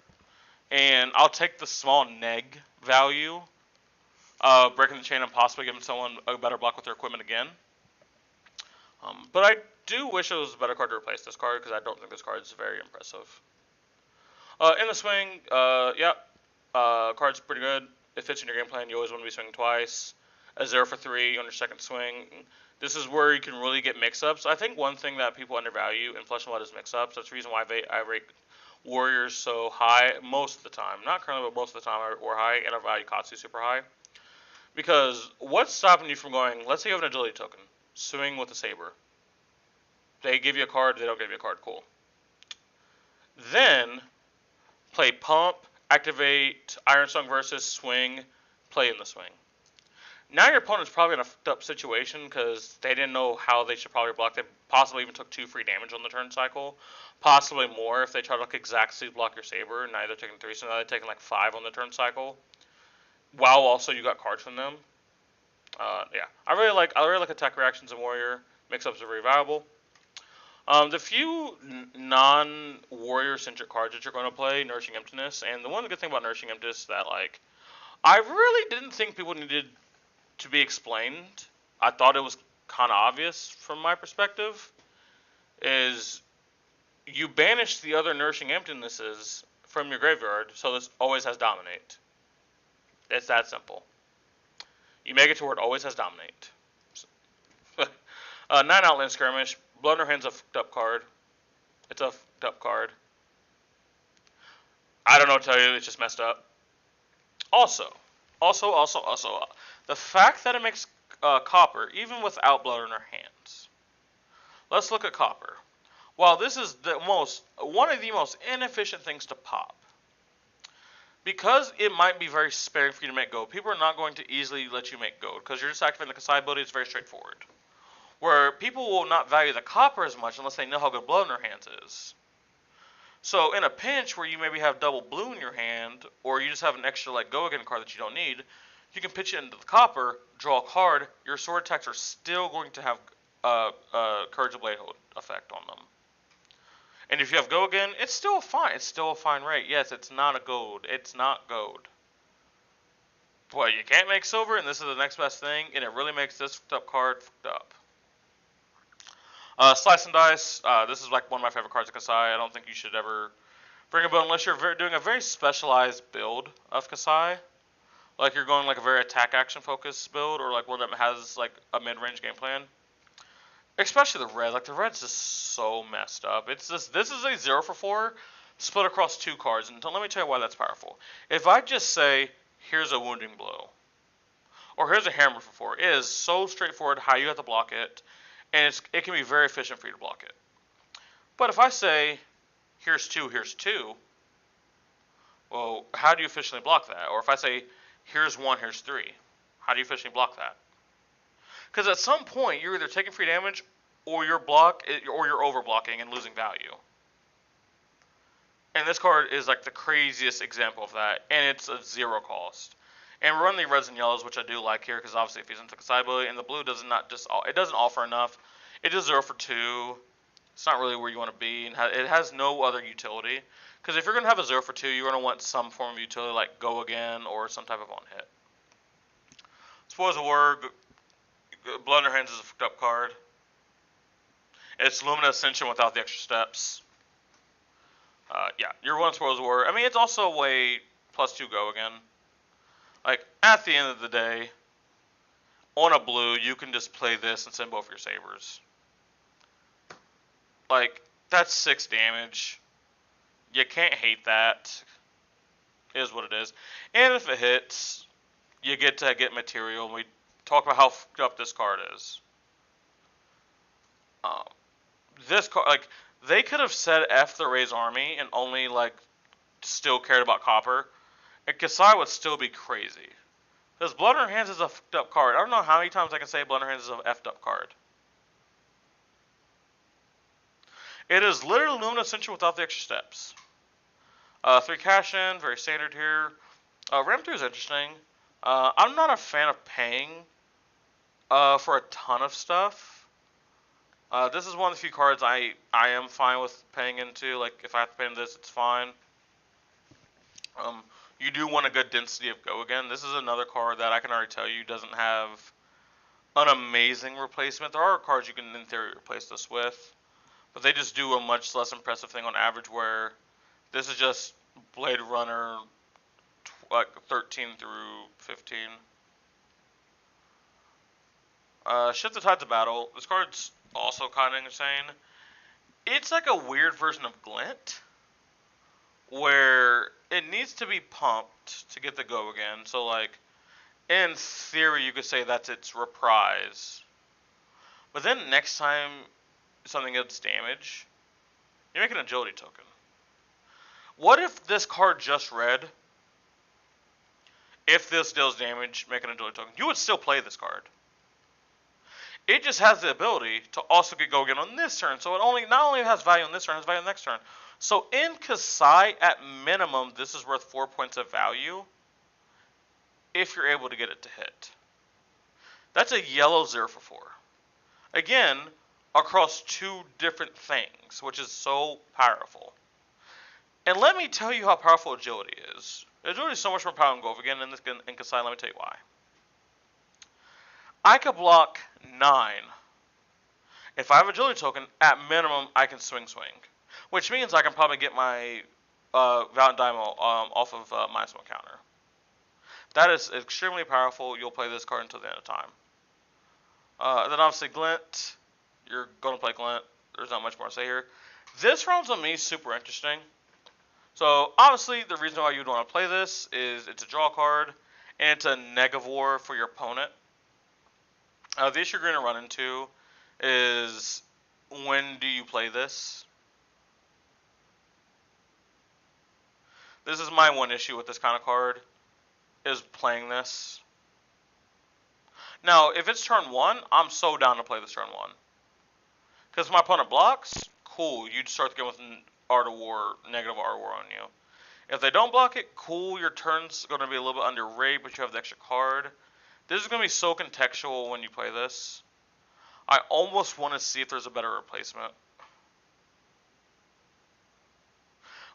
And I'll take the small neg value, breaking the chain and possibly giving someone a better block with their equipment again. But I do wish it was a better card to replace this card, because I don't think this card is very impressive. In the swing, card's pretty good. It fits in your game plan. You always want to be swinging twice. A 0 for 3 on your second swing. This is where you can really get mix-ups. I think one thing that people undervalue in Flesh and Blood is mix-ups. That's the reason why I rate Warriors so high most of the time. Not currently, but most of the time we're high, and I value Katsu super high. Because what's stopping you from going, let's say you have an agility token, swing with a saber. They give you a card, they don't give you a card, cool. Then, play pump, activate Iron Song versus swing, play in the swing. Now your opponent's probably in a fucked up situation because they didn't know how they should probably block. They possibly even took 2 free damage on the turn cycle. Possibly more if they try to like exactly block your saber. Now they're taking 3, so now they're taking like 5 on the turn cycle. While also you got cards from them. Yeah, I really like attack reactions in Warrior. Mix-ups are very valuable. The few non-Warrior centric cards that you're going to play, Nourishing Emptiness, and the one good thing about Nourishing Emptiness is that like I really didn't think people needed to be explained. I thought it was kind of obvious from my perspective. Is you banish the other Nourishing Emptinesses from your graveyard, so this always has Dominate. It's that simple. You make it to where it always has Dominate. 9 Outland Skirmish. Blood in Her Hand's a fucked up card. It's a fucked up card. I don't know what to tell you. It's just messed up. Also, the fact that it makes copper, even without Blood in Her Hands. Let's look at copper. While this is one of the most inefficient things to pop, because it might be very sparing for you to make gold, people are not going to easily let you make gold, because you're just activating the Kasai ability. It's very straightforward. Where people will not value the copper as much unless they know how good Blood in Her Hands is. So in a pinch where you maybe have double blue in your hand, or you just have an extra like go again card that you don't need, you can pitch it into the copper, draw a card. Your sword attacks are still going to have Courage of Blade effect on them. And if you have go again, it's still fine. It's still a fine rate. Yes, it's not a gold. It's not gold. But you can't make silver, and this is the next best thing, and it really makes this fucked up card fucked up. Slice and Dice. This is like one of my favorite cards of Kasai. I don't think you should ever bring a build unless you're doing a very specialized build of Kasai. Like you're going like a very attack action focused build, or like one that has like a mid range game plan. Especially the red. Like the red's just so messed up. It's just this is a 0 for 4 split across 2 cards, and let me tell you why that's powerful. If I just say here's a wounding blow, or here's a hammer for 4, it is so straightforward how you have to block it, and it can be very efficient for you to block it. But if I say here's 2, well, how do you efficiently block that? Or if I say here's 1, here's 3, how do you efficiently block that? Because at some point you're either taking free damage, or you're over blocking and losing value. And this card is like the craziest example of that, and it's a 0 cost. And we're running the reds and yellows, which I do like here, because obviously if he's into Kasai ability, and the blue doesn't offer enough. It is 0 for 2. It's not really where you want to be, and it has no other utility. Because if you're going to have a 0 for 2, you're going to want some form of utility, like go again, or some type of on hit. Spoils of War. Blunderhands is a fucked up card. It's Lumina Ascension without the extra steps. Yeah, your one Spoils of War. I mean, it's also a way +2 go again. Like, at the end of the day, on a blue, you can just play this and send both your sabers. Like, that's 6 damage. You can't hate that. It is what it is. And if it hits, you get to get material. And we talk about how fucked up this card is. This card, like, they could have said F the Ray's Army and only, like, still cared about copper. And Kasai would still be crazy. Because Blood in Her Hands is a fucked up card. I don't know how many times I can say Blood in Her Hands is a effed up card. It is literally Lumina Ascension without the extra steps. 3 cash in, very standard here. Ram 3 is interesting. I'm not a fan of paying for a ton of stuff. This is one of the few cards I am fine with paying into. Like, if I have to pay into this, it's fine. You do want a good density of go again. This is another card that I can already tell you doesn't have an amazing replacement. There are cards you can, in theory, replace this with. But they just do a much less impressive thing on average, where this is just Blade Runner like 13 through 15. Shift the Tides of Battle. This card's also kind of insane. It's like a weird version of Glint, where it needs to be pumped to get the go again. So, like, in theory, you could say that's its reprise. But then next time something gets damage, you make an agility token. What if this card just read, if this deals damage, make an agility token? You would still play this card. It just has the ability to also get go again on this turn. So it not only has value on this turn, it has value on the next turn. So in Kasai, at minimum, this is worth 4 points of value if you're able to get it to hit. That's a yellow 0 for 4. Again, across 2 different things, which is so powerful. And let me tell you how powerful agility is. Agility is so much more powerful than Go again in Kasai. Let me tell you why. I could block 9. If I have agility token, at minimum, I can swing. Which means I can probably get my Valiant Daimyo off of -1 counter. That is extremely powerful. You'll play this card until the end of time. Then obviously Glint. You're going to play Glint. There's not much more to say here. This round's on me super interesting. So obviously the reason why you'd want to play this is it's a draw card, and it's a Negavore for your opponent. The issue you're going to run into is, when do you play this? This is my one issue with this kind of card, is playing this. Now, if it's turn 1, I'm so down to play this turn 1. Because my opponent blocks, cool, you'd start the game with Art of War, negative Art of War on you. If they don't block it, cool. Your turn's going to be a little bit under rate, but you have the extra card. This is going to be so contextual when you play this. I almost want to see if there's a better replacement.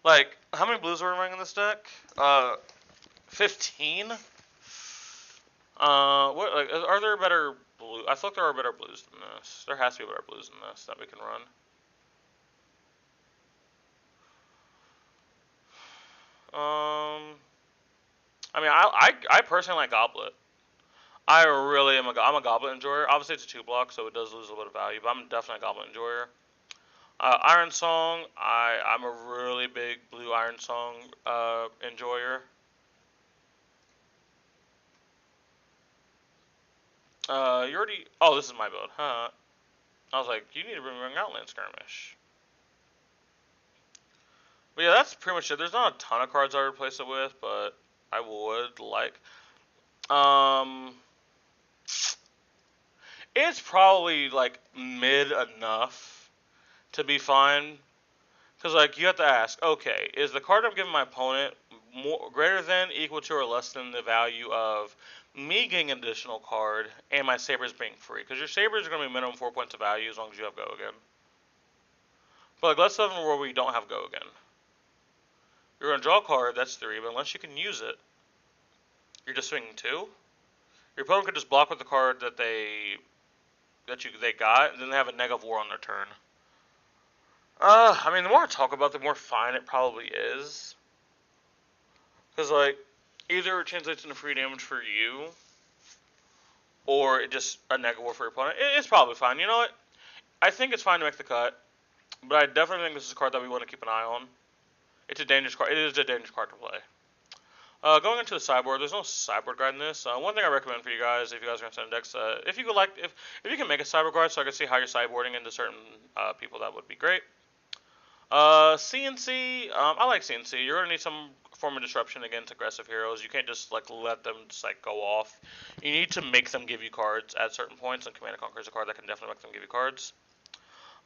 Like, how many blues are we running in this deck? 15? What? Like, are there better blue? I thought there are better blues than this. There has to be better blues than this that we can run. I mean, I personally like Goblet. I really am I'm a Goblet enjoyer. Obviously, it's a 2-block, so it does lose a little bit of value, but I'm definitely a Goblet enjoyer. Iron Song, I'm a really big blue Iron Song enjoyer. You already. Oh, this is my build, huh? I was like, you need to bring Outland Skirmish. But yeah, that's pretty much it. There's not a ton of cards I would replace it with, but I would like. It's probably like mid enough to be fine. Because like you have to ask, okay, is the card I'm giving my opponent greater than, equal to, or less than the value of me getting an additional card and my sabers being free? Because your sabers are going to be minimum 4 points of value as long as you have Go Again. But like, let's say in a world where you don't have Go Again. You're going to draw a card, that's 3, but unless you can use it, you're just swinging 2. Your opponent could just block with the card that they got, and then they have a -4 on their turn. I mean, the more I talk about it, the more fine it probably is. Because, like, either it translates into free damage for you, or it just a -4 for your opponent. It's probably fine. You know what? I think it's fine to make the cut, but I definitely think this is a card that we want to keep an eye on. It's a dangerous card. It is a dangerous card to play. Going into the sideboard, there's no sideboard guide in this. One thing I recommend for you guys, if you guys are going to send decks, if you can make a sideboard guide, so I can see how you're sideboarding into certain people, that would be great. CNC, I like CNC. You're gonna need some form of disruption against aggressive heroes. You can't just like let them just like go off. You need to make them give you cards at certain points, and Command and Conquer is a card that can definitely make them give you cards.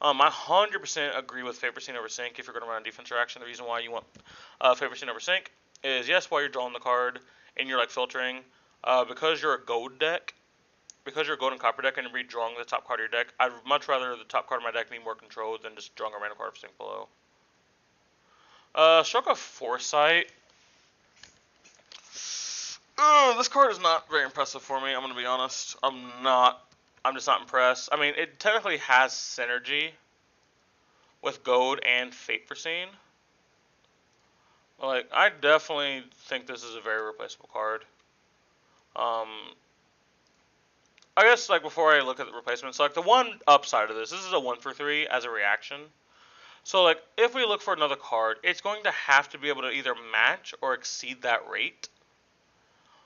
I 100% agree with Favorite Scene over Sync if you're going to run a defense reaction. The reason why you want Favorite Scene over Sync is, yes, while you're drawing the card and you're like filtering, because you're a gold deck, because you're a gold and copper deck and you're redrawing the top card of your deck, I'd much rather the top card of my deck be more controlled than just drawing a random card of Sync below. Stroke of Foresight. This card is not very impressive for me, I'm going to be honest. I'm just not impressed. I mean, it technically has synergy with Gold and Fate Foreseen. Like, I definitely think this is a very replaceable card. I guess, like, before I look at the replacements, like, the one upside of this is a 1 for 3 as a reaction. So, like, if we look for another card, it's going to have to be able to either match or exceed that rate.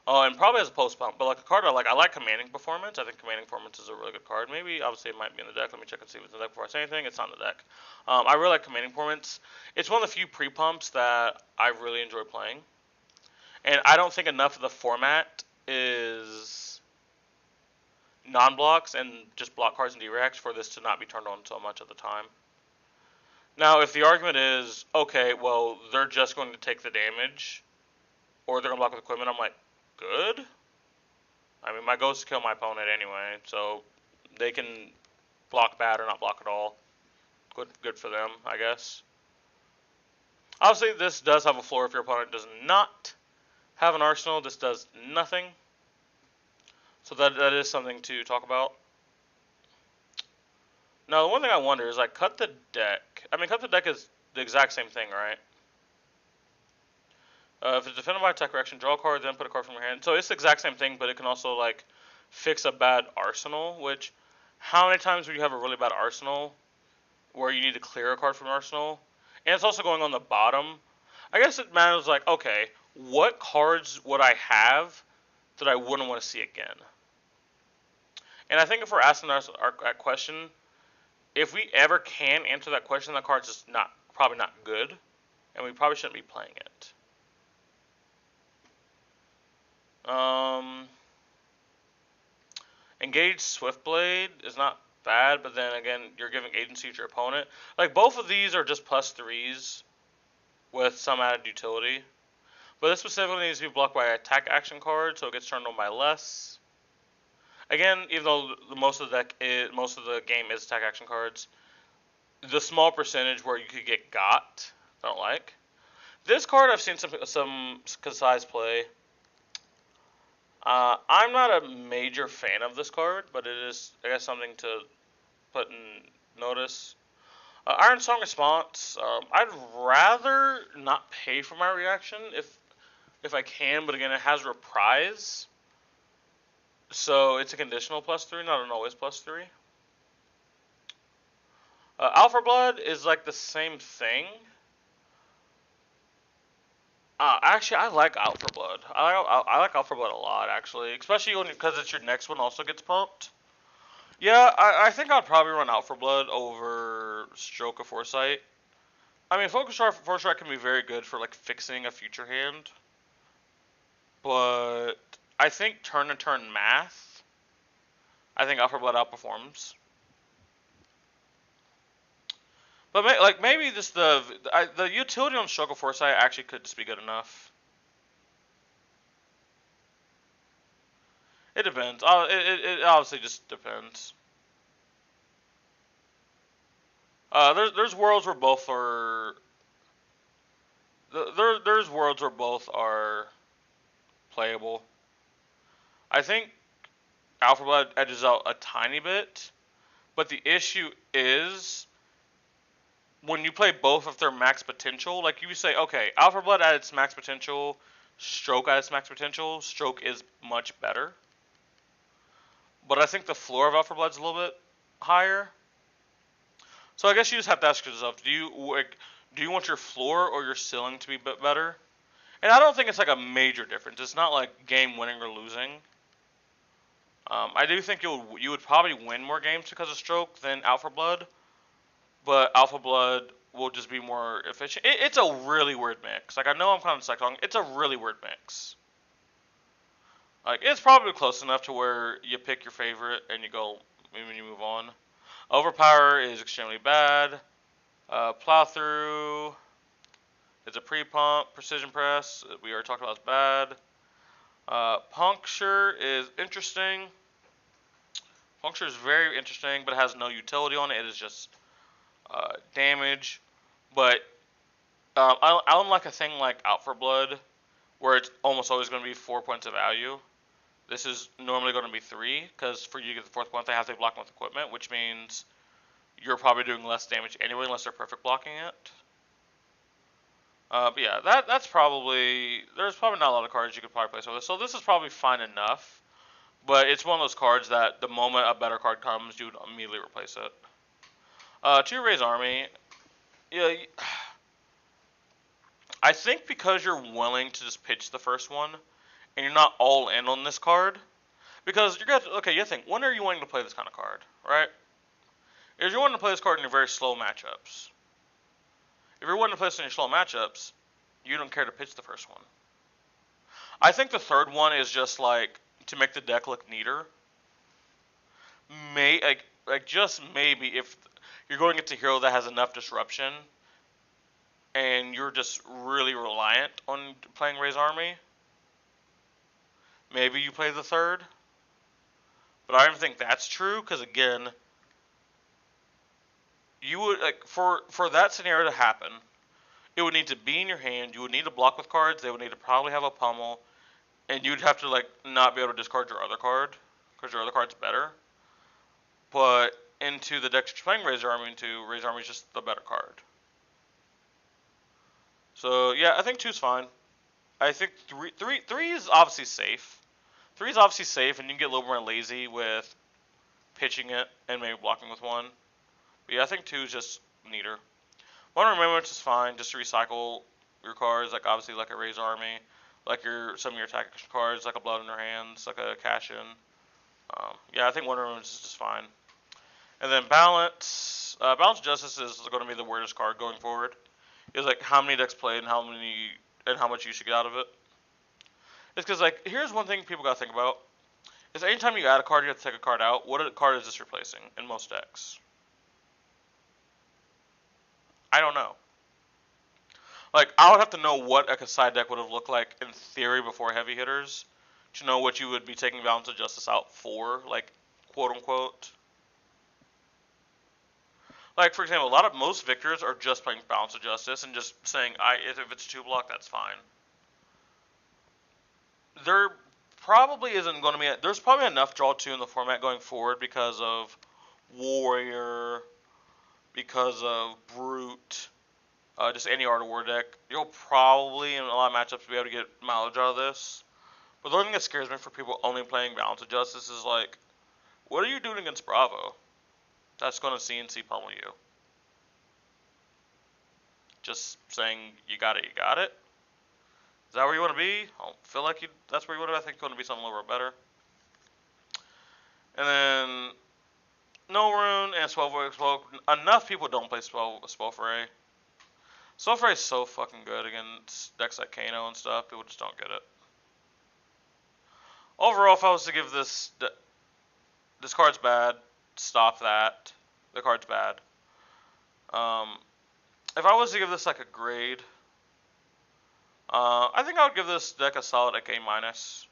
And probably as a post bump, but like a card I like Commanding Performance. I think Commanding Performance is a really good card. Maybe, obviously, it might be in the deck. Let me check and see if it's in the deck before I say anything. It's not in the deck. I really like Commanding Performance. It's one of the few pre-pumps that I really enjoy playing. And I don't think enough of the format is non-blocks and just block cards and D-Rex for this to not be turned on so much at the time. Now, if the argument is, okay, well, they're just going to take the damage, or they're going to block with equipment, I'm like, good. I mean, my goal is to kill my opponent anyway, so they can block bad or not block at all. Good for them, I guess. Obviously, this does have a floor if your opponent does not have an arsenal. This does nothing. So that is something to talk about. Now, the one thing I wonder is, like, cut the deck. I mean, cut the deck is the exact same thing, right? If it's defended by attack reaction, draw a card, then put a card from your hand. So it's the exact same thing, but it can also, like, fix a bad arsenal, which, how many times would you have a really bad arsenal where you need to clear a card from your arsenal? And it's also going on the bottom. I guess it matters, like, okay, what cards would I have that I wouldn't want to see again? And I think if we're asking that question, if we ever can answer that question, that card's just probably not good, and we probably shouldn't be playing it. Engage Swiftblade is not bad, but then again, you're giving agency to your opponent. Like, both of these are just +3s. with some added utility. But this specifically needs to be blocked by an attack action card, so it gets turned on by less. Again, even though most of the game is attack action cards, the small percentage where you could get got, I don't like. This card I've seen some concise play. I'm not a major fan of this card, but it is, I guess, something to put in notice. Iron Song Response. I'd rather not pay for my reaction if I can, but again, it has reprise, so it's a conditional +3, not an always +3. Alpha Blood is like the same thing. Actually, I like Alpha Blood. I like Alpha Blood a lot, actually, especially because it's your next one also gets pumped. Yeah, I think I'd probably run Alpha Blood over Stroke of Foresight. I mean, Focus Foresight can be very good for like fixing a future hand, but I think turn-to-turn math, I think Alpha Blood outperforms. But maybe just the utility on Stroke of Foresight actually could just be good enough. It depends. It obviously just depends. There's worlds where both are. There's worlds where both are playable. I think Alpha Blood edges out a tiny bit, but the issue is when you play both of their max potential. Like you say, okay, Alpha Blood at its max potential, Stroke at its max potential. Stroke is much better, but I think the floor of Alpha Blood's a little bit higher. So I guess you just have to ask yourself: do you want your floor or your ceiling to be better? And I don't think it's like a major difference. It's not like game winning or losing. I do think you would probably win more games because of Stroke than Alpha Blood, but Alpha Blood will just be more efficient. It's a really weird mix. Like I know I'm kind of psyching. It's a really weird mix. Like it's probably close enough to where you pick your favorite and you go when you move on. Overpower is extremely bad. Plow through is a pre-pump. Precision press we already talked about is bad. Puncture is interesting. Puncture is very interesting, but it has no utility on it. It is just damage. But I don't like a thing like Out for Blood, where it's almost always going to be 4 points of value. This is normally going to be 3, because for you to get the 4th point, they have to be blocking with equipment, which means you're probably doing less damage anyway, unless they're perfect blocking it. But yeah, that's probably, there's probably not a lot of cards you could probably place with this. So this is probably fine enough, but it's one of those cards that the moment a better card comes, you would immediately replace it. To Ray's Army, yeah, I think because you're willing to just pitch the first one, and you're not all in on this card, because you're gonna, okay, you think, when are you wanting to play this kind of card, right? If you're wanting to play this card in your very slow matchups. If you're wanting to play this in your slow matchups, you don't care to pitch the first one. I think the third one is just like to make the deck look neater. Just maybe if you're going into a hero that has enough disruption, and you're just really reliant on playing Ray's Army, maybe you play the third. But I don't think that's true, because again, you would for that scenario to happen, it would need to be in your hand. You would need to block with cards. They would need to probably have a pummel, and you'd have to not be able to discard your other card because your other card's better. But into the deck you're playing Razor Army into, Razor Army is just the better card. So yeah, I think 2's fine. I think three is obviously safe. 3 is obviously safe, and you can get a little more lazy with pitching it and maybe blocking with 1. But yeah, I think 2 is just neater. 1 Remembrance is fine, just to recycle your cards, like obviously like a Razor Army, like some of your attack cards, like a Blood in Your Hands, like a Cash In. Yeah, I think 1 Remembrance is just fine. And then Balance. Balance Justice is going to be the weirdest card going forward. It's like how many decks played and how much you should get out of it. It's because here's one thing people gotta think about: is anytime you add a card, you have to take a card out. What card is this replacing in most decks? I don't know. Like, I would have to know what a Kasai deck would have looked like in theory before heavy hitters to know what you would be taking Balance of Justice out for, like, quote unquote. Like, for example, most victors are just playing Balance of Justice and just saying, if it's 2 block, that's fine. There probably isn't going to be, there's probably enough draw 2 in the format going forward because of Warrior, because of Brute, just any Art of War deck. You'll probably, in a lot of matchups, be able to get mileage out of this. But the only thing that scares me for people only playing Balance of Justice is like, what are you doing against Bravo? That's going to CNC pummel you. Just saying, you got it, you got it. Is that where you want to be? I don't feel like that's where you want to be. I think you want to be something a little bit better. And then, No Rune and Swell. Enough people don't play Spellfray. Spellfray is so fucking good against decks like Kano and stuff. People just don't get it. Overall, if I was to give this card's bad, stop that. The card's bad. If I was to give this like a grade, I think I would give this deck a solid like A minus,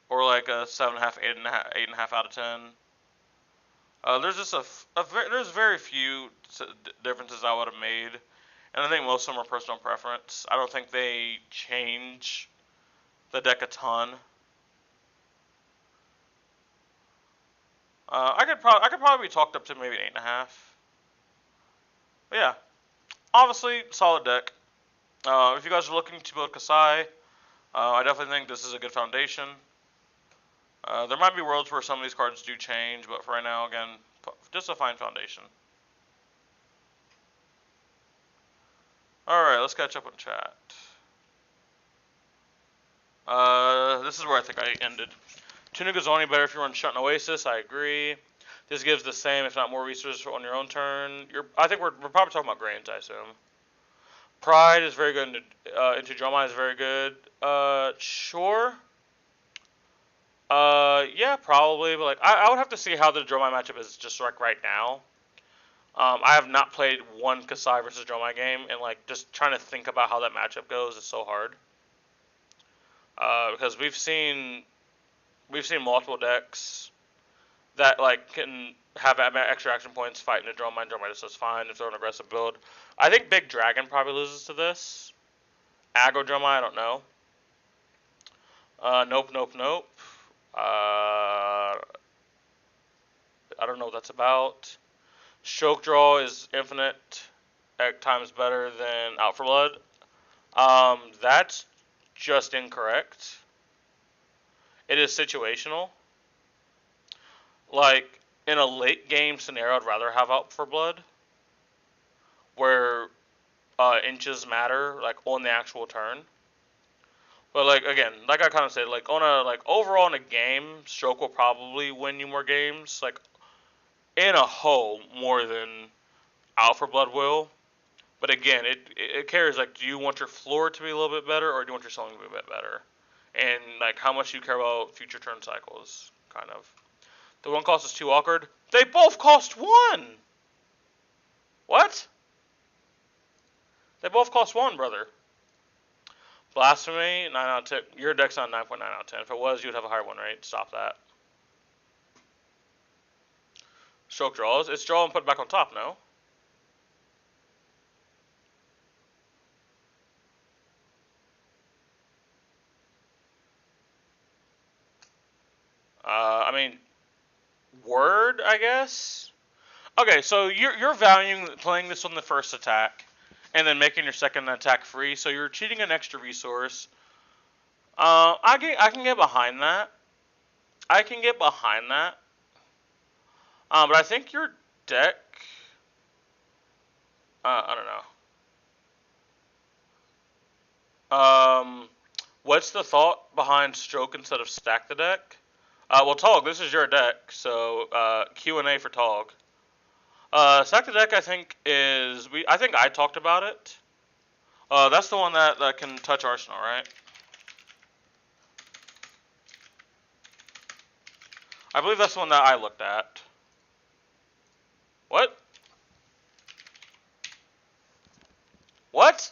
or like a 7.5, 8.5 out of 10. There's just there's very few differences I would have made, and I think most of them are personal preference. I don't think they change the deck a ton. I could probably be talked up to maybe 8.5. But yeah, obviously solid deck. If you guys are looking to build Kasai, I definitely think this is a good foundation. There might be worlds where some of these cards do change, but for right now, again, just a fine foundation. Alright, let's catch up on chat. This is where I think I ended. Tunic is only better if you run Shut and Oasis, I agree. This gives the same, if not more, resources on your own turn. I think we're probably talking about Grains, I assume. Pride is very good, into Dromai is very good. Sure. Yeah, probably, but like I would have to see how the Dromai matchup is just like right now. I have not played one Kasai versus Dromai game, and like just trying to think about how that matchup goes is so hard. Because we've seen multiple decks that like can have extra action points fighting the Dromai. Dromai just does fine if they're an aggressive build. I think Big Dragon probably loses to this. Aggro Dromai, I don't know. Nope. I don't know what that's about. Stroke Draw is infinite times better than Out for Blood. That's just incorrect. It is situational. Like, in a late game scenario, I'd rather have Out for Blood, where inches matter, like, on the actual turn. But, like, again, like I kind of said, like, overall in a game, Stroke will probably win you more games, like, in a whole, more than Out for Blood will. But again, it cares, like, do you want your floor to be a little bit better, or do you want your ceiling to be a bit better? And, like, how much you care about future turn cycles, kind of. The one cost is 2 awkward. They both cost 1! What? They both cost 1, brother. Blasphemy, 9 out of 10. Your deck's on 9.9 out of 10. If it was, you'd have a higher win rate. Stop that. Stroke draws. It's draw and put back on top, no? I mean, word, I guess? Okay, so you're valuing playing this on the first attack, and then making your second attack free, so you're cheating an extra resource. I can get behind that. But I think your deck, I don't know. What's the thought behind Stroke instead of Stack the deck? Well, Tog, this is your deck, so Q&A for Tog. Stack the deck, I think I talked about it. That's the one that can touch Arsenal, right? I believe that's the one that I looked at. What? What?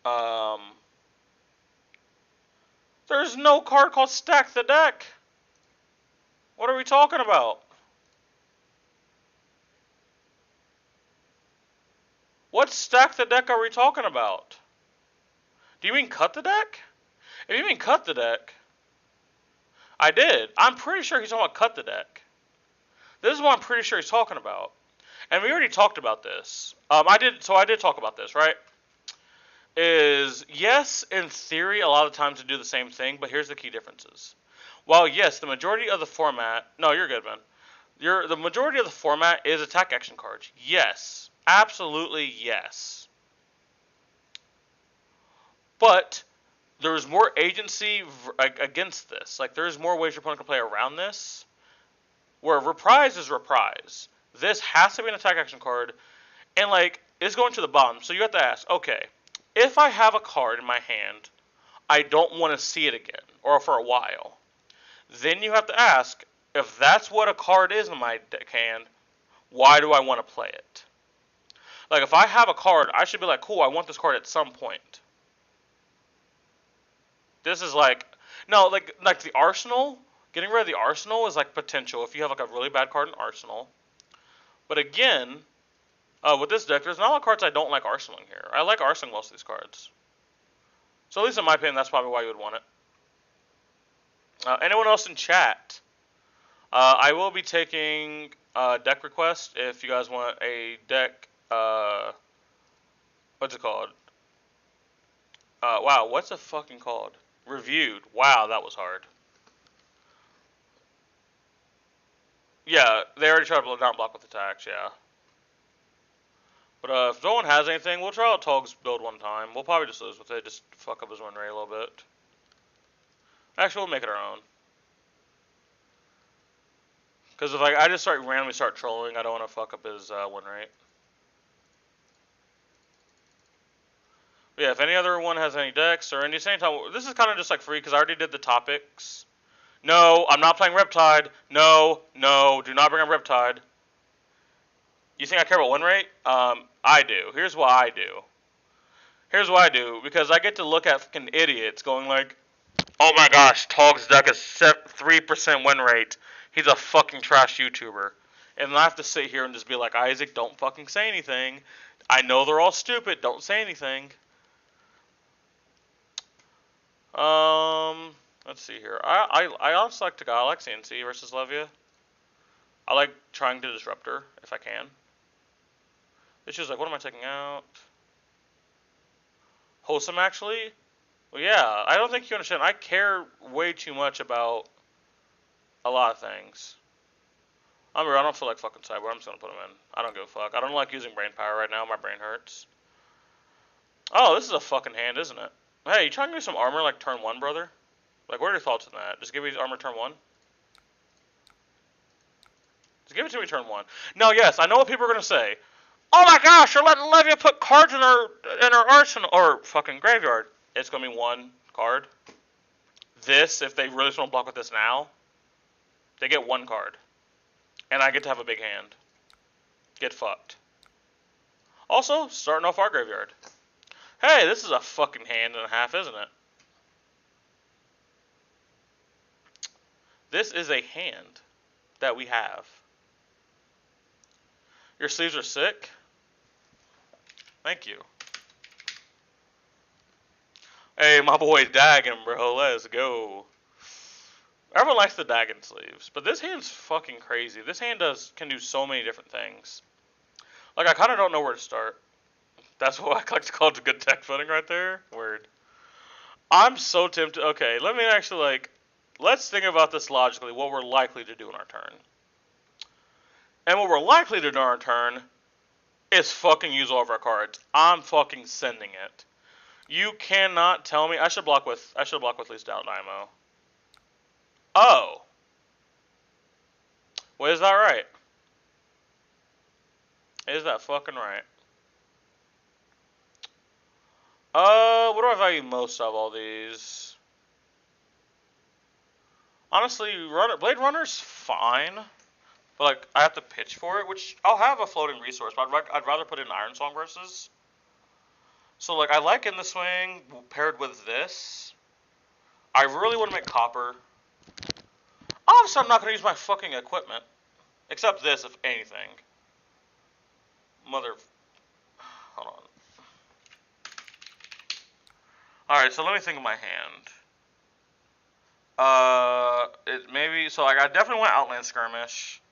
Um, there's no card called Stack the Deck. What are we talking about? What Stack the Deck are we talking about? Do you mean Cut the Deck? If you mean Cut the Deck, I did. I'm pretty sure he's talking about Cut the Deck. This is what I'm pretty sure he's talking about. And we already talked about this. I did talk about this, right? Is yes, in theory, a lot of times to do the same thing, but here's the key differences. While yes, the majority of the format, no, you're good, man. The majority of the format is attack action cards. Yes, absolutely yes. But there's more agency against this. Like there's more ways your opponent can play around this. Where reprise is reprise. This has to be an attack action card, and like it's going to the bottom. So you have to ask, okay, if I have a card in my hand, I don't want to see it again, or for a while. Then you have to ask, if that's what a card is in my hand, why do I want to play it? Like, if I have a card, I should be like, cool, I want this card at some point. This is like, no, like the Arsenal, getting rid of the Arsenal is like potential if you have like a really bad card in Arsenal. But again, with this deck, there's not a lot of cards I don't like arsenaling here. I like arsenaling most of these cards. So at least in my opinion, that's probably why you would want it. Anyone else in chat? I will be taking deck request if you guys want a deck. What's it called? Wow, what's it fucking called? Reviewed. Wow, that was hard. Yeah, they already tried to not block with attacks, yeah. But if no one has anything, we'll try out Tog's build one time. We'll probably just lose with it, just fuck up his win rate a little bit. Actually, we'll make it our own. Because if I just randomly start trolling, I don't want to fuck up his win rate. But yeah, if any other one has any decks or any same time, this is kind of just like free because I already did the topics. No, I'm not playing Riptide. No, do not bring up Riptide. You think I care about win rate? I do. Here's what I do. Because I get to look at fucking idiots going like, oh my gosh, Tog's deck is 3% win rate. He's a fucking trash YouTuber. And I have to sit here and just be like, Isaac, don't fucking say anything. I know they're all stupid. Don't say anything. Let's see here. I also like I like CNC versus Levia. I like trying to disrupt her if I can. It's just like, what am I taking out? Wholesome, actually? Well, yeah, I don't think you understand. I care way too much about a lot of things. I don't feel like fucking Cyborg. I'm just gonna put him in. I don't give a fuck. I don't like using brain power right now. My brain hurts. Oh, this is a fucking hand, isn't it? Hey, you trying to give me some armor like turn 1, brother? Like, what are your thoughts on that? Just give me armor turn 1? Just give it to me turn 1. No, yes, I know what people are gonna say. Oh my gosh, you're letting Levia put cards in her arsenal or fucking graveyard. It's gonna be 1 card. This, if they really just want to block with this now, they get 1 card. And I get to have a big hand. Get fucked. Also, starting off our graveyard. Hey, this is a fucking hand and a half, isn't it? This is a hand that we have. Your sleeves are sick. Thank you. Hey, my boy Dagon, bro. Let's go. Everyone likes the Dagon sleeves, but this hand's fucking crazy. This hand can do so many different things. Like, I kind of don't know where to start. That's what I like to call it, good tech footing right there. Word. I'm so tempted. Okay, let me actually, let's think about this logically, what we're likely to do in our turn. And what we're likely to do in our turn is fucking use all of our cards. I'm fucking sending it. You cannot tell me. I should block with least out Nymo. Oh. Well, is that right? Is that fucking right? What do I value most of all these? Honestly, Blade Runner's fine. But, I have to pitch for it, which I'll have a floating resource, but I'd rather put in Iron Song versus. So, like, I like In the Swing paired with this. I really want to make copper. Obviously, I'm not going to use my fucking equipment. Except this, if anything. Mother... Hold on. Alright, so let me think of my hand. Maybe... So, like, I definitely want Outland Skirmish.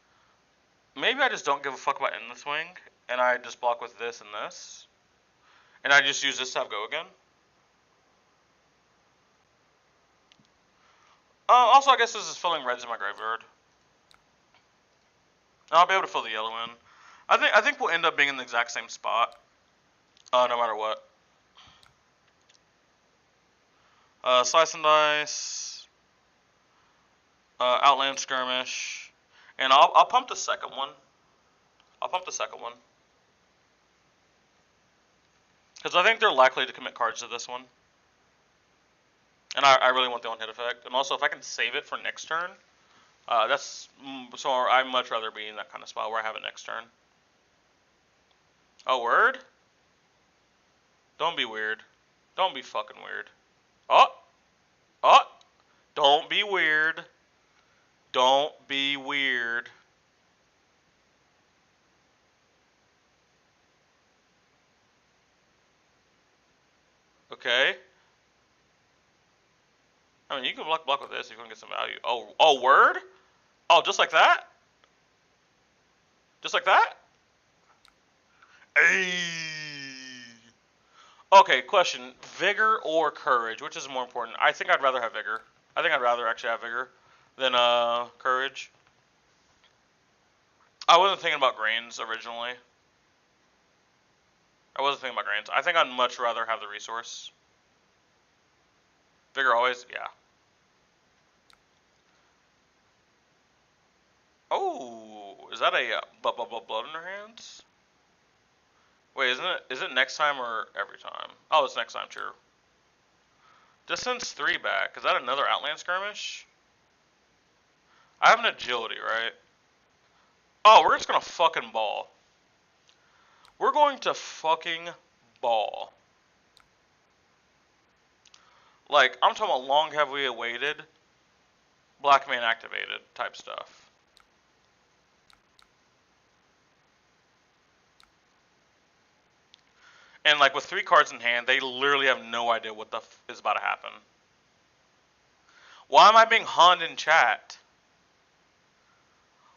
Maybe I just don't give a fuck about In the Swing. And I just block with this and this. And I just use this to have go again. Also, I guess this is filling reds in my graveyard. I'll be able to fill the yellow in. I think we'll end up being in the exact same spot. No matter what. Slice and Dice. Outland Skirmish. And I'll pump the second one. Because I think they're likely to commit cards to this one. And I really want the one-hit effect. And also, if I can save it for next turn, so I'd much rather be in that kind of spot where I have it next turn. Oh, word? Don't be weird. Don't be fucking weird. Oh! Don't be weird. Don't be weird. Okay. I mean, you can block with this if you want to get some value. Oh, word? Oh, just like that? Just like that? Hey. Okay, question. Vigor or courage? Which is more important? I think I'd rather have vigor. I think I'd rather actually have vigor than courage. I wasn't thinking about grains originally. I think I'd much rather have the resource. Vigor always? Yeah. Oh, is that a blood in her hands? Wait, is it next time or every time? Oh, it's next time, true. Distance 3 back. Is that another Outland Skirmish? I have an agility, right? Oh, we're just gonna fucking ball. We're going to fucking ball. Like, I'm talking about long have we awaited, Black Man activated type stuff. And like with 3 cards in hand, they literally have no idea what the f is about to happen. Why am I being hunned in chat?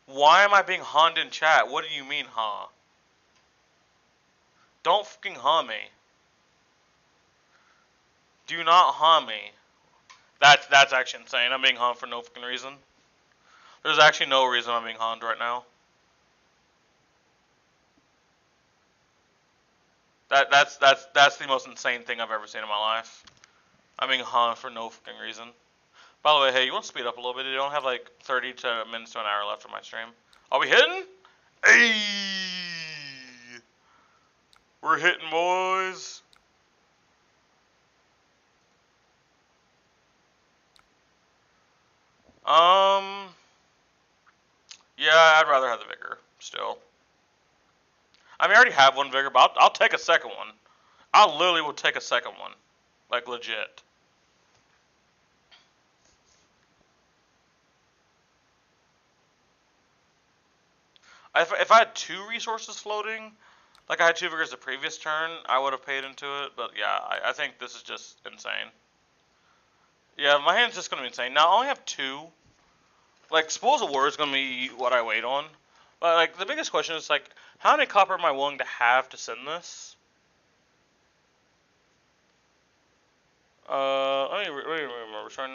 Why am I being hunned in chat? What do you mean, huh? Don't fucking hum me. Do not hum me. That's actually insane. I'm being hummed for no fucking reason. There's actually no reason I'm being hummed right now. That's the most insane thing I've ever seen in my life. I'm being hummed for no fucking reason. By the way, hey, you want to speed up a little bit? You don't have like 30 minutes to an hour left on my stream. Are we hitting? Hey! We're hitting, boys. Yeah, I'd rather have the vigor still. I mean, I already have one vigor, but I'll take a second one. I literally will take a second one, like legit. If I had 2 resources floating, like I had 2 vigors the previous turn, I would have paid into it. But yeah, I think this is just insane. Yeah, my hand's just gonna be insane. Now I only have 2. Like, Spoils of War is gonna be what I wait on. But like, the biggest question is like, how many copper am I willing to have to send this? Let me remember. Restoring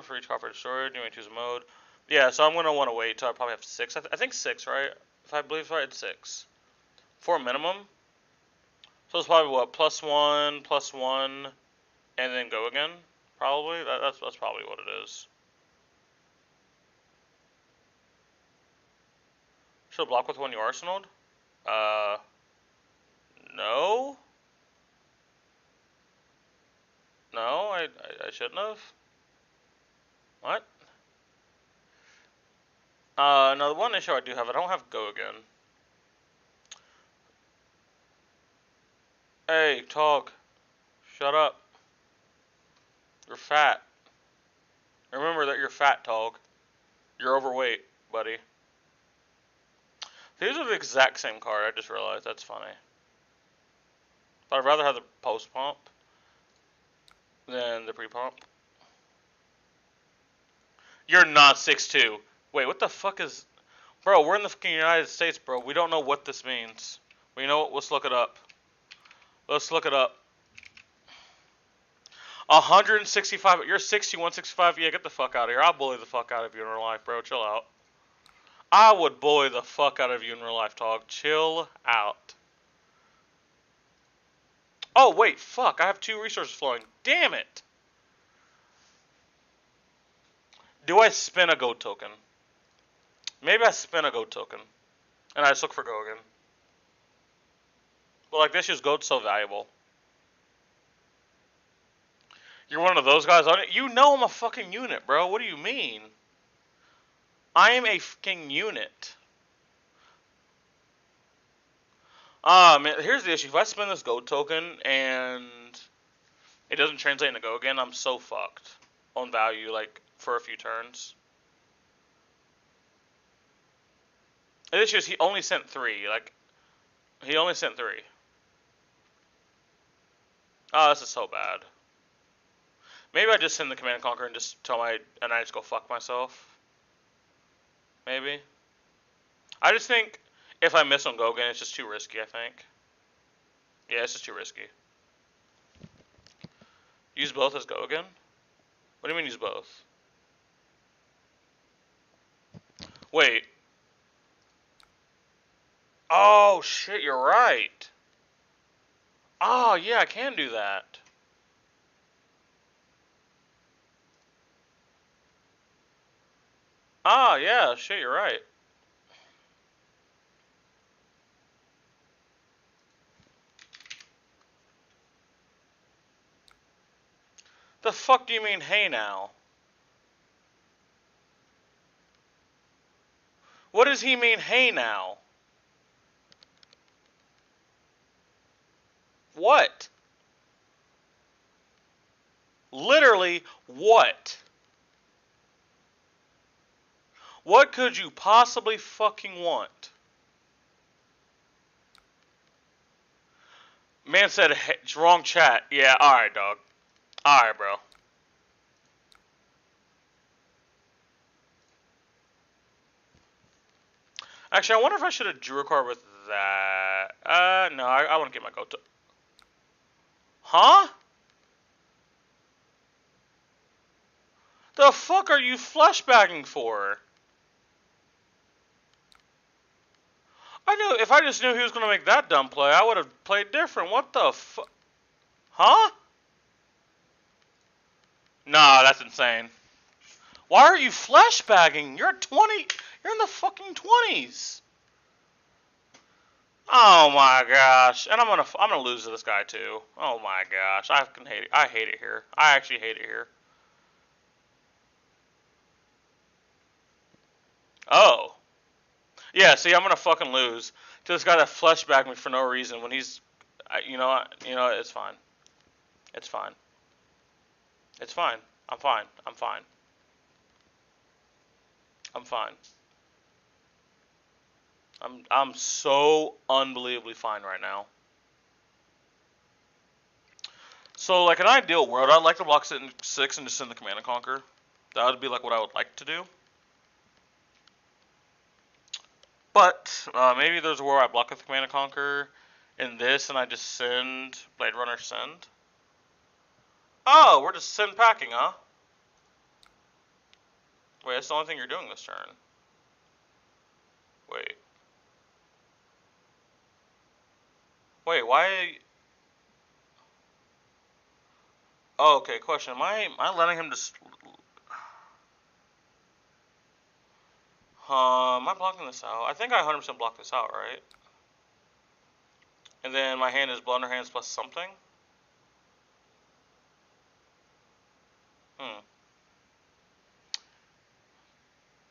for each copper destroyed, you may choose a mode. Yeah, so I'm gonna want to wait till I probably have 6. I think 6, right? If I believe right, it's 6. 4 minimum. So it's probably what, +1, and then go again. Probably. That's probably what it is. Should I block with one you arsenaled? No. No, I shouldn't have. What? No, the one issue I do have, I don't have go again. Hey, talk. Shut up. You're fat. Remember that you're fat, Tog. You're overweight, buddy. These are the exact same card. I just realized. That's funny. But I'd rather have the post pump than the pre pump. You're not 6'2". Wait, what the fuck is... Bro, we're in the fucking United States, bro. We don't know what this means. Well, you know what? Let's look it up. Let's look it up. 165. You're 61, 65. Yeah, get the fuck out of here. I'll bully the fuck out of you in real life, bro. Chill out. I would bully the fuck out of you in real life, Tog. Chill out. Oh, wait. Fuck. I have 2 resources flowing. Damn it. Do I spin a goat token? Maybe I spin a goat token. And I just look for Gogan. But like this year's goat's so valuable. You're one of those guys on it? You know I'm a fucking unit, bro. What do you mean? I am a fucking unit. Man, here's the issue. If I spin this goat token and it doesn't translate into Gogan, I'm so fucked on value, like, for a few turns. And this year's he only sent 3. Like, he only sent 3. Oh, this is so bad. Maybe I just send the Command and Conquer and just I just go fuck myself. Maybe. I just think if I miss on Gogan, it's just too risky, I think. Yeah, it's just too risky. Use both as Gogan? What do you mean use both? Wait. Oh, shit, you're right. Oh, yeah, I can do that. Ah, yeah, shit, you're right. The fuck do you mean, hey now? What does he mean, hey now? What? Literally, what? What could you possibly fucking want? Man said, hey, wrong chat. Yeah, alright, dog. Alright, bro. Actually, I wonder if I should have drew a card with that. No, I want to get my go-to. Huh? The fuck are you flashbacking for? I knew, if I just knew he was going to make that dumb play, I would have played different. What the fuck? Huh? Nah, that's insane. Why are you flashbacking? You're 20. You're in the fucking 20s. Oh my gosh. And I'm gonna lose to this guy too. Oh my gosh. I can hate it. I hate it here. I actually hate it here. Oh. Yeah, see, I'm gonna fucking lose to this guy that flashbacked me for no reason when he's, you know, it's fine. It's fine. It's fine. I'm fine. I'm fine. I'm fine. I'm so unbelievably fine right now. So, like, an ideal world, I'd like to block 6 and just send the Command and Conquer. That would be, like, what I would like to do. But, maybe there's a world where I block with the Command and Conquer in this, and I just send Blade Runner send. Oh, we're just send packing, huh? Wait, that's the only thing you're doing this turn. Wait. Wait, why... Oh, okay, question. Am I letting him just... Am I blocking this out? I think I 100% blocked this out, right? And then my hand is Blunderhands plus something?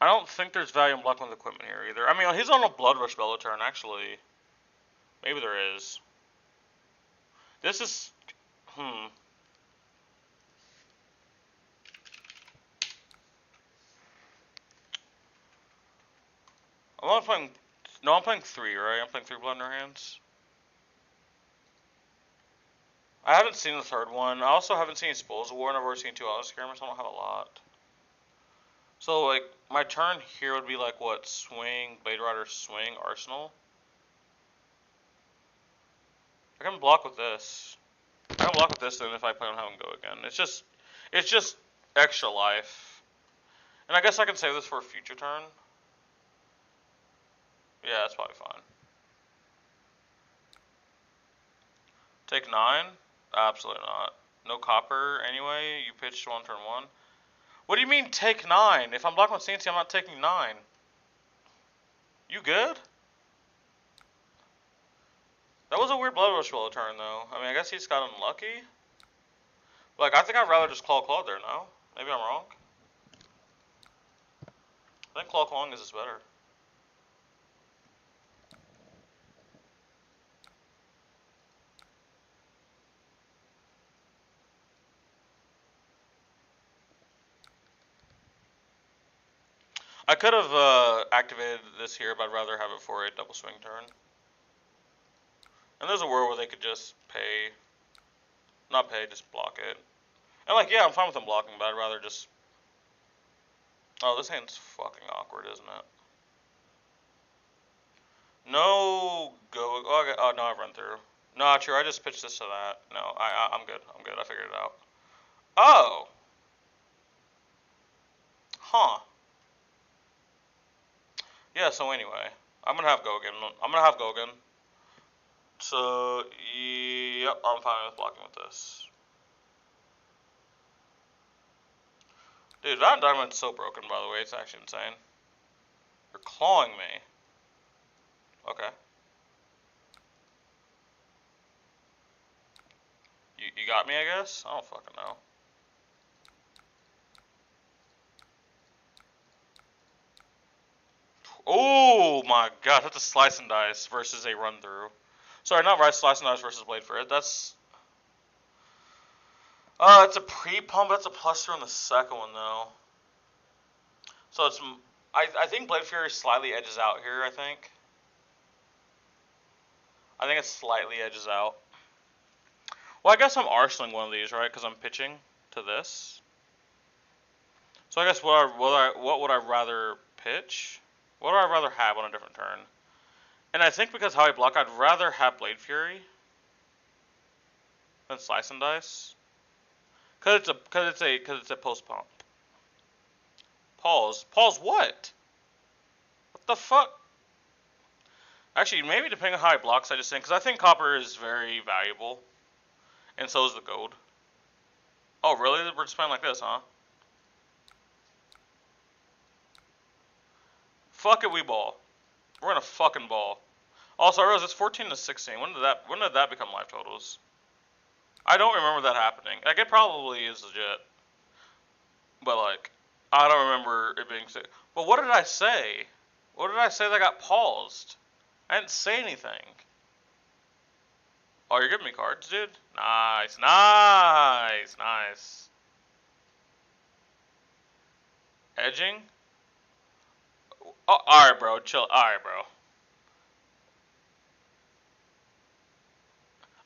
I don't think there's value in blocking with equipment here either. I mean, he's on a Blood Rush Bella turn, actually. Maybe there is. This is... I'm only playing. No, I'm playing 3, right? I'm playing 3 Blender Hands. I haven't seen the 3rd one. I also haven't seen Spoils of War, and I've already seen 2 other experiments. I don't have a lot. So, like, my turn here would be like what? Swing, Blade Rider, swing, Arsenal. I can block with this. I can block with this, then if I plan on having go again. It's just extra life. And I guess I can save this for a future turn. Yeah, that's probably fine. Take 9? Absolutely not. No copper anyway. You pitched 1 turn 1. What do you mean take 9? If I'm blocking with CNC, I'm not taking 9. You good? That was a weird Blood Rush Roll turn though. I mean, I guess he just got unlucky. Like, I think I'd rather just Claw there now. Maybe I'm wrong. I think Clawing is just better. I could have activated this here, but I'd rather have it for a double swing turn. And there's a world where they could just pay. Not pay, just block it. And like, yeah, I'm fine with them blocking, but I'd rather just... Oh, this hand's fucking awkward, isn't it? No go... Oh, no, I've run through. No, true, I just pitched this to that. No, I'm good. I'm good. I figured it out. Oh! Huh. Yeah, so anyway. I'm gonna have go again. I'm gonna have go again. So, yep, I'm fine with blocking with this. Dude, that diamond's so broken, by the way. It's actually insane. You're clawing me. Okay. You got me, I guess? I don't fucking know. Oh my god, that's a slice and dice versus a run through. Sorry, not right, slice and dice versus blade for it. That's... it's a pre-pump, that's a plus 2 on the second one, though. So it's... I think Blade Fury slightly edges out here, I think. I think it slightly edges out. Well, I guess I'm arseling one of these, right? Because I'm pitching to this. So I guess what would I rather pitch? What would I rather have on a different turn? And I think because how I block, I'd rather have Blade Fury than Slice and Dice. Cause it's a post pump. Pause. Pause what? What the fuck? Actually, maybe depending on how I blocks, I just think, because I think copper is very valuable, and so is the gold. Oh, really? We're just playing like this, huh? Fuck it, we ball. We're gonna fucking ball. Also, I realize it's 14 to 16. When did that become life totals? I don't remember that happening. Like, it probably is legit, but like, I don't remember it being sick. But what did I say? What did I say that got paused? I didn't say anything. Oh, you're giving me cards, dude? Nice, nice, nice. Edging? Oh, alright, bro. Chill. Alright, bro.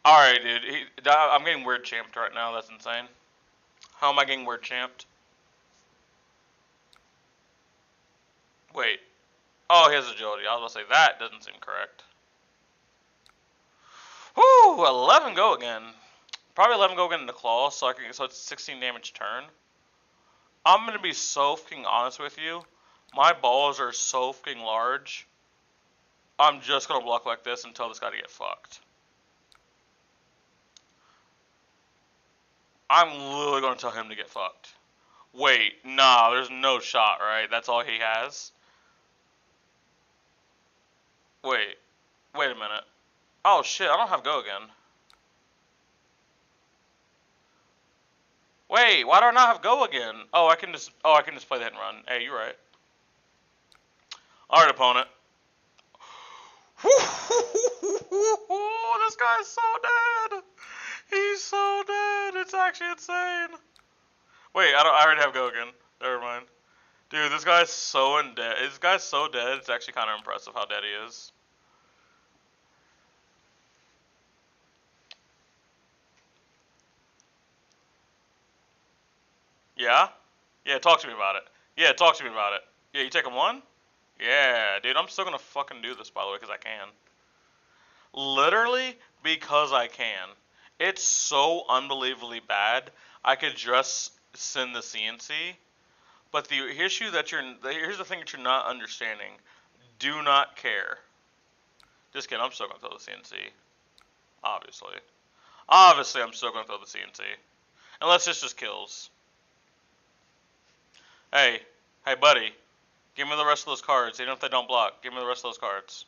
Alright, dude. I'm getting weird champed right now. That's insane. How am I getting weird champed? Wait. Oh, he has agility. I was about to say, that doesn't seem correct. Whoo! 11 go again. Probably 11 go again in the claw, so it's 16 damage turn. I'm gonna be so fucking honest with you. My balls are so fucking large. I'm just gonna block like this and tell this guy to get fucked. I'm literally gonna tell him to get fucked. Wait, nah, there's no shot, right? That's all he has? Wait a minute. Oh shit, I don't have go again. Wait, why do I not have go again? Oh, I can just play the hit and run. Hey, you're right. Alright, opponent. This guy's so dead. He's so dead. It's actually insane. Wait, I already have Gogan. Never mind. Dude, this guy's so dead. This guy's so dead. It's actually kind of impressive how dead he is. Yeah? Yeah, talk to me about it. Yeah, talk to me about it. Yeah, you taking one? Yeah, dude, I'm still gonna fucking do this, by the way, because I can. Literally, because I can. It's so unbelievably bad, I could just send the CNC. But the issue that here's the thing that you're not understanding. Do not care. Just kidding, I'm still gonna throw the CNC. Obviously. Obviously, I'm still gonna throw the CNC. Unless this just kills. Hey, hey, buddy. Give me the rest of those cards, even if they don't block. Give me the rest of those cards.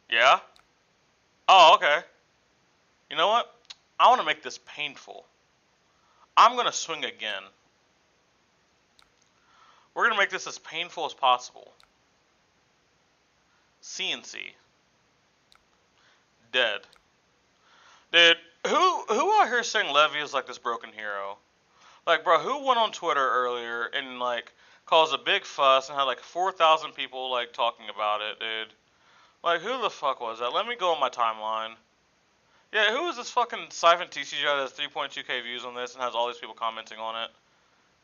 Yeah? Oh, okay. You know what? I want to make this painful. I'm going to swing again. We're going to make this as painful as possible. CNC. Dead. Dude, who out here saying Levy is like this broken hero? Like, bro, who went on Twitter earlier and, like, caused a big fuss and had, like, 4,000 people, like, talking about it, dude? Like, who the fuck was that? Let me go on my timeline. Yeah, who is this fucking Sifn TCG that has 3.2k views on this and has all these people commenting on it?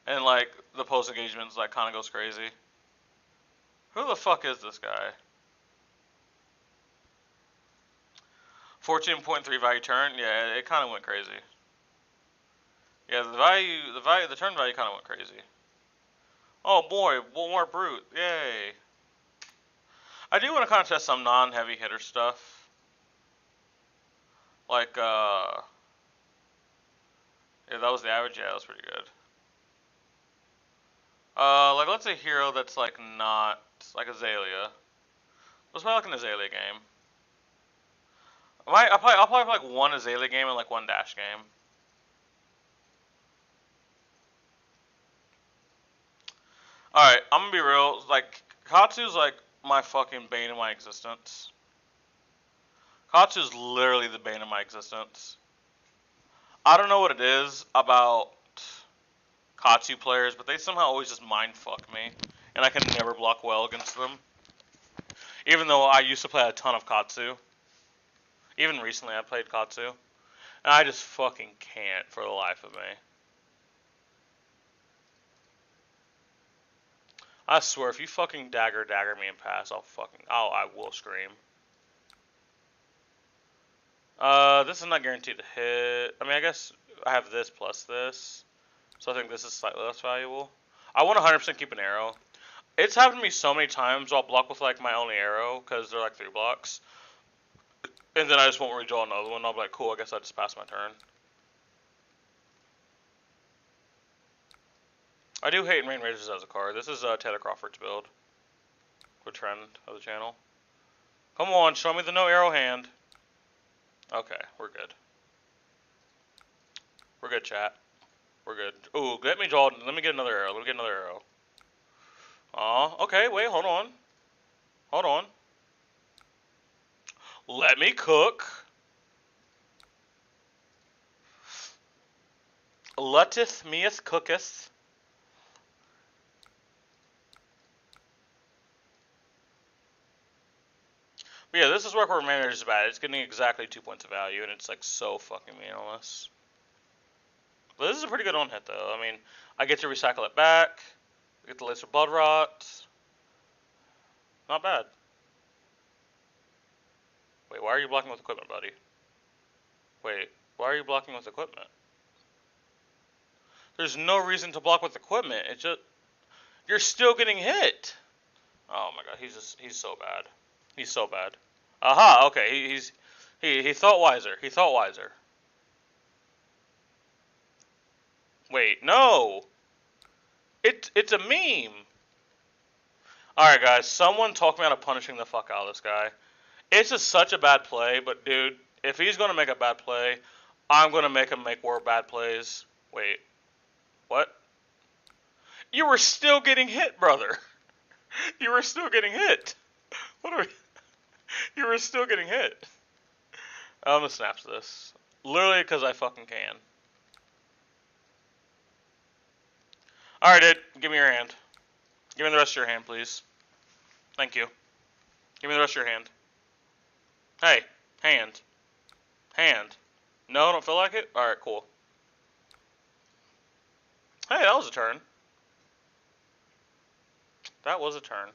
And, like, the post engagements, like, kind of goes crazy. Who the fuck is this guy? 14.3 value turn? Yeah, it kind of went crazy. Yeah, the turn value kind of went crazy. Oh boy, one more brute. Yay. I do want to kind of test some non-heavy hitter stuff. Like, yeah, that was the average. Yeah, that was pretty good. Like, let's say hero that's, like, not, like, Azalea. Let's play, like, an Azalea game. I'll play, like, one Azalea game and, like, one Dash game. Alright, I'm gonna be real. Like, Katsu's, like, my fucking bane of my existence. Katsu's literally the bane of my existence. I don't know what it is about Katsu players, but they somehow always just mind fuck me. And I can never block well against them. Even though I used to play a ton of Katsu. Even recently I played Katsu. And I just fucking can't for the life of me. I swear, if you fucking dagger me and pass, I will scream. This is not guaranteed to hit. I mean, I guess I have this plus this. So I think this is slightly less valuable. I want to 100% keep an arrow. It's happened to me so many times I'll block with, like, my only arrow, because they're, like, 3 blocks. And then I just won't redraw another one. I'll be like, cool, I guess I just passed my turn. I do hate Rain Raiders as a card. This is Taylor Crawford's build. Quick trend of the channel. Come on, show me the no arrow hand. Okay, we're good. We're good, chat. We're good. Ooh, let me get another arrow. Let me get another arrow. Aw, okay, wait, hold on. Hold on. Let me cook. Letteth meeth cooketh. But yeah, this is where Manager is bad. It's getting exactly 2 points of value, and it's, like, so fucking meaningless. But this is a pretty good on-hit, though. I mean, I get to recycle it back. I get the Laser Blood Rot. Not bad. Wait, why are you blocking with equipment, buddy? Wait, why are you blocking with equipment? There's no reason to block with equipment. It's just... You're still getting hit! Oh my god, he's so bad. He's so bad. Aha, okay, he thought wiser. He thought wiser. Wait, no! It's a meme! Alright guys, someone talk me out of punishing the fuck out of this guy. It's just such a bad play, but dude, if he's gonna make a bad play, I'm gonna make him make more bad plays. Wait. What? You were still getting hit, brother. You were still getting hit. What are we... You were still getting hit. I'm gonna snap this. Literally because I fucking can. Alright, dude. Give me your hand. Give me the rest of your hand, please. Thank you. Give me the rest of your hand. Hey. Hand. Hand. No, don't feel like it? Alright, cool. Hey, that was a turn. That was a turn.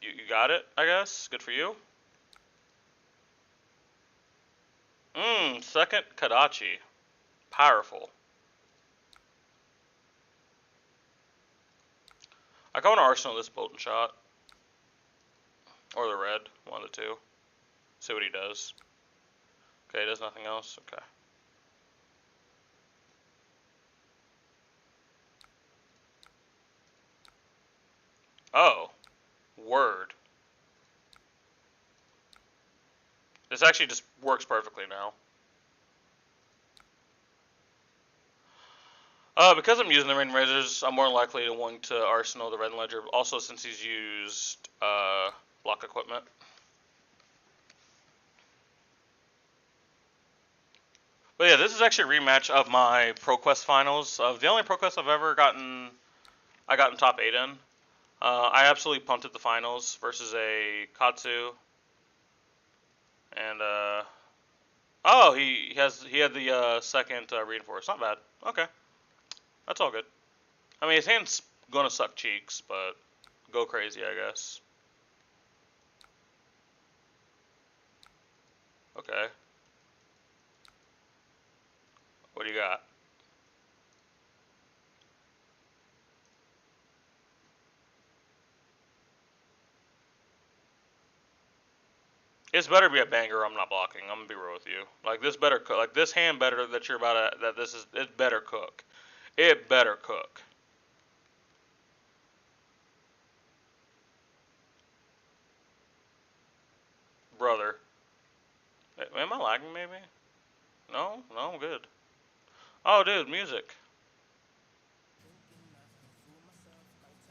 You got it, I guess. Good for you. Second Kadachi. Powerful. I go into Arsenal this Bolton shot. Or the red. One of the two. See what he does. Okay, he does nothing else. Okay. Oh. Word. This actually just works perfectly now. Because I'm using the Rain Razors, I'm more likely to want to Arsenal the Red Ledger. Also, since he's used block equipment. But yeah, this is actually a rematch of my ProQuest finals. Of the only ProQuest I've ever gotten, I got in top 8 in. I absolutely punted the finals versus a Katsu. And oh, he had the second reinforce. Not bad. Okay, that's all good. I mean, his hand's gonna suck cheeks, but go crazy, I guess. Okay. What do you got? It's better be a banger. Or I'm not blocking. I'm gonna be real with you. Like this better cook. Like this hand better that you're about to. That this is. It better cook. It better cook. Brother. Am I lagging? Maybe. No. No. I'm good. Oh, dude, music.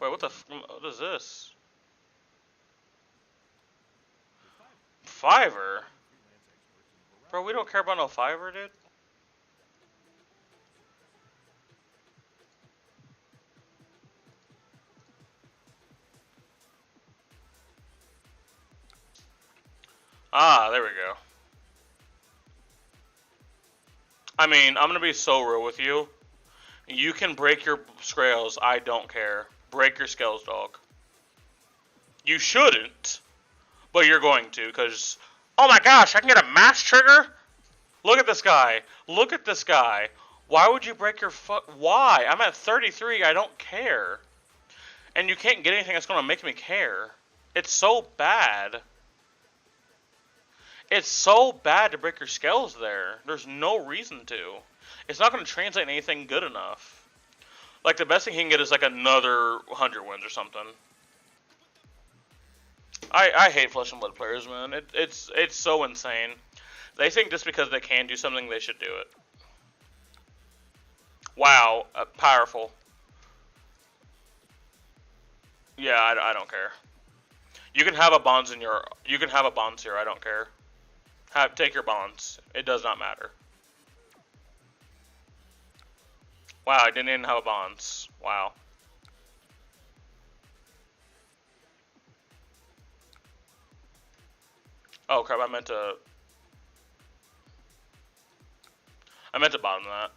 Wait, what the? What is this? Fiverr? Bro, we don't care about no Fiverr, dude. Ah, there we go. I mean, I'm gonna be so real with you. You can break your scales. I don't care. Break your scales, dog. You shouldn't, but you're going to, because, oh my gosh, I can get a mass trigger? Look at this guy. Look at this guy. Why would you break your Why? I'm at 33. I don't care. And you can't get anything that's going to make me care. It's so bad. It's so bad to break your scales there. There's no reason to. It's not going to translate into anything good enough. Like, the best thing he can get is, like, another 100 wins or something. I hate Flesh and Blood players, man. It's so insane. They think just because they can do something, they should do it. Wow, powerful. Yeah, I don't care. You can have a bonds in your. You can have a bonds here. I don't care. Take your bonds. It does not matter. Wow, I didn't even have a bonds. Wow. Oh crap! I meant to bottom that.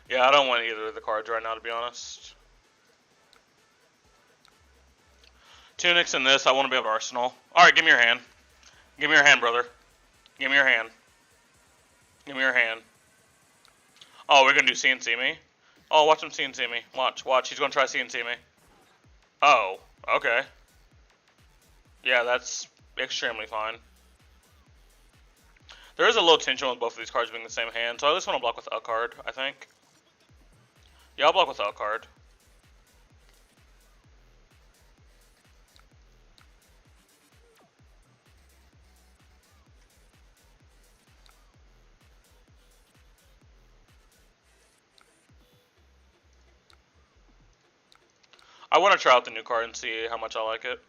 Yeah, I don't want either of the cards right now, to be honest. Tunics and this, I want to be of Arsenal. Alright, give me your hand. Give me your hand, brother. Give me your hand. Give me your hand. Oh, we're gonna do CNC me? Oh, watch him CNC me. Watch. He's gonna try CNC me. Oh, okay. Yeah, that's extremely fine. There is a little tension with both of these cards being the same hand, so I just want to block with a card, I think. Yeah, I'll block with a card. I want to try out the new card and see how much I like it.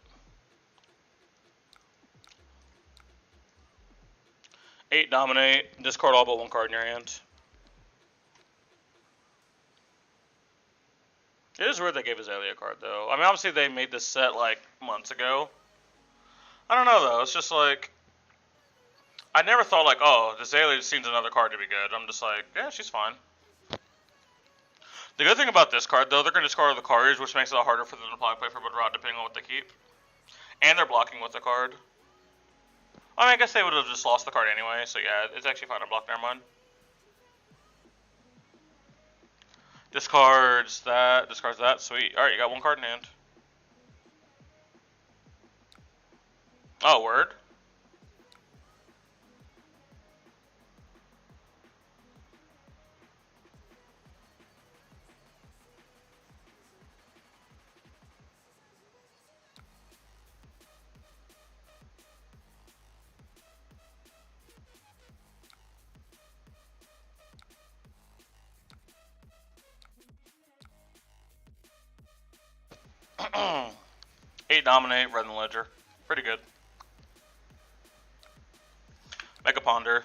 8 dominate. Discard all but 1 card in your hand. It is weird they gave Azalea a card though. I mean, obviously they made this set like months ago. I don't know though. It's just like I never thought like, oh, Azalea just seems another card to be good. I'm just like, yeah, she's fine. The good thing about this card though, they're gonna discard all the cards, which makes it a lot harder for them to probably play for Woodrot depending on what they keep. And they're blocking with the card. I mean, I guess they would have just lost the card anyway, so yeah, it's actually fine to block. Never mind. Discards that, sweet. Alright, you got 1 card in hand. Oh, word? Eight dominate, red in the ledger. Pretty good. Mega Ponder.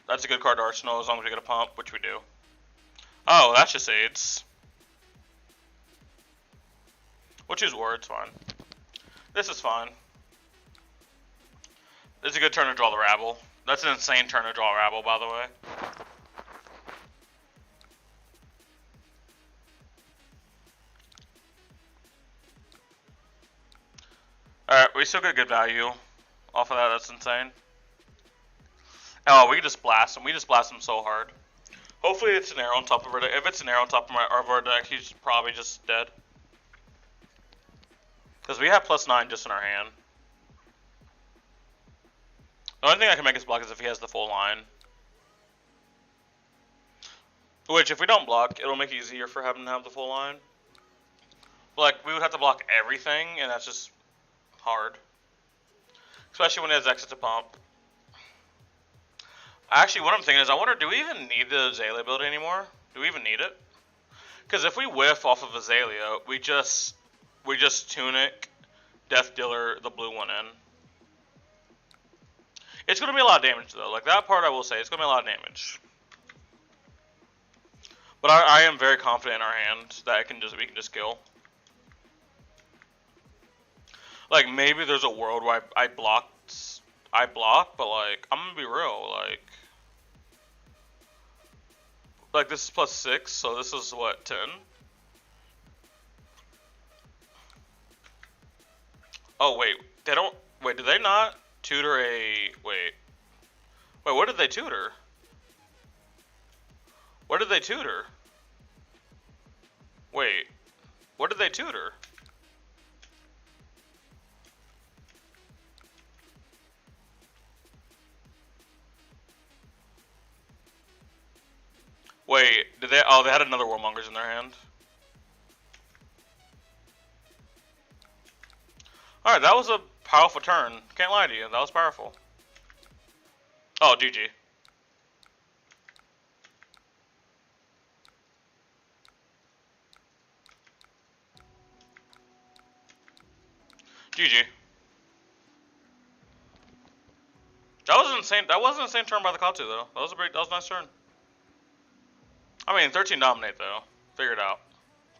That's a good card to Arsenal as long as we get a pump, which we do. Oh, that's just aids. We'll choose War, it's fine. This is fine. This is a good turn to draw the Rabble. That's an insane turn to draw Rabble, by the way. Alright, we still get good value off of that. That's insane. Oh, we can just blast him. We just blast him so hard. Hopefully it's an arrow on top of our deck. If it's an arrow on top of our deck, he's probably just dead. Because we have +9 just in our hand. The only thing I can make us block is if he has the full line. Which, if we don't block, it'll make it easier for him to have the full line. Like, we would have to block everything, and that's just hard. Especially when he has exit to pump. Actually, what I'm thinking is, I wonder, do we even need the Azalea ability anymore? Do we even need it? Because if we whiff off of Azalea, we just Tunic, Death Dealer, the blue one in. It's going to be a lot of damage, though. Like, that part I will say, it's going to be a lot of damage. But I am very confident in our hand that we can just kill. Like, maybe there's a world where I block, but, like, I'm gonna be real, like this is +6, so this is, what, 10? Oh, wait, did they not tutor wait, what did they tutor? What did they tutor? Wait, what did they tutor? Wait, did they? Oh, they had another Warmongers in their hand. Alright, that was a powerful turn. Can't lie to you, that was powerful. Oh, GG. GG. That was insane. That was an insane turn by the Katu though. That was a nice turn. I mean, 13 dominate though. Figure it out.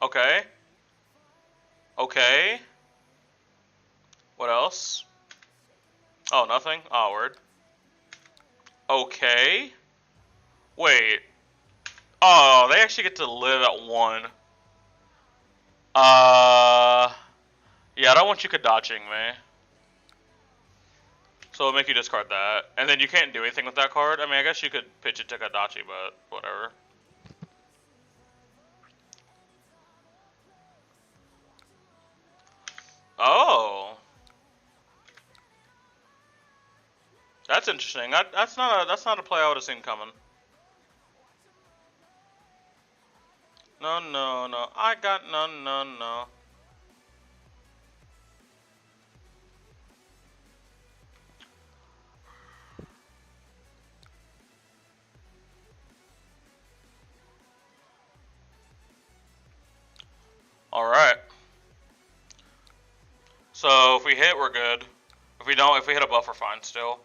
Okay. Okay. What else? Oh, nothing? Oh, word. Okay. Wait. Oh, they actually get to live at 1. Yeah, I don't want you Kadaching me. So it'll make you discard that. And then you can't do anything with that card. I mean, I guess you could pitch it to Kadachi, but whatever. Oh. That's interesting. That's not a play I would have seen coming. No, no, no. I got no. Alright. So if we hit, we're good. If we don't, if we hit a buff, we're fine still.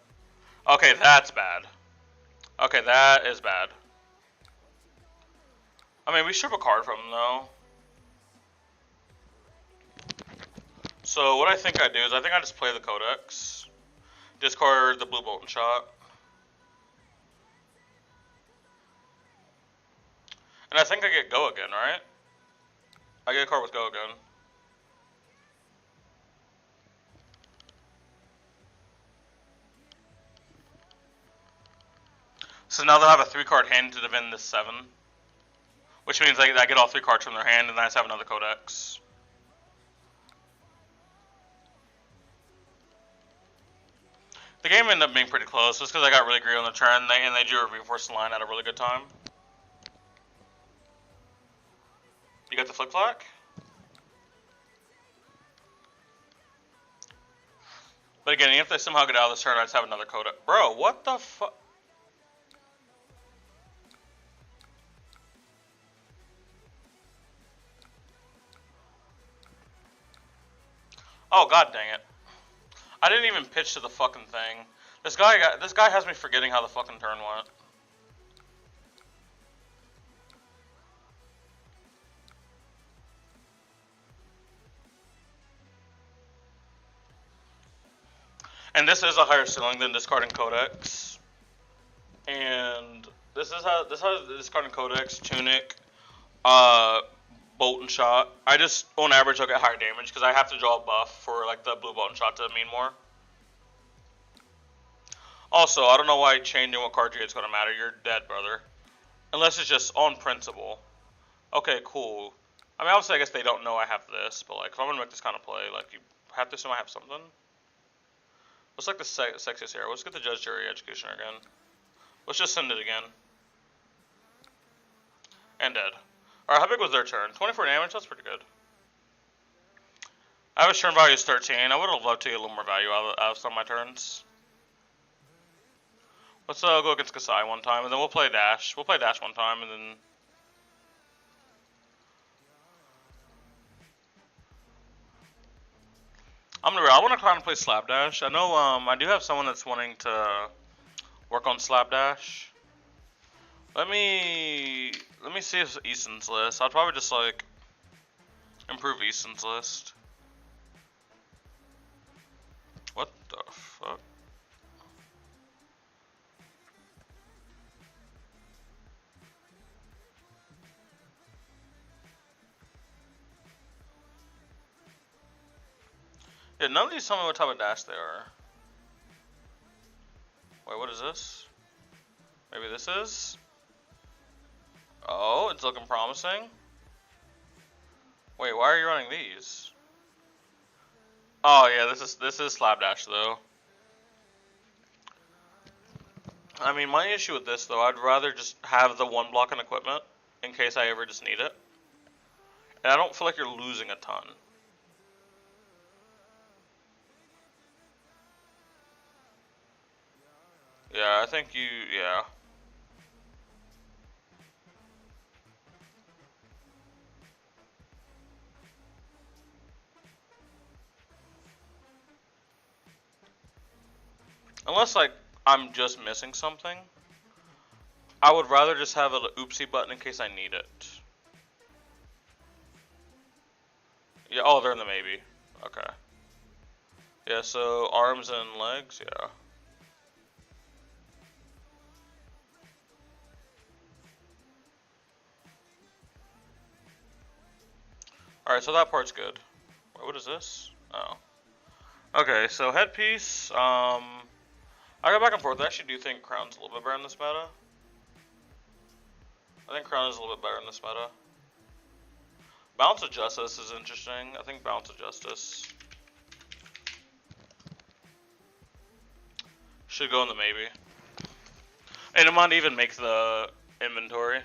Okay, that's bad. Okay, that is bad. I mean, we strip a card from them, though. So what I think I do is I think I just play the Codex. Discard the blue Bolton shot. And I think I get go again, right? I get a card with go again. So now they'll have a 3-card hand to defend this 7. Which means I get all 3 cards from their hand and then I just have another Codex. The game ended up being pretty close just because I got really greedy on the turn and they drew a reinforced line at a really good time. You got the Flick Flack? But again, if they somehow get out of this turn, I just have another Codex. Bro, what the fuck? Oh, god dang it. I didn't even pitch to the fucking thing. This guy has me forgetting how the fucking turn went. And this is a higher ceiling than discarding Codex. And this has discarding Codex, Tunic, Bolt and Shot. I just, on average, I'll get higher damage because I have to draw a buff for like the blue Bolt and Shot to mean more. Also, I don't know why changing what card you get is going to matter. You're dead, brother. Unless it's just on principle. Okay, cool. I mean, obviously, I guess they don't know I have this, but like, if I'm going to make this kind of play, like, you have to assume I have something. What's like the sexiest here? Let's get the Judge, Jury, Executioner again. Let's just send it again. And dead. Alright, how big was their turn? 24 damage? That's pretty good. I have a turn value is 13. I would have loved to get a little more value out of some of my turns. Let's go against Kasai one time, and then we'll play Dash. We'll play Dash one time, and then... I want to try and play Slapdash. I know I do have someone that's wanting to work on Slapdash. Let me see if Easton's list. I'll probably just like improve Easton's list. What the fuck? Yeah, none of these tell me what type of dash they are. Wait, what is this? Maybe this is? Oh, it's looking promising. Wait, why are you running these? Oh yeah, this is Slapdash though. I mean, my issue with this though, I'd rather just have the 1 block and equipment in case I ever just need it. And I don't feel like you're losing a ton. Yeah, I think yeah. Unless, like, I'm just missing something. I would rather just have an oopsie button in case I need it. Yeah, oh, they're in the maybe. Okay. Yeah, so arms and legs, yeah. Alright, so that part's good. Wait, what is this? Oh. Okay, so headpiece, I go back and forth. I actually do think Crown's a little bit better in this meta. I think Crown is a little bit better in this meta. Balance of Justice is interesting. I think Balance of Justice should go in the maybe. And it might even make the inventory.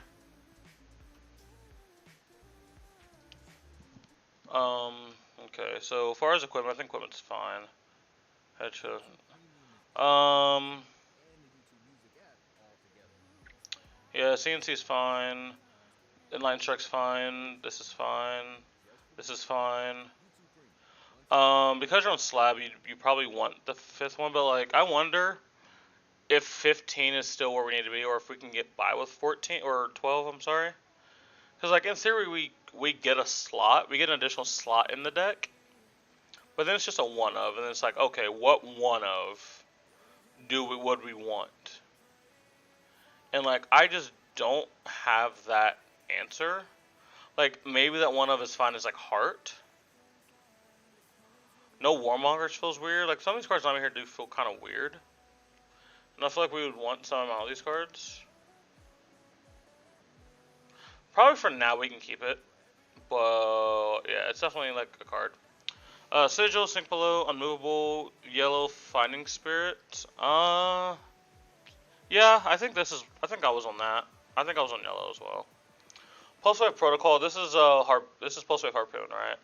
Okay, so as far as equipment, I think equipment's fine. Headshot. Yeah, CNC's fine. Inline strike's fine. This is fine. This is fine. Because you're on slab, you probably want the 5th one, but like I wonder if 15 is still where we need to be, or if we can get by with 14 or 12. I'm sorry, because like in theory we get a slot, we get an additional slot in the deck, but then it's just a one of, and then it's like, okay, what one of would we want? And like I just don't have that answer. Like maybe that one of is fine as like heart. No Warmongers feels weird. Like some of these cards I'm here do feel kind of weird. And I feel like we would want some of these cards. Probably for now we can keep it. But yeah, it's definitely like a card. Sigil, Sink Below, Unmovable, Yellow, Finding Spirit. Yeah, I think I was on that. I think I was on yellow as well. Pulse Wave Protocol. This is This is Pulse Wave Harpoon, right?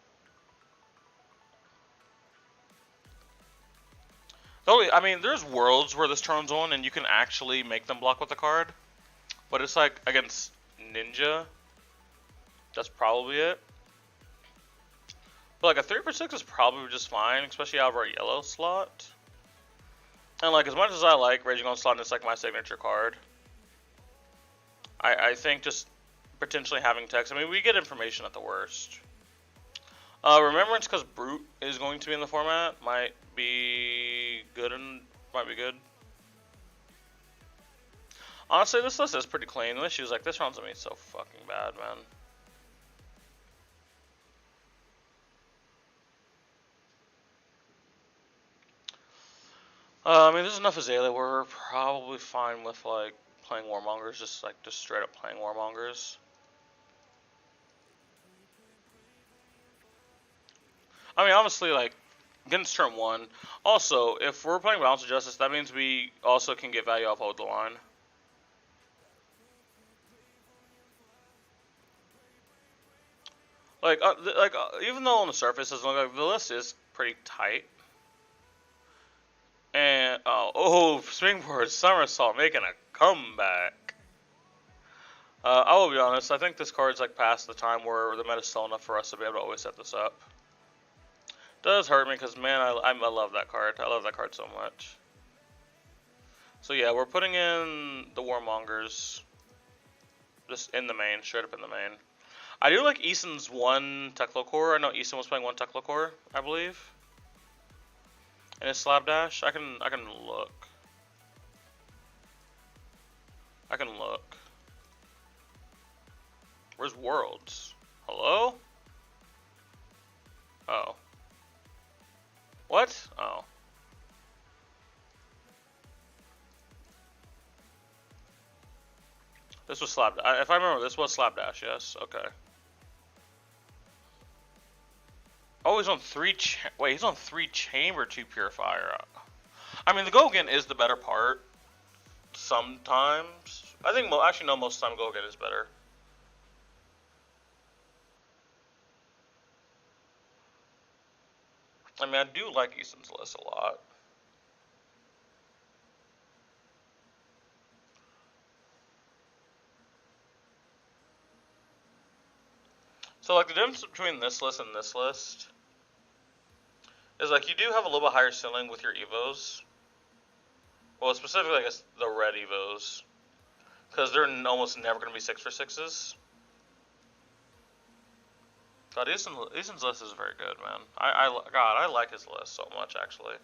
I mean, there's worlds where this turns on and you can actually make them block with the card, but it's like against Ninja. That's probably it. But like a 3/6 is probably just fine, especially out of our yellow slot. And like as much as I like Raging Onslaught, it's like my signature card. I think just potentially having text. I mean, we get information at the worst. Remembrance, because Brute is going to be in the format, might be good. Honestly, this list is pretty clean. The issue is like this runs on me so fucking bad, man. I mean, there's enough Azalea. We're probably fine with like playing Warmongers, just straight up playing Warmongers. I mean, obviously, like against turn 1. Also, if we're playing Balance of Justice, that means we also can get value off Hold the Line. Like, even though on the surface it doesn't look like the list is pretty tight. And Springboard Somersault making a comeback. I will be honest, I think this card's like past the time where the meta's still enough for us to be able to always set this up. Does hurt me because man, I love that card. I love that card so much. So yeah, we're putting in the Warmongers just in the main, straight up in the main. I do like Eason's one Teklo Core. I know Eason was playing one Teklo Core, I believe. And his Slapdash. I can look. I can look. Where's Worlds? Hello? Oh. What? Oh. This was Slapdash. If I remember, this was Slapdash, yes. Okay. Oh, he's on 3 wait, he's on 3 Chamber 2 Purifier. I mean, the Gogan is the better part. Sometimes. I think, actually, no, most of the time Gogan is better. I mean, I do like Easton's list a lot. So, like, the difference between this list and this list is, like, you do have a little bit higher ceiling with your Evos. Well, specifically, I guess, the red Evos. Because they're almost never going to be 6/6s. God, Easton's list is very good, man. God, I like his list so much, actually.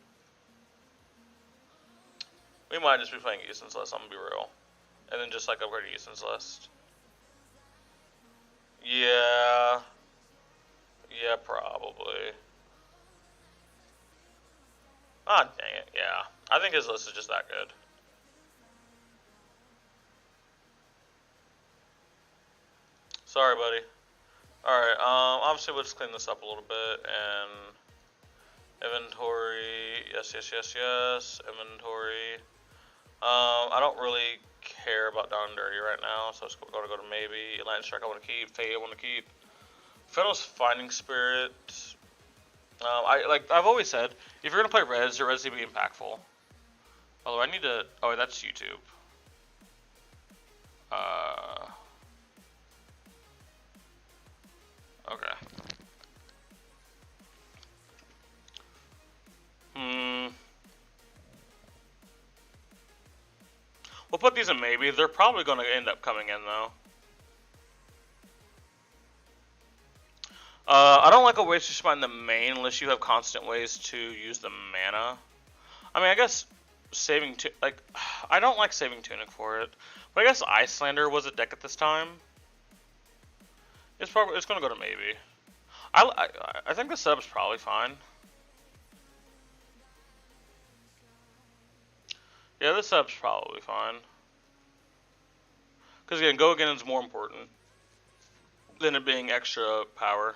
We might just be playing Easton's list, I'm going to be real. And then just, like, upgrade Easton's list. Yeah. Yeah, probably. Ah, dang it, yeah. I think his list is just that good. Sorry, buddy. Alright, obviously we'll just clean this up a little bit, and inventory, yes, inventory. I don't really care about down and dirty right now, so I'm going to go to maybe. Lightning Strike I want to keep, Fate I want to keep. Fennel's Finding Spirit. I've always said, if you're going to play Res, your Res need to be impactful. Although I need to, oh, that's YouTube. Okay. We'll put these in maybe. They're probably going to end up coming in, though. I don't like a waste to spot in the main unless you have constant ways to use the mana. I mean, I guess saving I don't like saving Tunic for it, but I guess Icelander was a deck at this time. It's gonna go to maybe. I think the setup's probably fine. Yeah, the setup's probably fine. Because again, go again is more important than it being extra power.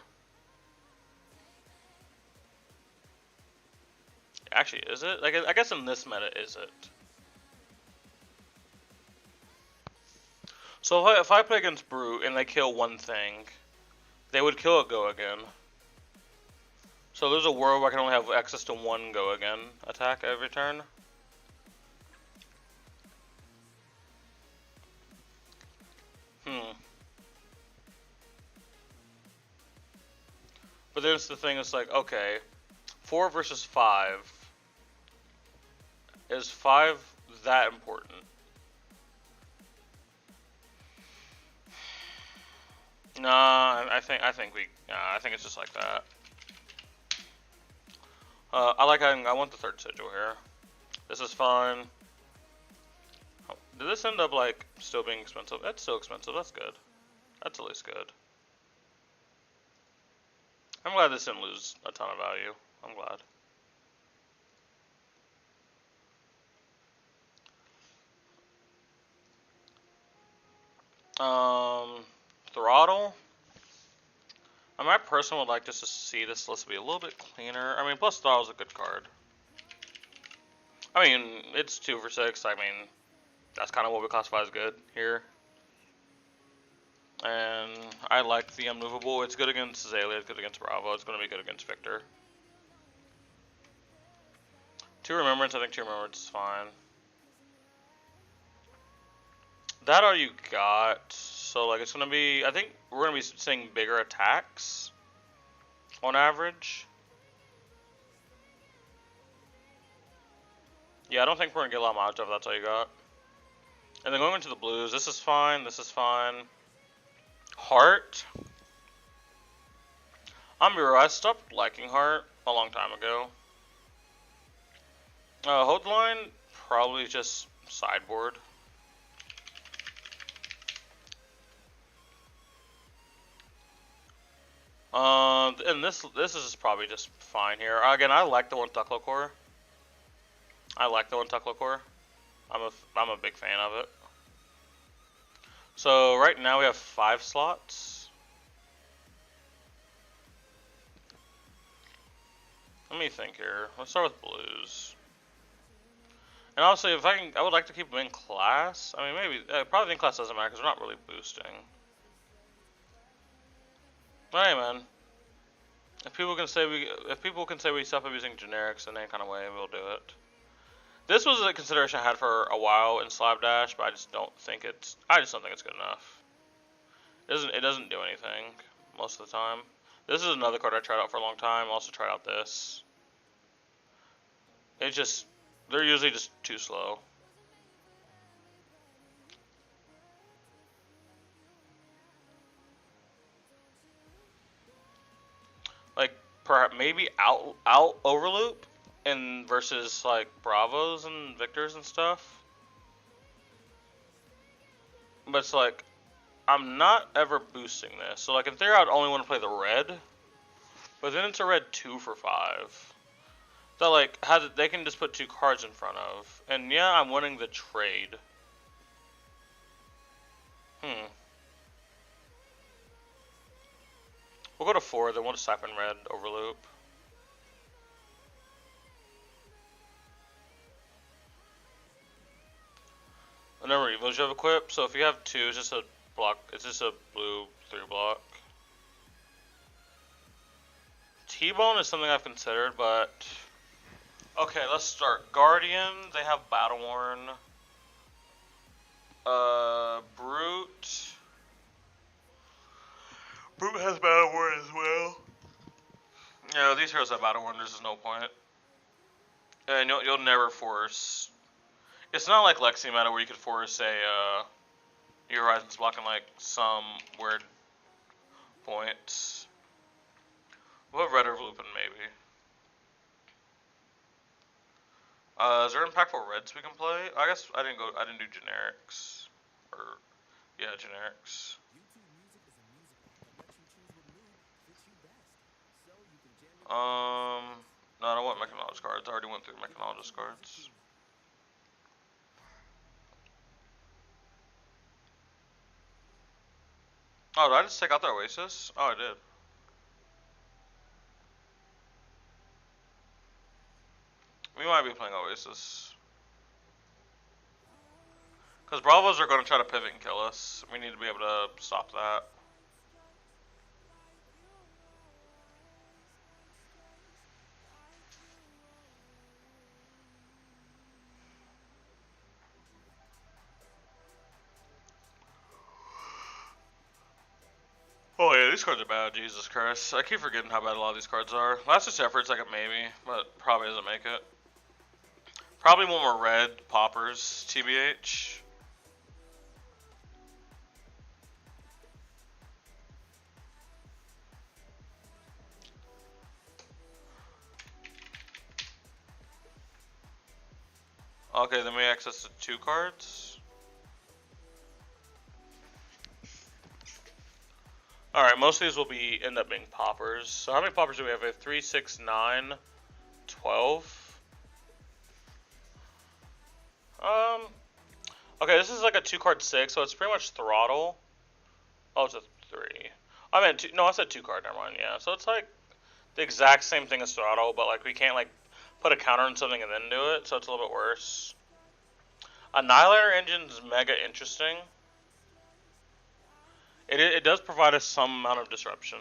Actually, is it? Like, I guess in this meta, is it? So if I play against Brute and they kill one thing, they would kill a Go Again. So there's a world where I can only have access to one Go Again attack every turn. But there's the thing, it's like, okay, 4 versus 5. Is 5 that important? Nah, I think it's just like that. I want the third sigil here. This is fine. Oh, did this end up like still being expensive? That's still expensive. That's good. That's at least good. I'm glad this didn't lose a ton of value. I'm glad. Throttle. I mean, I personally would like just to see this list be a little bit cleaner. I mean, plus Throttle's a good card. I mean, it's 2 for 6. I mean, that's kind of what we classify as good here. And I like the Unmovable. It's good against Azalea, it's good against Bravo, it's going to be good against Victor. 2 Remembrance, I think 2 Remembrance is fine. That all you got. So, like, it's going to be, I think we're going to be seeing bigger attacks on average. Yeah, I don't think we're going to get a lot of mileage if that's all you got. And then going into the blues, this is fine, this is fine. Heart. I'm gonna be real, I stopped liking Heart a long time ago. Hold line, probably just sideboard. And this is probably just fine here. Again, I like the one Tucklo Core. I'm a big fan of it. So right now we have 5 slots. Let me think here. Let's start with blues. And honestly, if I would like to keep them in class. I mean, maybe probably in class doesn't matter because we're not really boosting. But hey, man. If people can say we stop abusing generics in any kind of way, we'll do it. This was a consideration I had for a while in Slapdash, but I just don't think it's good enough. It doesn't do anything most of the time. This is another card I tried out for a long time. I also tried out this. They're usually just too slow. Like perhaps maybe out Overloop and versus like Bravos and Victors and stuff. But it's like I'm not ever boosting this. So like in theory I'd only want to play the red. But then it's a red 2 for 5. That like they can just put 2 cards in front of. And yeah, I'm winning the trade. We'll go to 4, then we'll just type in red Overloop. The number of evils you have equipped. So if you have 2, it's just a block. It's just a blue 3 block. T-Bone is something I've considered, but okay, let's start. Guardian, they have Battle Worn. Brute. Brute has Battle Worn as well. Yeah, these heroes have Battle Worn. There's no point. And you'll never force. It's not like Lexi meta where you could force a your Horizon's blocking like some weird points. We'll have Red or Lupin maybe. Is there impactful reds we can play? I guess I didn't do generics. Or yeah, generics. No, I don't want mechanologist cards. I already went through mechanologist cards. Oh, did I just take out the Oasis? Oh, I did. We might be playing Oasis. Because Bravos are going to try to pivot and kill us. We need to be able to stop that. Oh yeah, these cards are bad, Jesus Christ. I keep forgetting how bad a lot of these cards are. Last Ditch Effort's like a maybe, but probably doesn't make it. Probably one more red poppers, TBH. Okay, then we access to 2 cards. Alright, most of these will end up being poppers. So how many poppers do we have? We have 3, 6, 9, 12. Okay, this is like a 2-card 6, so it's pretty much throttle. Oh, it's a 3. I meant I said 2-card, never mind, yeah. So it's like the exact same thing as throttle, but like we can't like put a counter on something and then do it, so it's a little bit worse. Annihilator Engine's mega interesting. It does provide us some amount of disruption.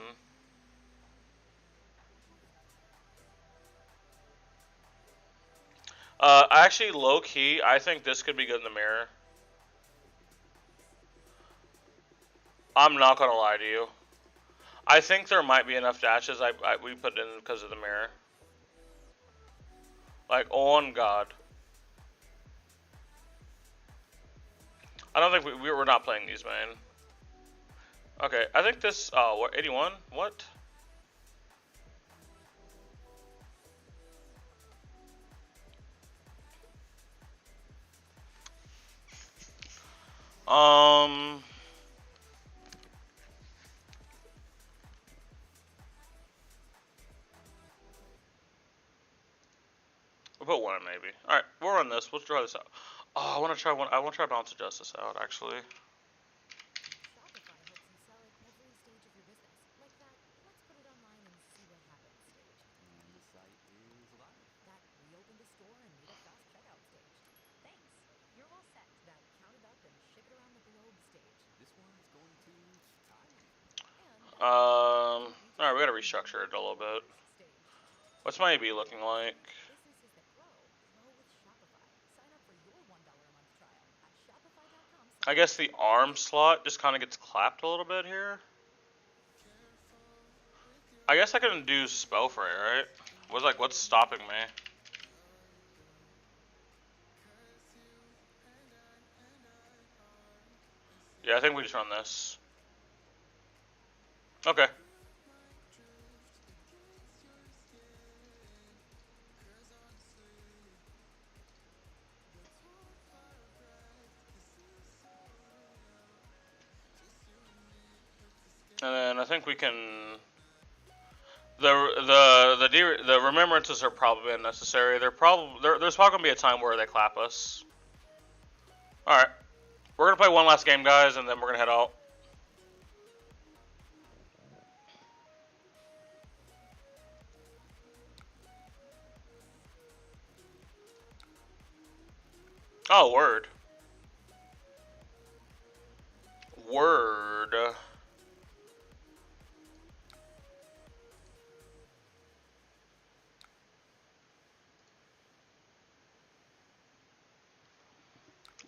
Actually, low key, I think this could be good in the mirror. I'm not gonna lie to you. I think there might be enough dashes we put in because of the mirror. Like, on God. I don't think we're not playing these, man. Okay, I think this, what, 81? What? We'll put 1 in maybe. Alright, we'll run this. We'll try this out. Oh, I want to try Balance of Justice out, actually. Alright, we gotta restructure it a little bit. What's my AB looking like? I guess the arm slot just kind of gets clapped a little bit here. I guess I can do Spellfray, right? What's stopping me? Yeah, I think we just run this. Okay. And then I think we can. The remembrances are probably unnecessary. There's probably gonna be a time where they clap us. All right, we're gonna play one last game, guys, and then we're gonna head out. Oh, word. Word.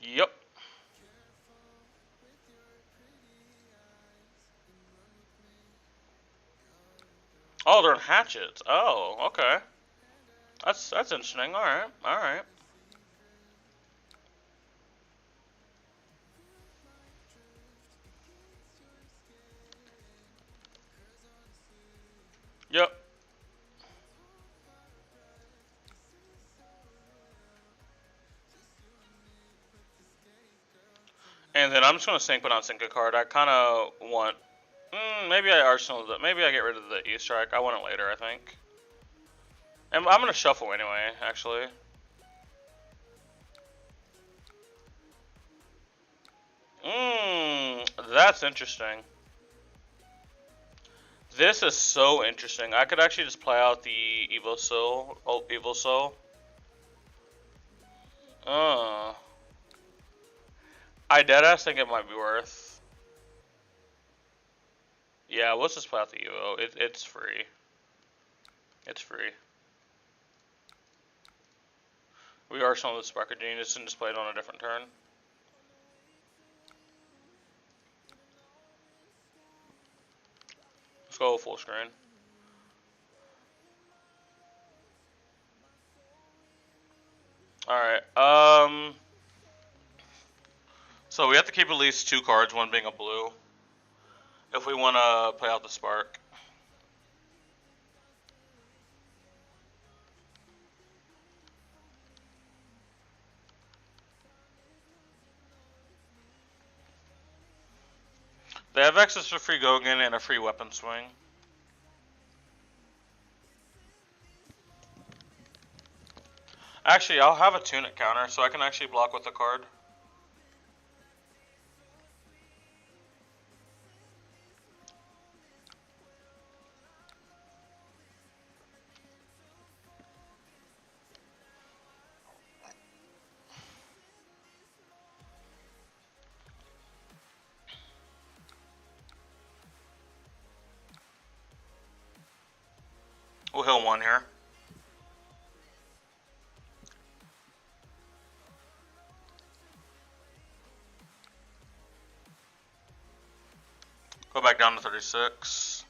Yep. Oh, they're in hatchets. Oh, okay. That's interesting. All right. And then I'm just gonna sink but not sink a card. I kind of want. Maybe I arsenal the. Maybe I get rid of the E-Strike. I want it later, I think. And I'm gonna shuffle anyway, actually. That's interesting. This is so interesting. I could actually just play out the Evil Soul. Oh, Evil Soul. I deadass think it might be worth. Yeah, let's just play out the Evo. It's free. It's free. We arsenal the Sparker Genius and just play it on a different turn. Let's go full screen. Alright, so we have to keep at least 2 cards, one being a blue, if we want to play out the Spark. They have access to free Gogan and a free weapon swing. Actually, I'll have a Tunic counter, so I can actually block with the card. We'll heal 1 here. Go back down to 36.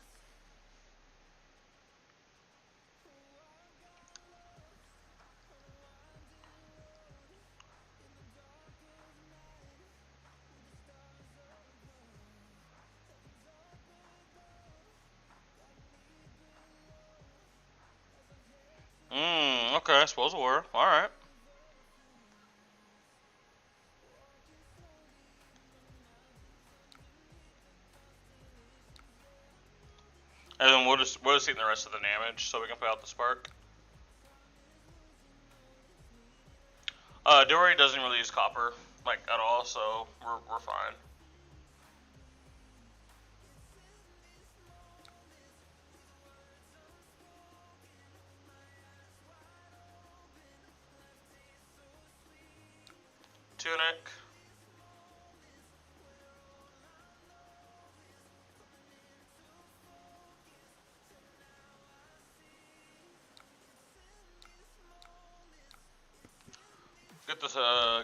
Okay, I suppose we're alright. And then we'll just see the rest of the damage so we can play out the Spark. Dory doesn't really use copper, like, at all, so we're fine. Tunic.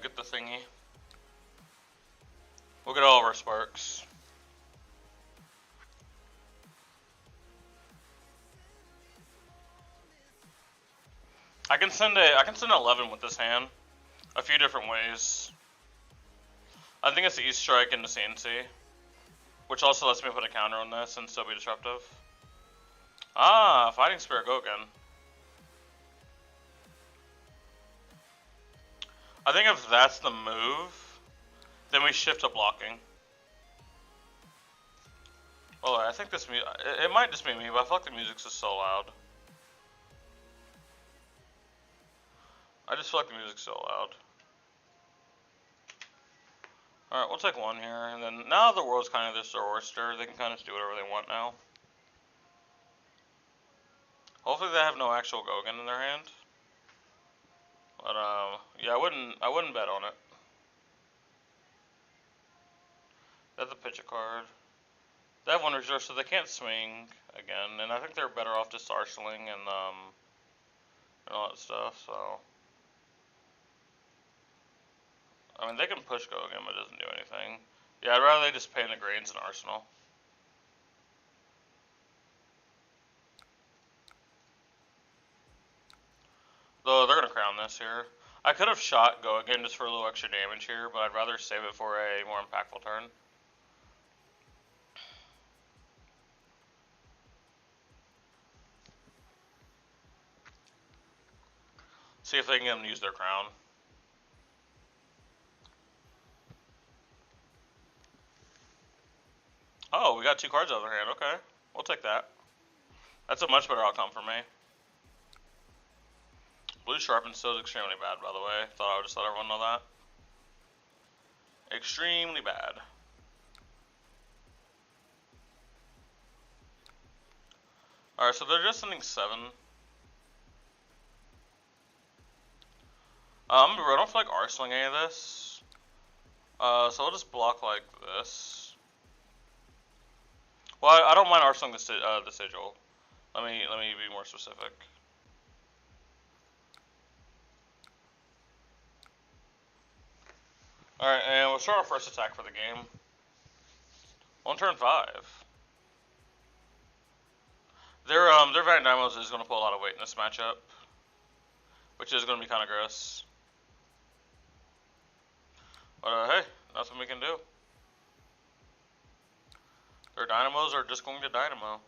Get the thingy. We'll get all of our sparks. I can send 11 with this hand, a few different ways. I think it's the East Strike and the CNC, which also lets me put a counter on this and still be disruptive. Ah, Fighting Spirit Gogan. I think if that's the move, then we shift to blocking. Oh, I think this it might just be me, but I feel like the music's just so loud. I just feel like the music's so loud. Alright, we'll take 1 here, and then now the world's kind of just their oyster. They can kind of do whatever they want now. Hopefully they have no actual Gogan in their hand. But yeah, I wouldn't bet on it. That's a pitch a card. They have 1 reserve, so they can't swing again, and I think they're better off just arsenaling and all that stuff. So I mean, they can push Gogan, but it doesn't do anything. Yeah, I'd rather they just pay in the grains and arsenal. Though they're gonna crown this here. I could have shot Gogan just for a little extra damage here, but I'd rather save it for a more impactful turn. See if they can get them to use their crown. got 2 cards out of their hand. Okay, we'll take that. That's a much better outcome for me. Blue Sharpen still is extremely bad, by the way. Thought I would just let everyone know that. Extremely bad. Alright, so they're just sending 7. I don't feel like arsenaling any of this. So I'll just block like this. Well, I don't mind arsenaling the sigil. Let me be more specific. Alright, and we'll start our first attack for the game. On turn 5. Their Variant Dynamos is going to pull a lot of weight in this matchup, which is going to be kind of gross. But hey, nothing we can do. Their Dynamos are just going to Dynamo.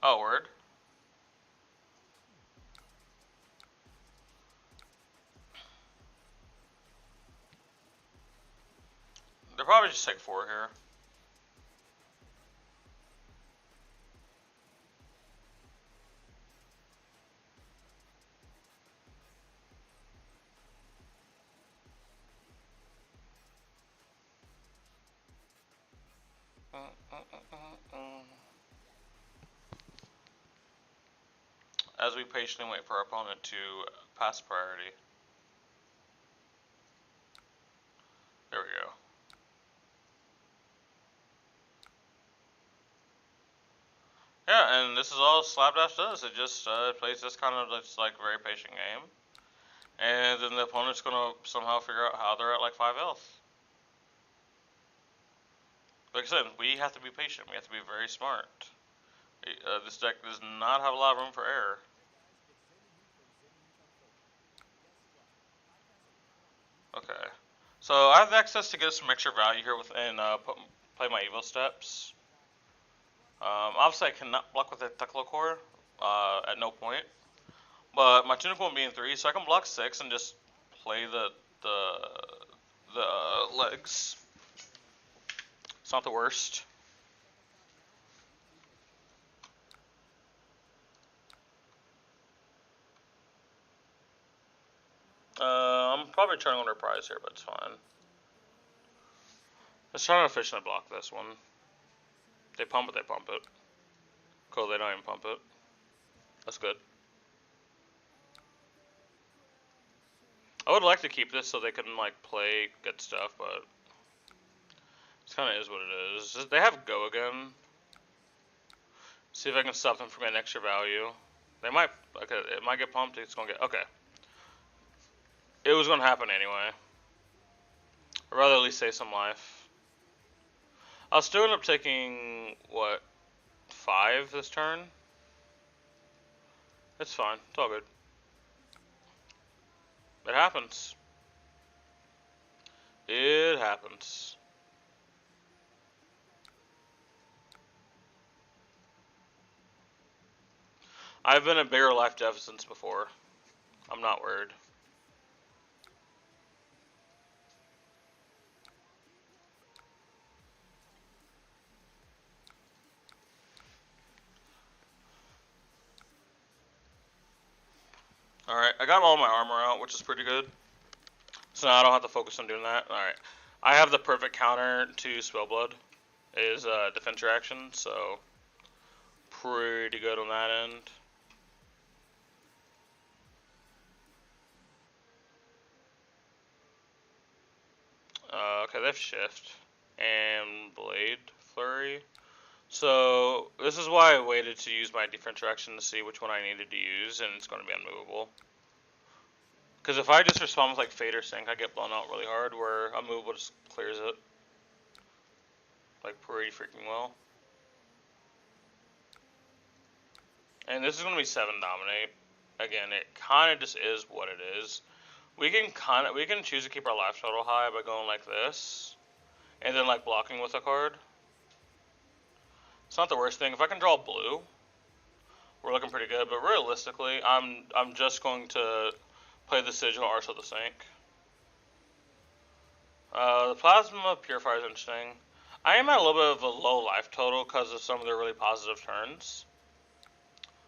Oh, word. They'll probably just take 4 here. As we patiently wait for our opponent to pass priority. There we go. Yeah, and this is all Slapdash does. It just plays this kind of just like very patient game, and then the opponent's gonna somehow figure out how they're at like 5 health. Like I said, we have to be patient. We have to be very smart. This deck does not have a lot of room for error. Okay, so I have access to get some extra value here within play my Evo Steps. Obviously, I cannot block with a Teklo Core at no point, but my Tunic won't be in 3, so I can block 6 and just play the legs. It's not the worst. I'm probably turning on Reprise here, but it's fine. Let's try to efficiently block this one. They pump it, they pump it. Cool, they don't even pump it. That's good. I would like to keep this so they can like play good stuff, but it kind of is what it is. They have Go again. See if I can stop them from getting extra value. They might, okay, it might get pumped, it's gonna get, okay. It was gonna happen anyway. I'd rather at least save some life. I'll still end up taking, what, 5 this turn? It's fine, it's all good. It happens. It happens. I've been in bigger life deficits before. I'm not worried. Alright, I got all my armor out, which is pretty good. So now I don't have to focus on doing that. Alright. I have the perfect counter to Spellblood. It is defense reaction, so pretty good on that end. Okay, they have Shift and Blade Flurry. So this is why I waited to use my defense reaction to see which one I needed to use, and it's going to be unmovable. Because if I just respond with like Fade or Sync, I get blown out really hard, where unmovable just clears it. Like pretty freaking well. And this is going to be 7 Dominate. Again, it kind of just is what it is. We can choose to keep our life total high by going like this, and then like blocking with a card. It's not the worst thing. If I can draw blue, we're looking pretty good. But realistically, I'm just going to play the Sigil Arsenal the Sync. The Plasma Purifier is interesting. I am at a little bit of a low life total because of some of their really positive turns.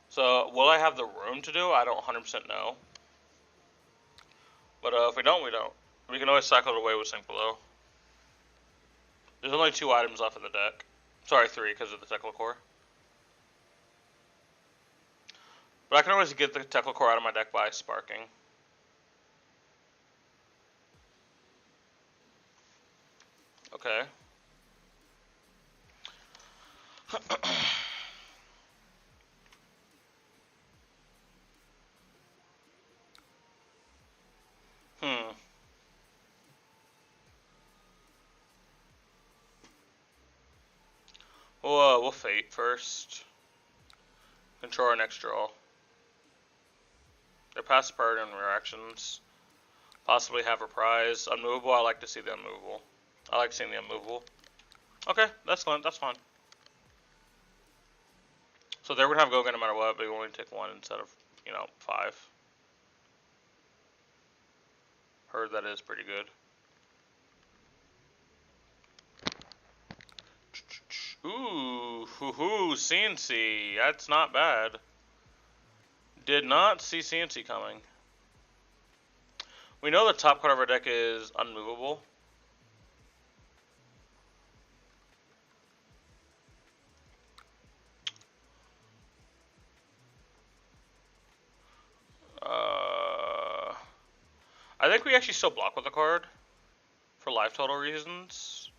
So, will I have the room to do? I don't 100% know. But if we don't, we don't. We can always cycle it away with Sink Below. There's only 2 items left in the deck. Sorry, 3 because of the Technical Core. But I can always get the Technical Core out of my deck by sparking. Okay. Hmm. We'll Fate first. Control our next draw. Their passive priority and reactions. Possibly have Reprise. Unmovable, I like to see the unmovable. I like seeing the unmovable. Okay, that's fine. That's fine. So they're gonna have Gogan no matter what, but you only take 1 instead of, 5. Heard that is pretty good. Ooh, hoo-hoo, CNC. That's not bad. Did not see CNC coming. We know the top card of our deck is unmovable. I think we actually still block with the card for life total reasons.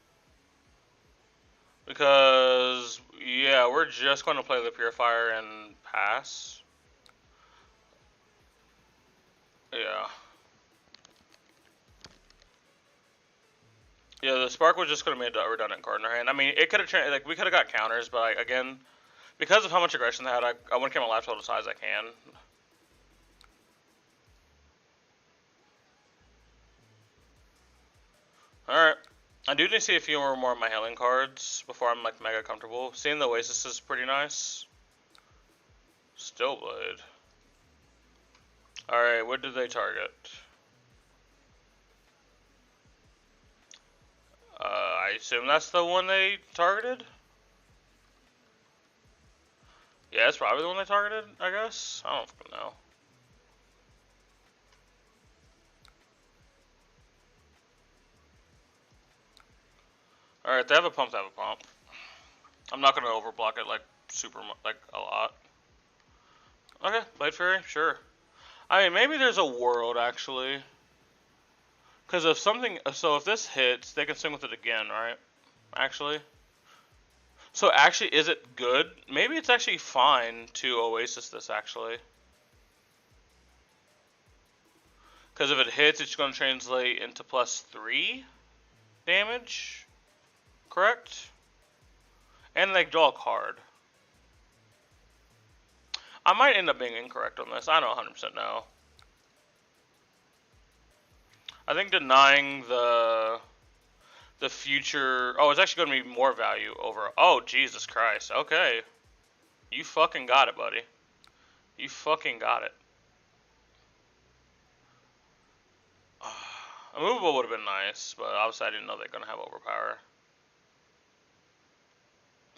Because, yeah, we're just going to play the Purifier and pass. Yeah. Yeah, the Spark was just going to be a redundant card in our hand. I mean, it could have like we could have got counters, but like, again, because of how much aggression they had, I want to keep my life total as high as I can. Alright. I do need to see a few more of my healing cards before I'm like mega comfortable. Seeing the Oasis is pretty nice. Stillblade. Alright, what did they target? I assume that's the one they targeted? Yeah, it's probably the one they targeted, I guess. I don't fucking know. Alright, they have a pump, I'm not gonna overblock it like like a lot. Okay, Blade Fairy, sure. I mean, maybe there's a world actually. Because if this hits, they can swing with it again, right? Actually. So actually, is it good? Maybe it's actually fine to Oasis this actually. Because if it hits, it's going to translate into +3 damage. Correct? And they draw a card. I might end up being incorrect on this. I don't 100% know. I think denying the future... Oh, it's actually going to be more value over... Oh, Jesus Christ. Okay. You fucking got it, buddy. You fucking got it. A movable would have been nice, but obviously I didn't know they're going to have overpower.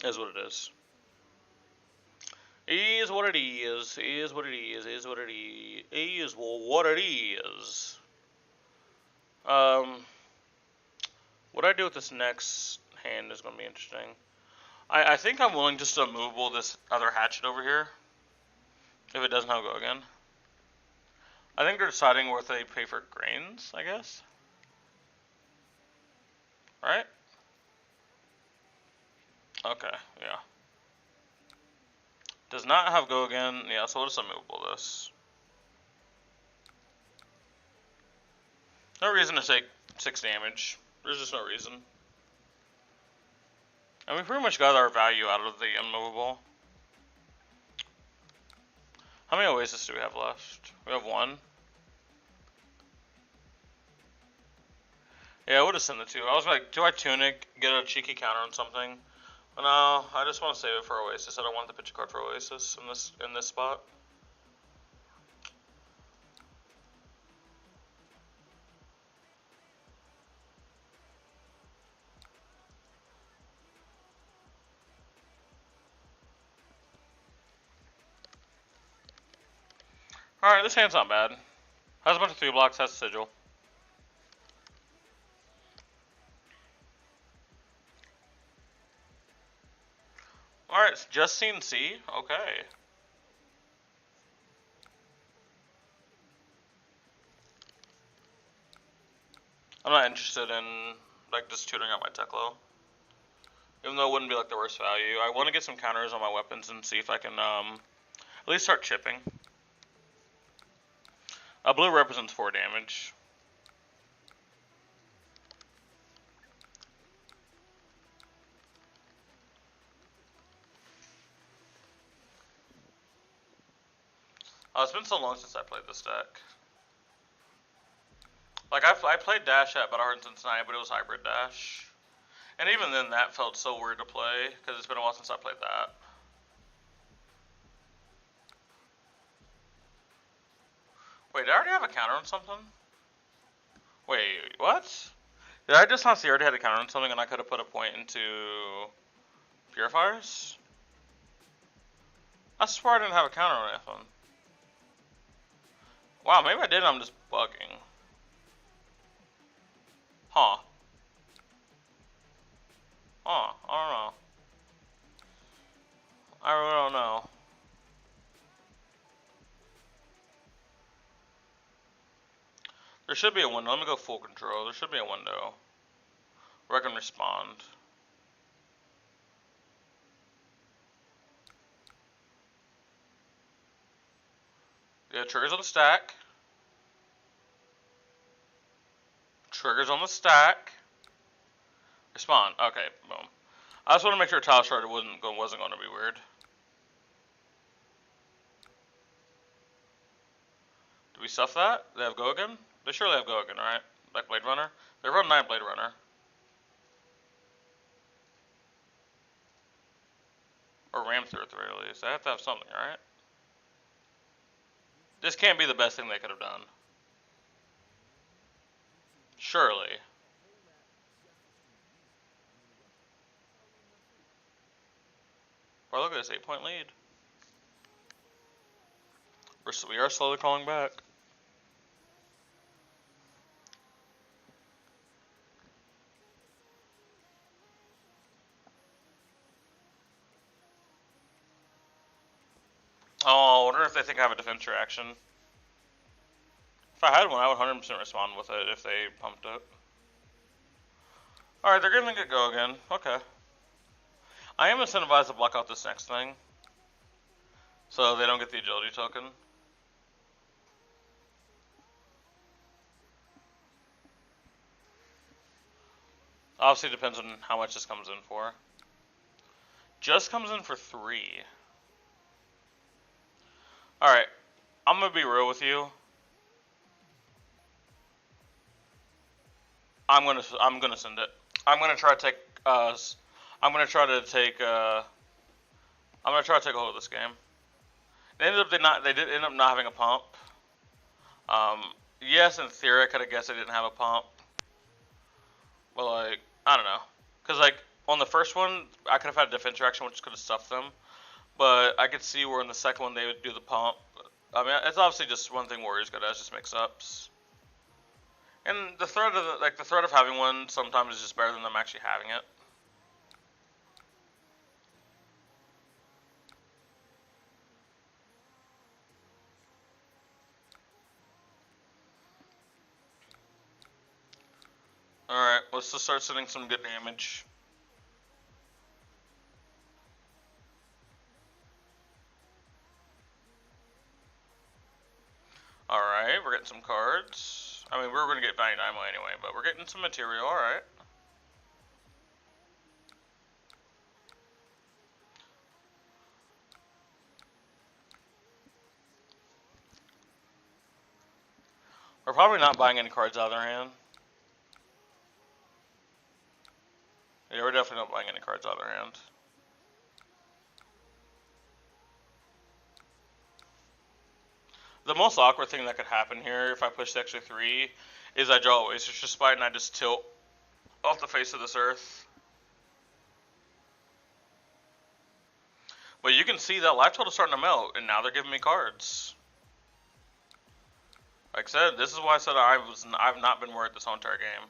Is what it is. Is what it is. Is what it is. Is what it is. Is what it is. What I do with this next hand is going to be interesting. I think I'm willing just to movable this other hatchet over here. If it doesn't have go again. I think they're deciding where they pay for grains, I guess. Right? Okay, yeah. Does not have go again. Yeah, so we'll just unmovable this. No reason to take 6 damage. There's just no reason. And we pretty much got our value out of the unmovable. How many Oasis do we have left? We have 1. Yeah, I would have sent the 2. I was like, do I Tunic, get a cheeky counter on something? No, I just want to save it for Oasis. I don't want the pitch card for Oasis in this spot. Alright, this hand's not bad. Has a bunch of 3 blocks, has a sigil. Alright, it's just seen C? Okay. I'm not interested in, like, just tutoring out my tech low. Even though it wouldn't be, like, the worst value. I want to get some counters on my weapons and see if I can, at least start chipping. Blue represents 4 damage. It's been so long since I played this deck. Like, I played Dash at Battle Hard Cincinnati, but it was hybrid Dash. And even then, that felt so weird to play, because it's been a while since I played that. Wait, did I already have a counter on something? Wait, what? Did I just not see I already had a counter on something and I could have put a point into Purifiers? I swear I didn't have a counter on anything. Wow, maybe I did, I'm just bugging. Huh. Huh, I don't know. I really don't know. There should be a window. Let me go full control. There should be a window where I can respond. Yeah, triggers on the stack. Triggers on the stack. Respond. Okay, boom. I just want to make sure Tile Shard wasn't going to be weird. Do we stuff that? They have Go Again? They surely have Go Again, right? Like Blade Runner? They run 9 Blade Runner. Or Ram through at the very least. They have to have something, right? This can't be the best thing they could have done. Surely. Bro, look at this 8-point lead. We are slowly crawling back. Oh, I wonder if they think I have a defense reaction. If I had one, I would 100% respond with it if they pumped it. Alright, they're gonna get Go Again. Okay. I am incentivized to block out this next thing, so they don't get the agility token. Obviously, depends on how much this comes in for. Just comes in for 3. Alright, I'm gonna be real with you. I'm gonna send it. I'm gonna try to take I'm gonna try to take a hold of this game. They did end up not having a pump. Yes, in theory I could have guessed they didn't have a pump. But like, I don't know. Cause like on the first one I could have had a defense reaction which could have stuffed them. But I could see where in the second one they would do the pump. I mean, it's obviously just one thing Warriors good at, just mix-ups. And the threat of having one sometimes is just better than them actually having it. Alright, let's just start sending some good damage. Alright, we're getting some cards. I mean, we were going to get Valiant Dynamo anyway, but we're getting some material, alright. We're probably not buying any cards out of their hand. Yeah, we're definitely not buying any cards out of their hand. The most awkward thing that could happen here if I push the extra 3 is I draw a Waster Spite and I just tilt off the face of this earth. But you can see that life total is starting to melt, and now they're giving me cards. Like I said, this is why I said I've not been worried this whole entire game.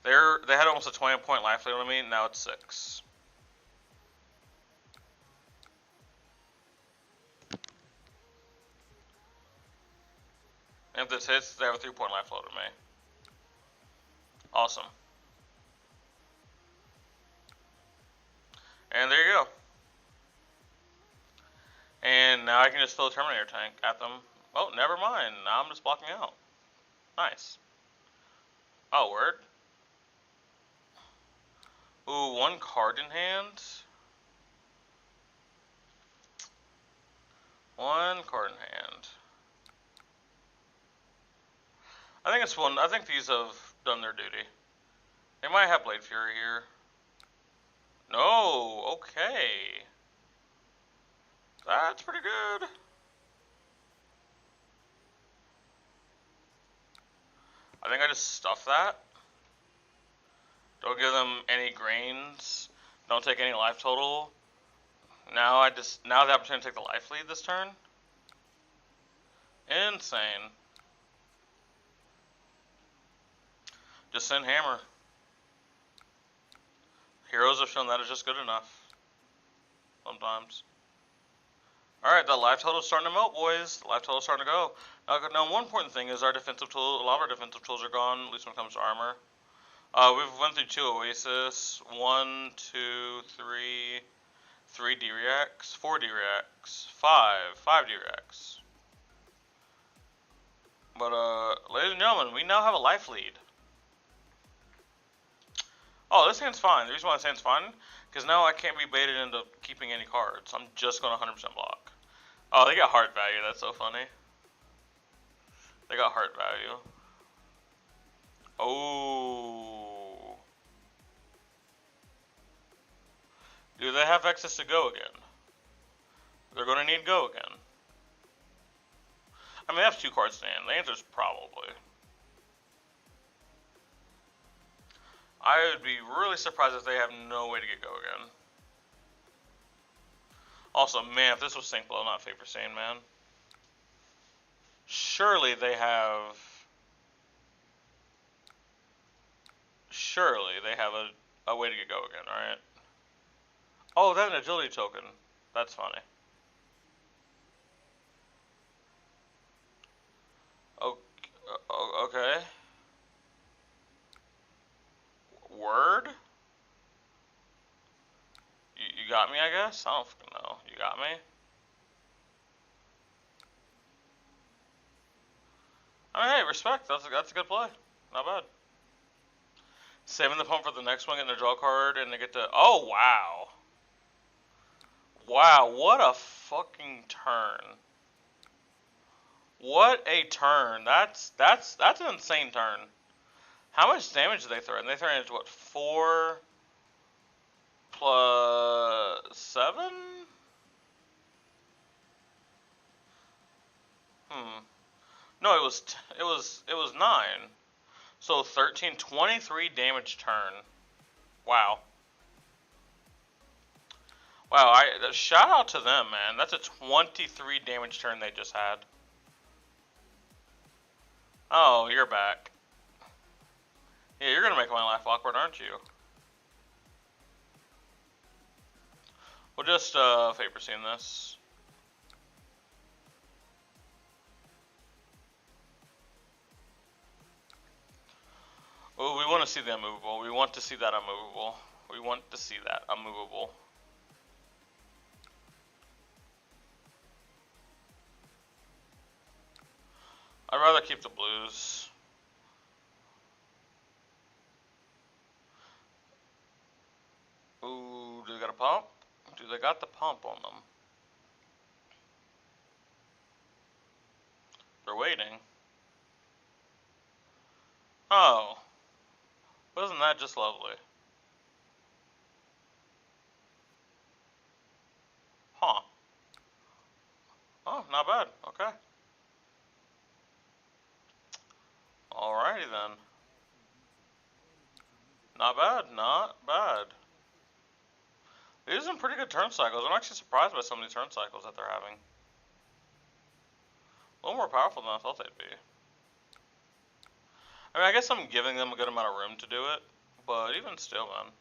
They had almost a 20-point life lead on me, now it's 6. And if this hits, they have a 3-point life load on me. Awesome. And there you go. And now I can just throw a Terminator tank at them. Oh, never mind. Now I'm just blocking out. Nice. Oh, word. Ooh, 1 card in hand. 1 card in hand. I think it's one. I think these have done their duty. They might have Blade Fury here. No, okay. That's pretty good. I think I just stuff that. Don't give them any grains. Don't take any life total. Now the opportunity to take the life lead this turn. Insane. Just send hammer. Heroes have shown that is just good enough. Sometimes. Alright, the life total is starting to melt, boys. The life total is starting to go. Now, one important thing is our defensive tool. A lot of our defensive tools are gone, at least when it comes to armor. We've went through 2 Oasis, 1, 2, 3 D-Reacts, 4 D-Reacts, 5 D-Reacts. But, ladies and gentlemen, we now have a life lead. Oh, this hand's fine. The reason why this hand's fine, because now I can't be baited into keeping any cards. I'm just going to 100% block. Oh, they got heart value. That's so funny. They got heart value. Oh. Do they have access to go again? They're going to need go again. I mean, they have 2 cards to hand. The answer is probably. I would be really surprised if they have no way to get go again. Also, man, if this was Sync Blow, not Favor Sane, man. Surely they have a way to get go again, right? Oh, they have an agility token. That's funny. Okay. Word? You got me, I guess? I don't fucking know. You got me? I mean, hey, respect. That's a good play. Not bad. Saving the pump for the next one, getting a draw card, and they get to... Oh, wow. Wow, what a fucking turn. What a turn. That's an insane turn. How much damage did they throw in? They throw in, what, 4 plus 7? No, it was 9. So 13, 23 damage turn. Wow. Wow, shout out to them, man. That's a 23 damage turn they just had. Oh, you're back. Yeah, you're gonna make my life awkward, aren't you? We'll just Favor Sane this. Oh, we want to see the unmovable. We want to see that unmovable. We want to see that unmovable. I'd rather keep the blues. Ooh, do they got a pump? Do they got the pump on them? They're waiting. Oh. Wasn't that just lovely? Huh. Oh, not bad. Okay. Alrighty then. Not bad, not bad. These are some pretty good turn cycles. I'm actually surprised by some of these turn cycles that they're having. A little more powerful than I thought they'd be. I mean, I guess I'm giving them a good amount of room to do it, but even still, man.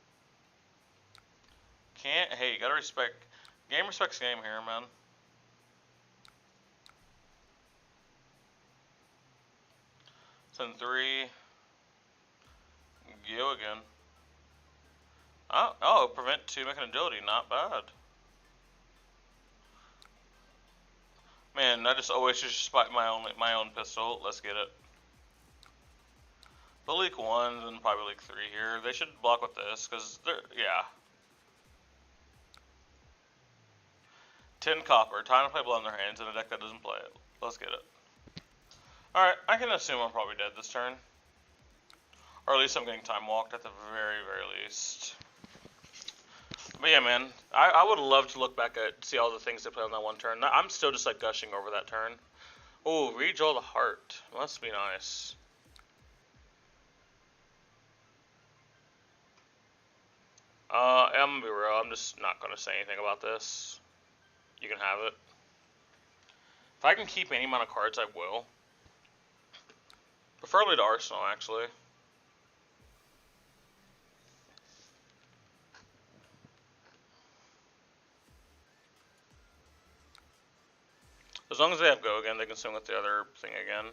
Can't, hey, you gotta respect, game respects game here, man. Send 3. Go again. Oh, prevent 2, make an agility, not bad. Man, I just always just spite my own pistol. Let's get it. They'll leak 1, then probably leak 3 here. They should block with this, because they're, yeah. 10 copper. Time to play blood in their hands in a deck that doesn't play it. Let's get it. Alright, I can assume I'm probably dead this turn. Or at least I'm getting time walked at the very, very least. But yeah, man, I would love to look back at, see all the things they played on that one turn. I'm still just like gushing over that turn. Oh, redraw the heart. Must be nice. I'm gonna be real, I'm just not gonna say anything about this. You can have it. If I can keep any amount of cards, I will. Preferably to Arsenal, actually. As long as they have go again, they can swing with the other thing again.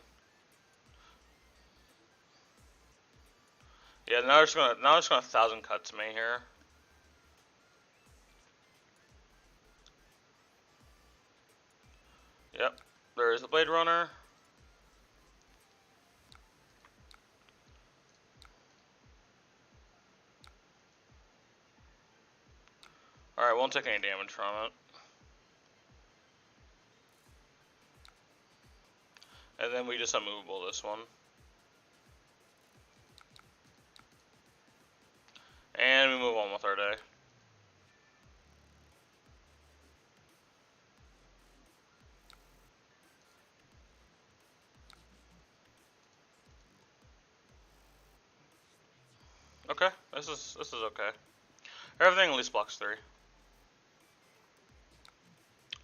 Yeah, now it's gonna 1,000 cuts me here. Yep, there is the Blade Runner. Alright, won't take any damage from it. And then we just unmovable this one. And we move on with our day. Okay, this is okay. Everything at least blocks 3.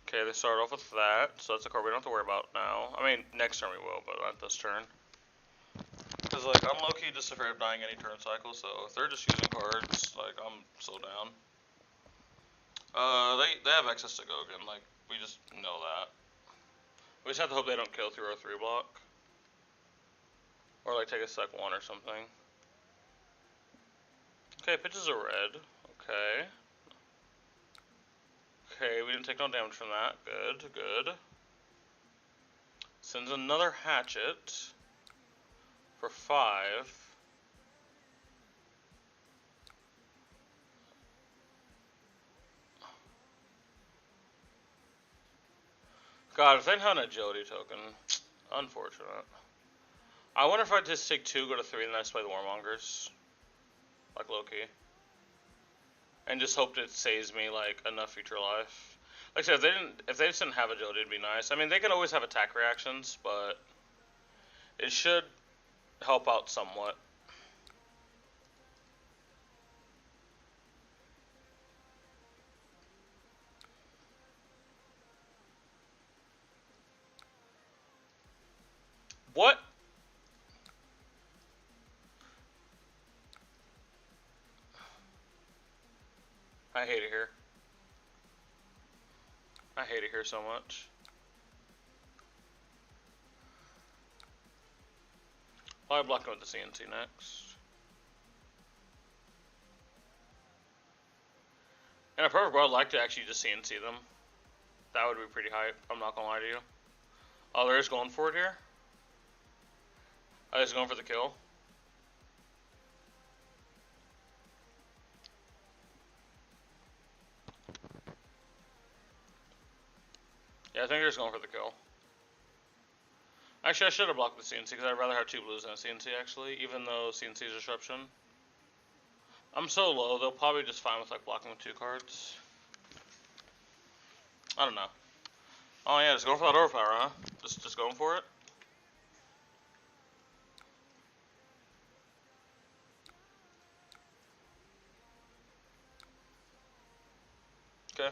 Okay, they start off with that, so that's a card we don't have to worry about now. I mean, next turn we will, but not this turn. Because, like, I'm low-key just afraid of dying any turn cycle, so if they're just using cards, like, I'm so down. They have access to go again, like, we just know that. We just have to hope they don't kill through our 3 block. Or, like, take a sec 1 or something. Okay, pitches a red. Okay. Okay, we didn't take no damage from that. Good, good. Sends another hatchet for 5. God, if they didn't have an agility token, unfortunate. I wonder if I just take 2, go to 3, and then I just play the Warmongers. Like Loki. And just hoped it saves me, like, enough future life. Like I said, if they just didn't have agility, it'd be nice. I mean, they can always have attack reactions, but it should help out somewhat. What? I hate it here. I hate it here so much. Probably block him with the CNC next. In a perfect world, I'd like to actually just CNC them. That would be pretty hype, I'm not gonna lie to you. Oh, they're just going for it here? Oh, they're just going for the kill? Yeah, I think they're just going for the kill. Actually, I should have blocked the CNC because I'd rather have 2 blues than a CNC, actually, even though CNC is disruption. I'm so low, they'll probably just fine with, like, blocking with 2 cards. I don't know. Oh, yeah, just going for that overpower, huh? Just going for it? Okay.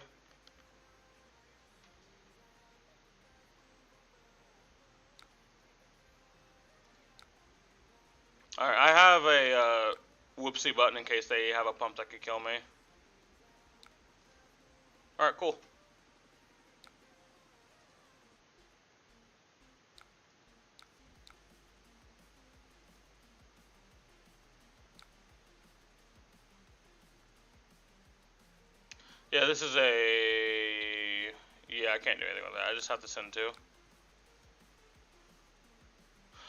Alright, I have a whoopsie button in case they have a pump that could kill me. Alright, cool. Yeah, this is a... Yeah, I can't do anything with that. I just have to send 2.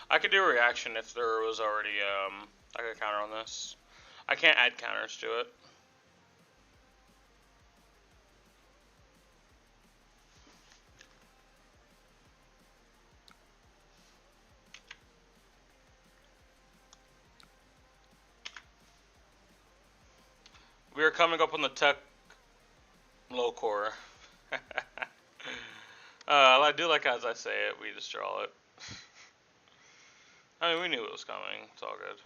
I could do a reaction if there was already like a counter on this. I can't add counters to it. We are coming up on the tech low core. I do like as I say it, we just draw it. I mean, we knew it was coming. It's all good.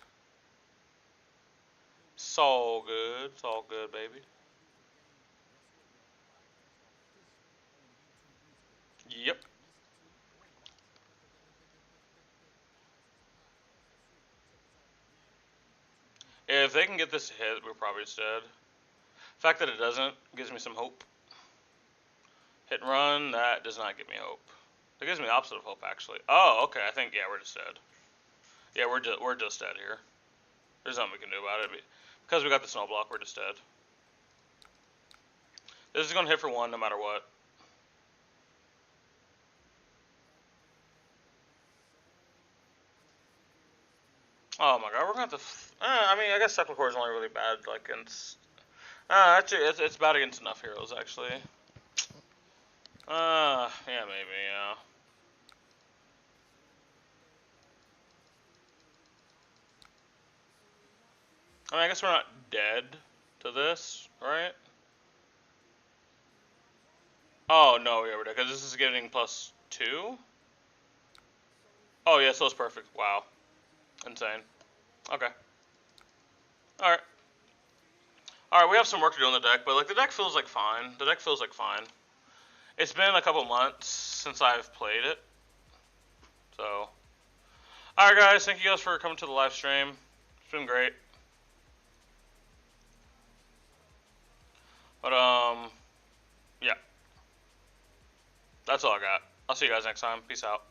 It's all good. It's all good, baby. Yep. If they can get this hit, we're probably just dead. The fact that it doesn't gives me some hope. Hit and run, that does not give me hope. It gives me the opposite of hope, actually. Oh, okay. I think, yeah, we're just dead. Yeah, we're just dead here. There's nothing we can do about it. Because we got the snow block, we're just dead. This is going to hit for 1 no matter what. Oh my god, we're going to have to... I mean, I guess Sepulchre is only really bad, like, against... actually, it's bad against enough heroes, actually. Yeah, maybe, yeah. I mean, I guess we're not dead to this, right? Oh, no, yeah, we're dead, because this is getting +2? Oh, yeah, so it's perfect. Wow. Insane. Okay. Alright. Alright, we have some work to do on the deck, but, like, the deck feels like fine. The deck feels like fine. It's been a couple months since I've played it. So. Alright, guys, thank you guys for coming to the live stream. It's been great. But, yeah. That's all I got. I'll see you guys next time. Peace out.